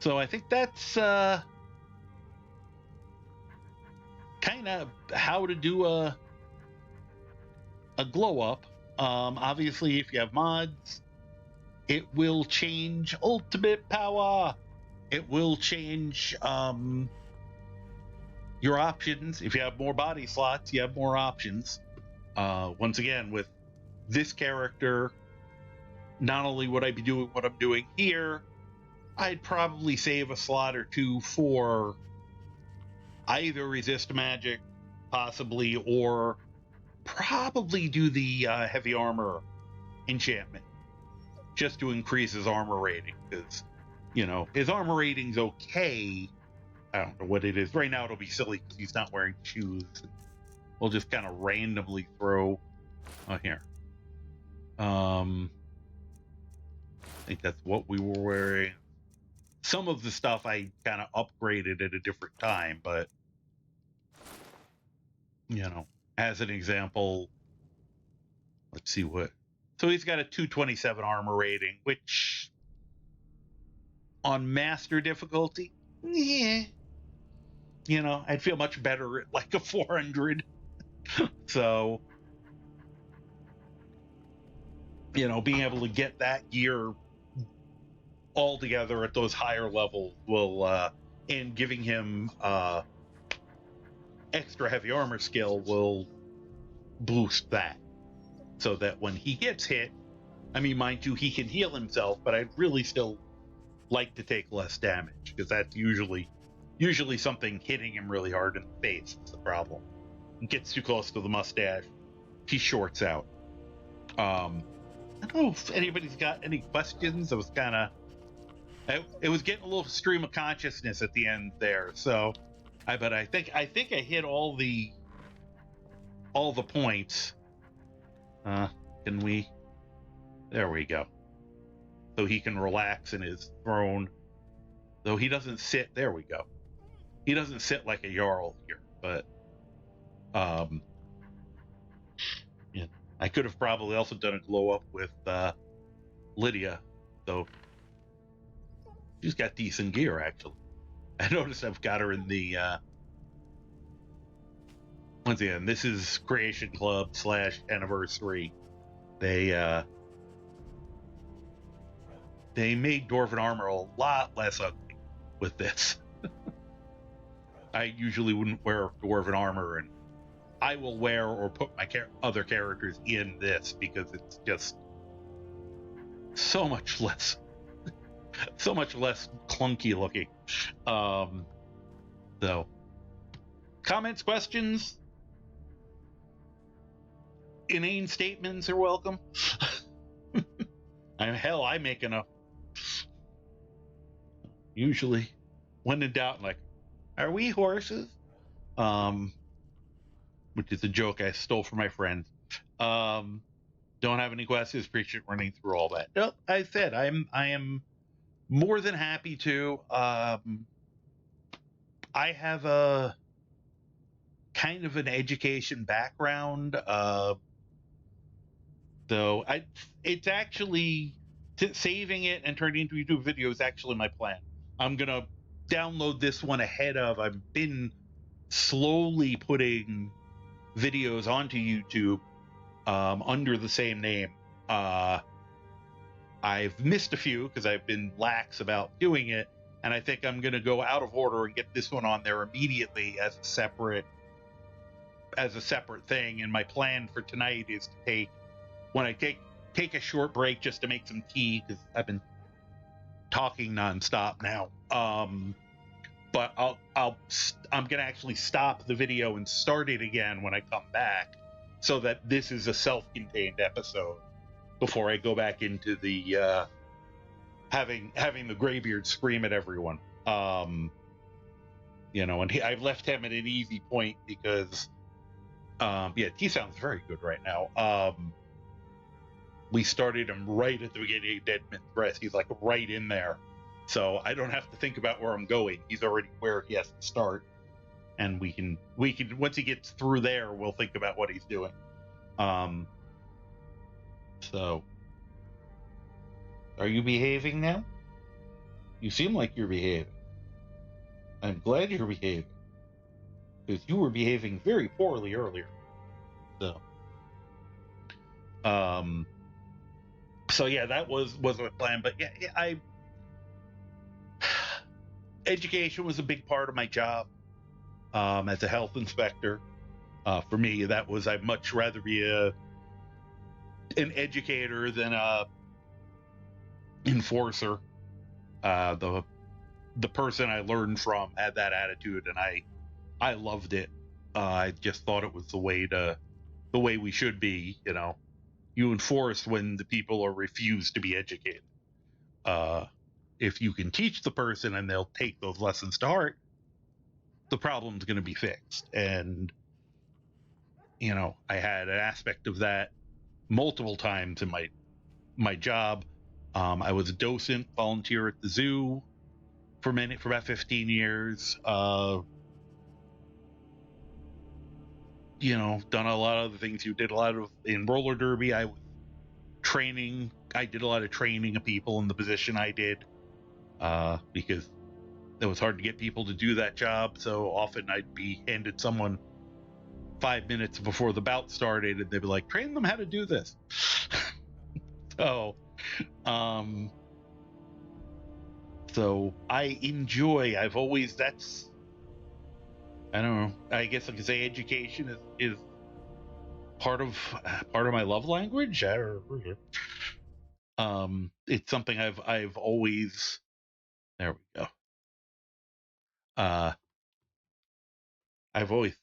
S1: so I think that's kind of how to do a glow up. Obviously, if you have mods, it will change ultimate power. It will change your options. If you have more body slots, you have more options. Once again, with this character, not only would I be doing what I'm doing here, I'd probably save a slot or two for either resist magic, possibly, or probably do the heavy armor enchantment, just to increase his armor rating, because, you know, his armor rating's okay. I don't know what it is. Right now it'll be silly because he's not wearing shoes. We'll just kind of randomly throw here. I think that's what we were wearing. Some of the stuff I kind of upgraded at a different time, but, you know, as an example, let's see what. So he's got a 227 armor rating, which on master difficulty, yeah, you know, I'd feel much better at like a 400. So, you know, being able to get that gear all together at those higher levels will, and giving him extra heavy armor skill will boost that, so that when he gets hit, I mean, mind you, he can heal himself, but I'd really still like to take less damage, because that's usually something hitting him really hard in the face is the problem. He gets too close to the mustache, he shorts out. I don't know if anybody's got any questions. It was kind of, it was getting a little stream of consciousness at the end there, so But I think I hit all the points. Can we? There we go. So he can relax in his throne. Though he doesn't sit. There we go. He doesn't sit like a jarl here, but yeah. I could have probably also done a glow up with Lydia, though she's got decent gear actually. I noticed I've got her in the once again, this is Creation Club / anniversary. They made dwarven armor a lot less ugly with this. I usually wouldn't wear dwarven armor, and I will wear or put my other characters in this because it's just so much less clunky looking. So comments, questions, inane statements are welcome. I make enough. Usually, when in doubt, like, are we horses? Which is a joke I stole from my friend. Don't have any questions. Appreciate running through all that. Nope, I said I am more than happy to. I have a kind of an education background, though it's actually saving it and turning into YouTube video is actually my plan. I'm gonna download this one ahead of. I've been slowly putting videos onto YouTube under the same name. I've missed a few because I've been lax about doing it, and I think I'm going to go out of order and get this one on there immediately as a separate thing. And my plan for tonight is to take a short break just to make some tea because I've been talking nonstop now. But I'm going to actually stop the video and start it again when I come back, so that this is a self-contained episode before I go back into the having the Greybeard scream at everyone. And I've left him at an easy point because he sounds very good right now. We started him right at the beginning of Dead Man's Rest. He's like right in there, so I don't have to think about where I'm going. He's already where he has to start, and we can once he gets through there, we'll think about what he's doing. So, are you behaving now? You seem like you're behaving. I'm glad you're behaving, because you were behaving very poorly earlier. So yeah, that was my plan. But yeah, education was a big part of my job as a health inspector. For me, that was I'd much rather be an educator than a enforcer. The person I learned from had that attitude, and I loved it. I just thought it was the way we should be. You enforce when the people are refused to be educated. If you can teach the person and they'll take those lessons to heart, the problem's going to be fixed. And I had an aspect of that multiple times in my job. I was a docent, volunteer at the zoo for about 15 years. Done a lot of the things you did. A lot of in roller derby. I was training. I did a lot of training of people in the position I did, because it was hard to get people to do that job. So often I'd be handed someone 5 minutes before the bout started, and they'd be like, "Train them how to do this." So I enjoy. I've always I don't know. I guess I could say education is part of my love language. It's something I've always. There we go. I've always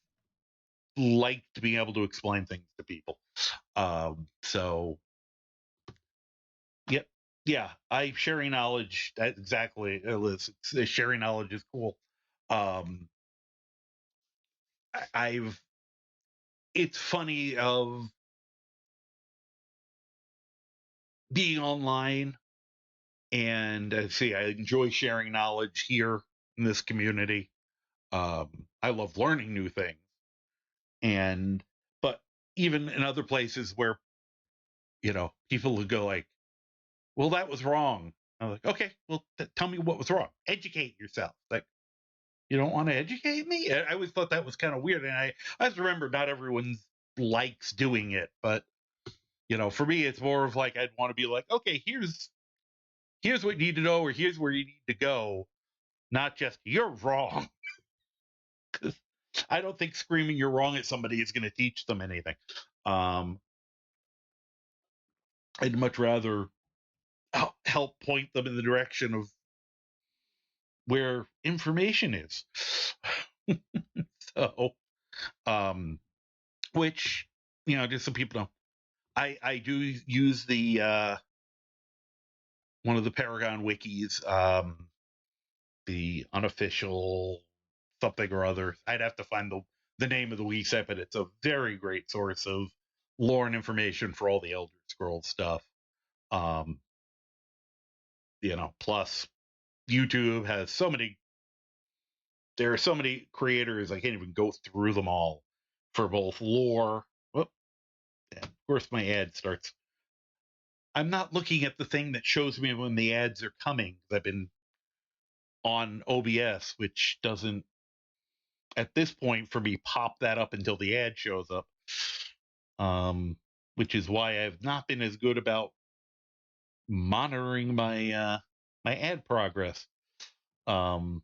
S1: liked being able to explain things to people. So, yep, yeah. Sharing knowledge. That exactly, Liz. Sharing knowledge is cool. I've it's funny of being online, and see, I enjoy sharing knowledge here in this community. I love learning new things, and but even in other places where people would go like, "Well, that was wrong." I'm like, "Okay, well, tell me what was wrong. Educate yourself." Like, you don't want to educate me? I always thought that was kind of weird, and I just remember not everyone likes doing it, but for me, it's more of like I'd want to be like, "Okay, here's what you need to know, or here's where you need to go," not just "you're wrong." 'Cause I don't think screaming "you're wrong" at somebody is going to teach them anything. Um, I'd much rather help point them in the direction of where information is. So, um, which just so people know, I do use the one of the Paragon wikis, the unofficial something or other. I'd have to find the name of the wiki set, but it's a very great source of lore and information for all the Elder Scrolls stuff. Um, plus YouTube has so many. There are so many creators, I can't even go through them all for both lore. Whoop, and of course, my ad starts. I'm not looking at the thing that shows me when the ads are coming. I've been on OBS, which doesn't, at this point, for me, pop that up until the ad shows up. Which is why I've not been as good about monitoring my ad progress. Um,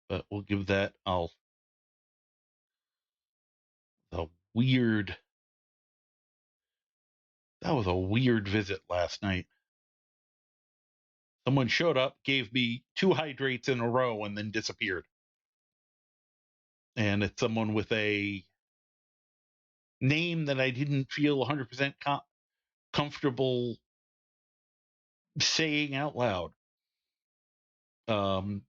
S1: but we'll give that the weird. That was a weird visit last night. Someone showed up, gave me 2 hydrates in a row, and then disappeared. And it's someone with a name that I didn't feel 100% comfortable saying out loud. Um,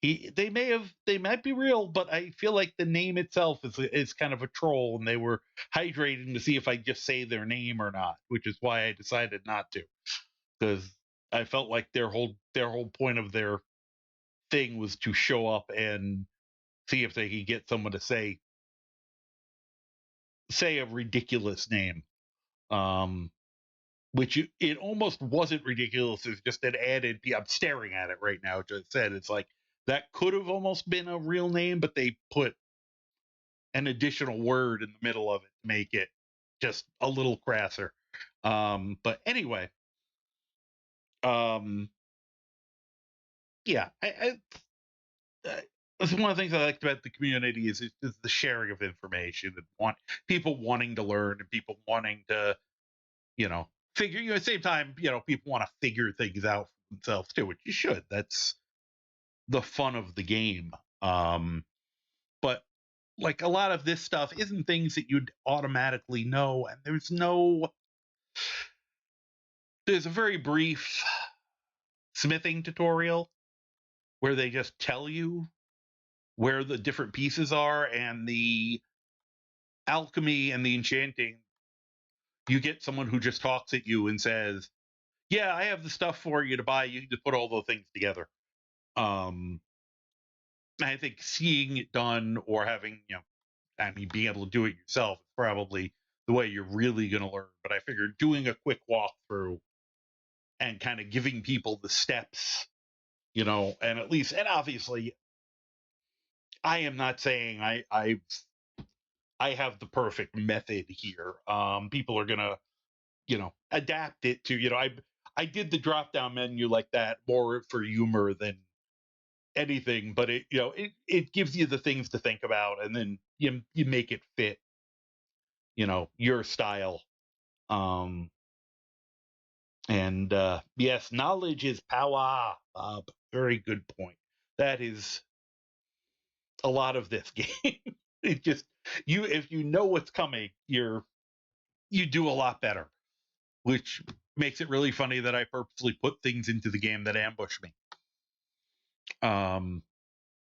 S1: they might be real, but I feel like the name itself is kind of a troll, and they were hydrating to see if I just say their name or not, which is why I decided not to, because I felt like their whole point of their thing was to show up and see if they could get someone to say a ridiculous name. Which it almost wasn't ridiculous. It's just an added. I'm staring at it right now. Just said it's like that could have almost been a real name, but they put an additional word in the middle of it to make it just a little crasser. But anyway, um, yeah, that's one of the things I liked about the community is the sharing of information and people wanting to learn and people wanting to figure. At the same time, people want to figure things out for themselves too, which you should. That's the fun of the game. But like a lot of this stuff isn't things that you'd automatically know, and there's a very brief smithing tutorial where they just tell you where the different pieces are, and the alchemy and the enchanting. You get someone who just talks at you and says, "Yeah, I have the stuff for you to buy. You can just put all those things together." Um, I think seeing it done or having, being able to do it yourself is probably the way you're really going to learn. But I figured doing a quick walkthrough and kind of giving people the steps, and and obviously, I am not saying I have the perfect method here. People are gonna, adapt it to, I did the drop down menu like that more for humor than anything, but it gives you the things to think about, and then you make it fit, your style. Um, and yes, knowledge is power. Very good point. That is a lot of this game. It just if you know what's coming, you do a lot better, which makes it really funny that I purposely put things into the game that ambush me.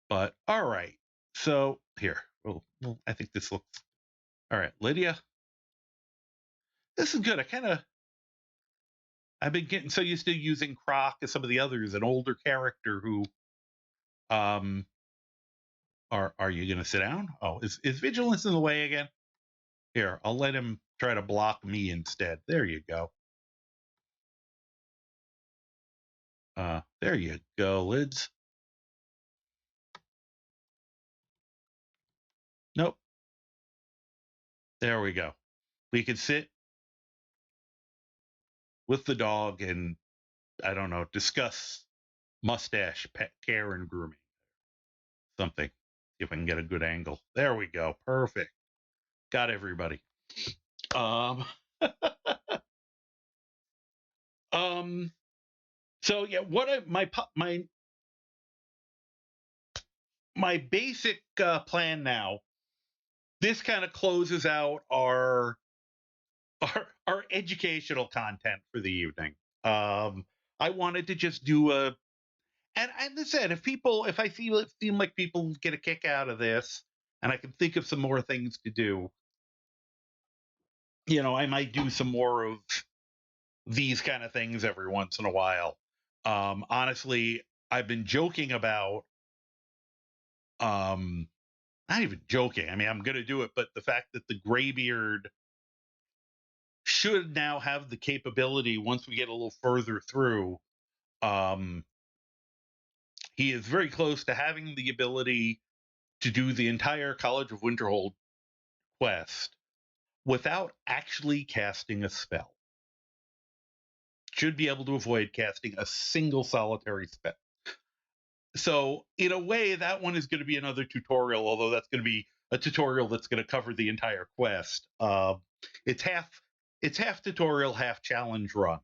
S1: But So here, well, I think this looks all right. Lydia, this is good. I've been getting so used to using Croc as some of the others, an older character who, um, are you going to sit down? Oh, is Vigilance in the way again? Here, I'll let him try to block me instead. There you go. There you go, Lids. Nope. There we go. We can sit with the dog and, I don't know, discuss mustache, pet care, and grooming. Something. See if I can get a good angle. There we go. Perfect. Got everybody. Um, um. So yeah, my basic plan now. This kind of closes out our educational content for the evening. I wanted to just do and as I said, if I feel it seem like people get a kick out of this, and I can think of some more things to do, I might do some more of these kind of things every once in a while. Honestly, I've been joking about, not even joking. I mean, I'm going to do it, but the fact that the Graybeard should now have the capability once we get a little further through. He is very close to having the ability to do the entire College of Winterhold quest without actually casting a spell. Should be able to avoid casting a single solitary spell. So, in a way, that one is going to be another tutorial, although that's going to be a tutorial that's going to cover the entire quest. It's half tutorial, half challenge run.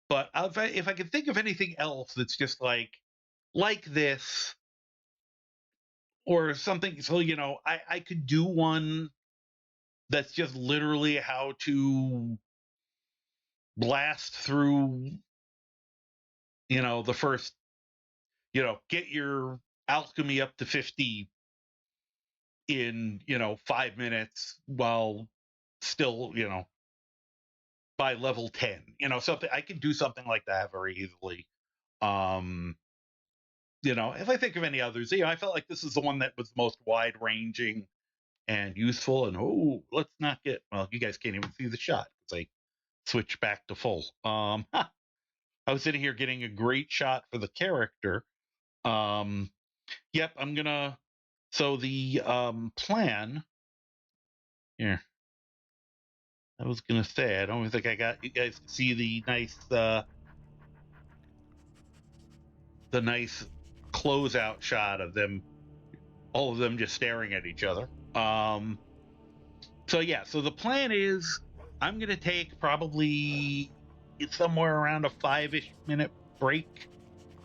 S1: But if I can think of anything else that's just like this, or something, so I could do one that's just literally how to blast through, the first, get your alchemy up to 50 in 5 minutes while still by level 10, something. I can do something like that very easily. If I think of any others, I felt like this is the one that was most wide ranging and useful. And let's not get, well, you guys can't even see the shot because I switched back to full. I was sitting here getting a great shot for the character. Yep, I'm gonna. So the plan here. I was gonna say, I don't think I got you guys to see the nice closeout shot of them, all of them just staring at each other. So yeah, so the plan is I'm gonna take probably somewhere around a 5-ish minute break,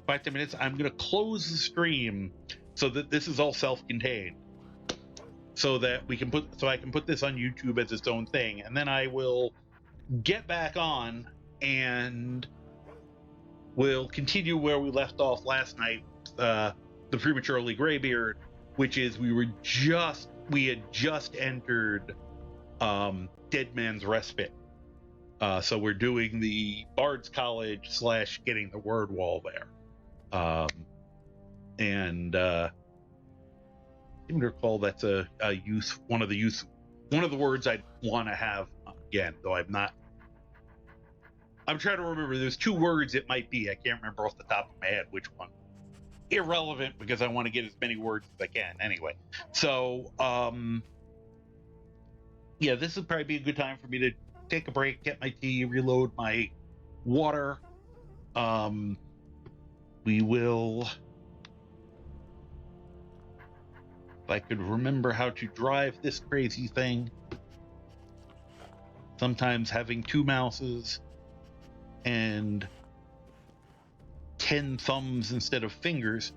S1: 5 to 10 minutes. I'm gonna close the stream so that this is all self-contained, so that I can put this on YouTube as its own thing, and then I will get back on and we'll continue where we left off last night, the prematurely Graybeard, which is we had just entered Dead Man's Respite. So we're doing the Bard's College / getting the word wall there. And I seem to recall that's a use, one of the words I'd want to have again, though I'm trying to remember. There's 2 words it might be. I can't remember off the top of my head which one. Irrelevant, because I want to get as many words as I can anyway. So, yeah, this would probably be a good time for me to take a break, get my tea, reload my water. We will, if I could remember how to drive this crazy thing. Sometimes having 2 mouses and 10 thumbs instead of fingers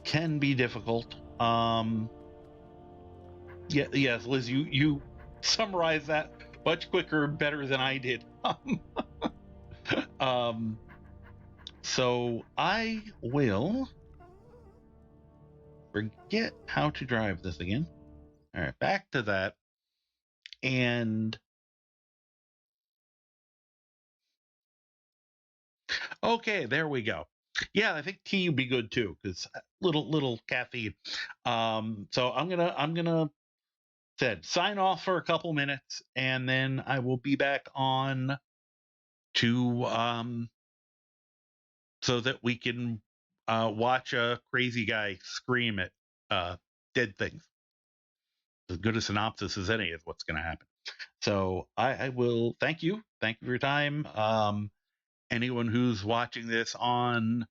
S1: can be difficult. Yes, Liz, you summarized that much quicker and better than I did. So I will forget how to drive this again. All right, back to that. And okay, there we go. Yeah, I think tea would be good too, because little caffeine. So I'm gonna sign off for a couple minutes, and then I will be back on to so that we can watch a crazy guy scream at dead things. As good a synopsis as any is what's going to happen. So I will thank you for your time. Anyone who's watching this on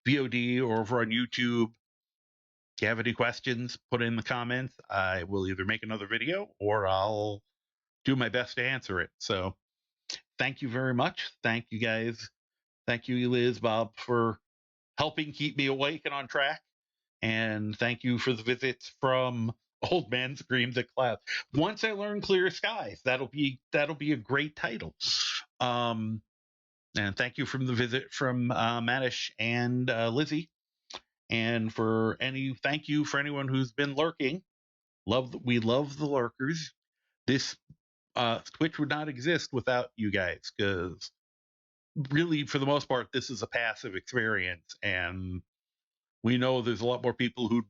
S1: VOD or over on YouTube, if you have any questions, put in the comments. I will either make another video or I'll do my best to answer it. So thank you very much. Thank you guys. Thank you, Liz, Bob, for helping keep me awake and on track. And thank you for the visits from Old Man Screams at Clouds. Once I learn Clear Skies, that'll be a great title. And thank you from the visit from Manish and Lizzie. And thank you for anyone who's been lurking. We love the lurkers. This Twitch would not exist without you guys, because really, for the most part, this is a passive experience, and we know there's a lot more people who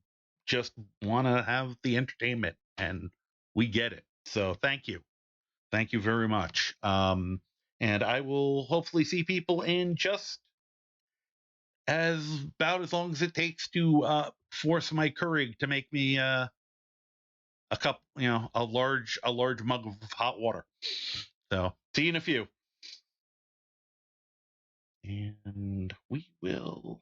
S1: just want to have the entertainment, and we get it. So thank you very much. And I will hopefully see people in just about as long as it takes to force my Keurig to make me a cup, a large mug of hot water. So see you in a few. And we will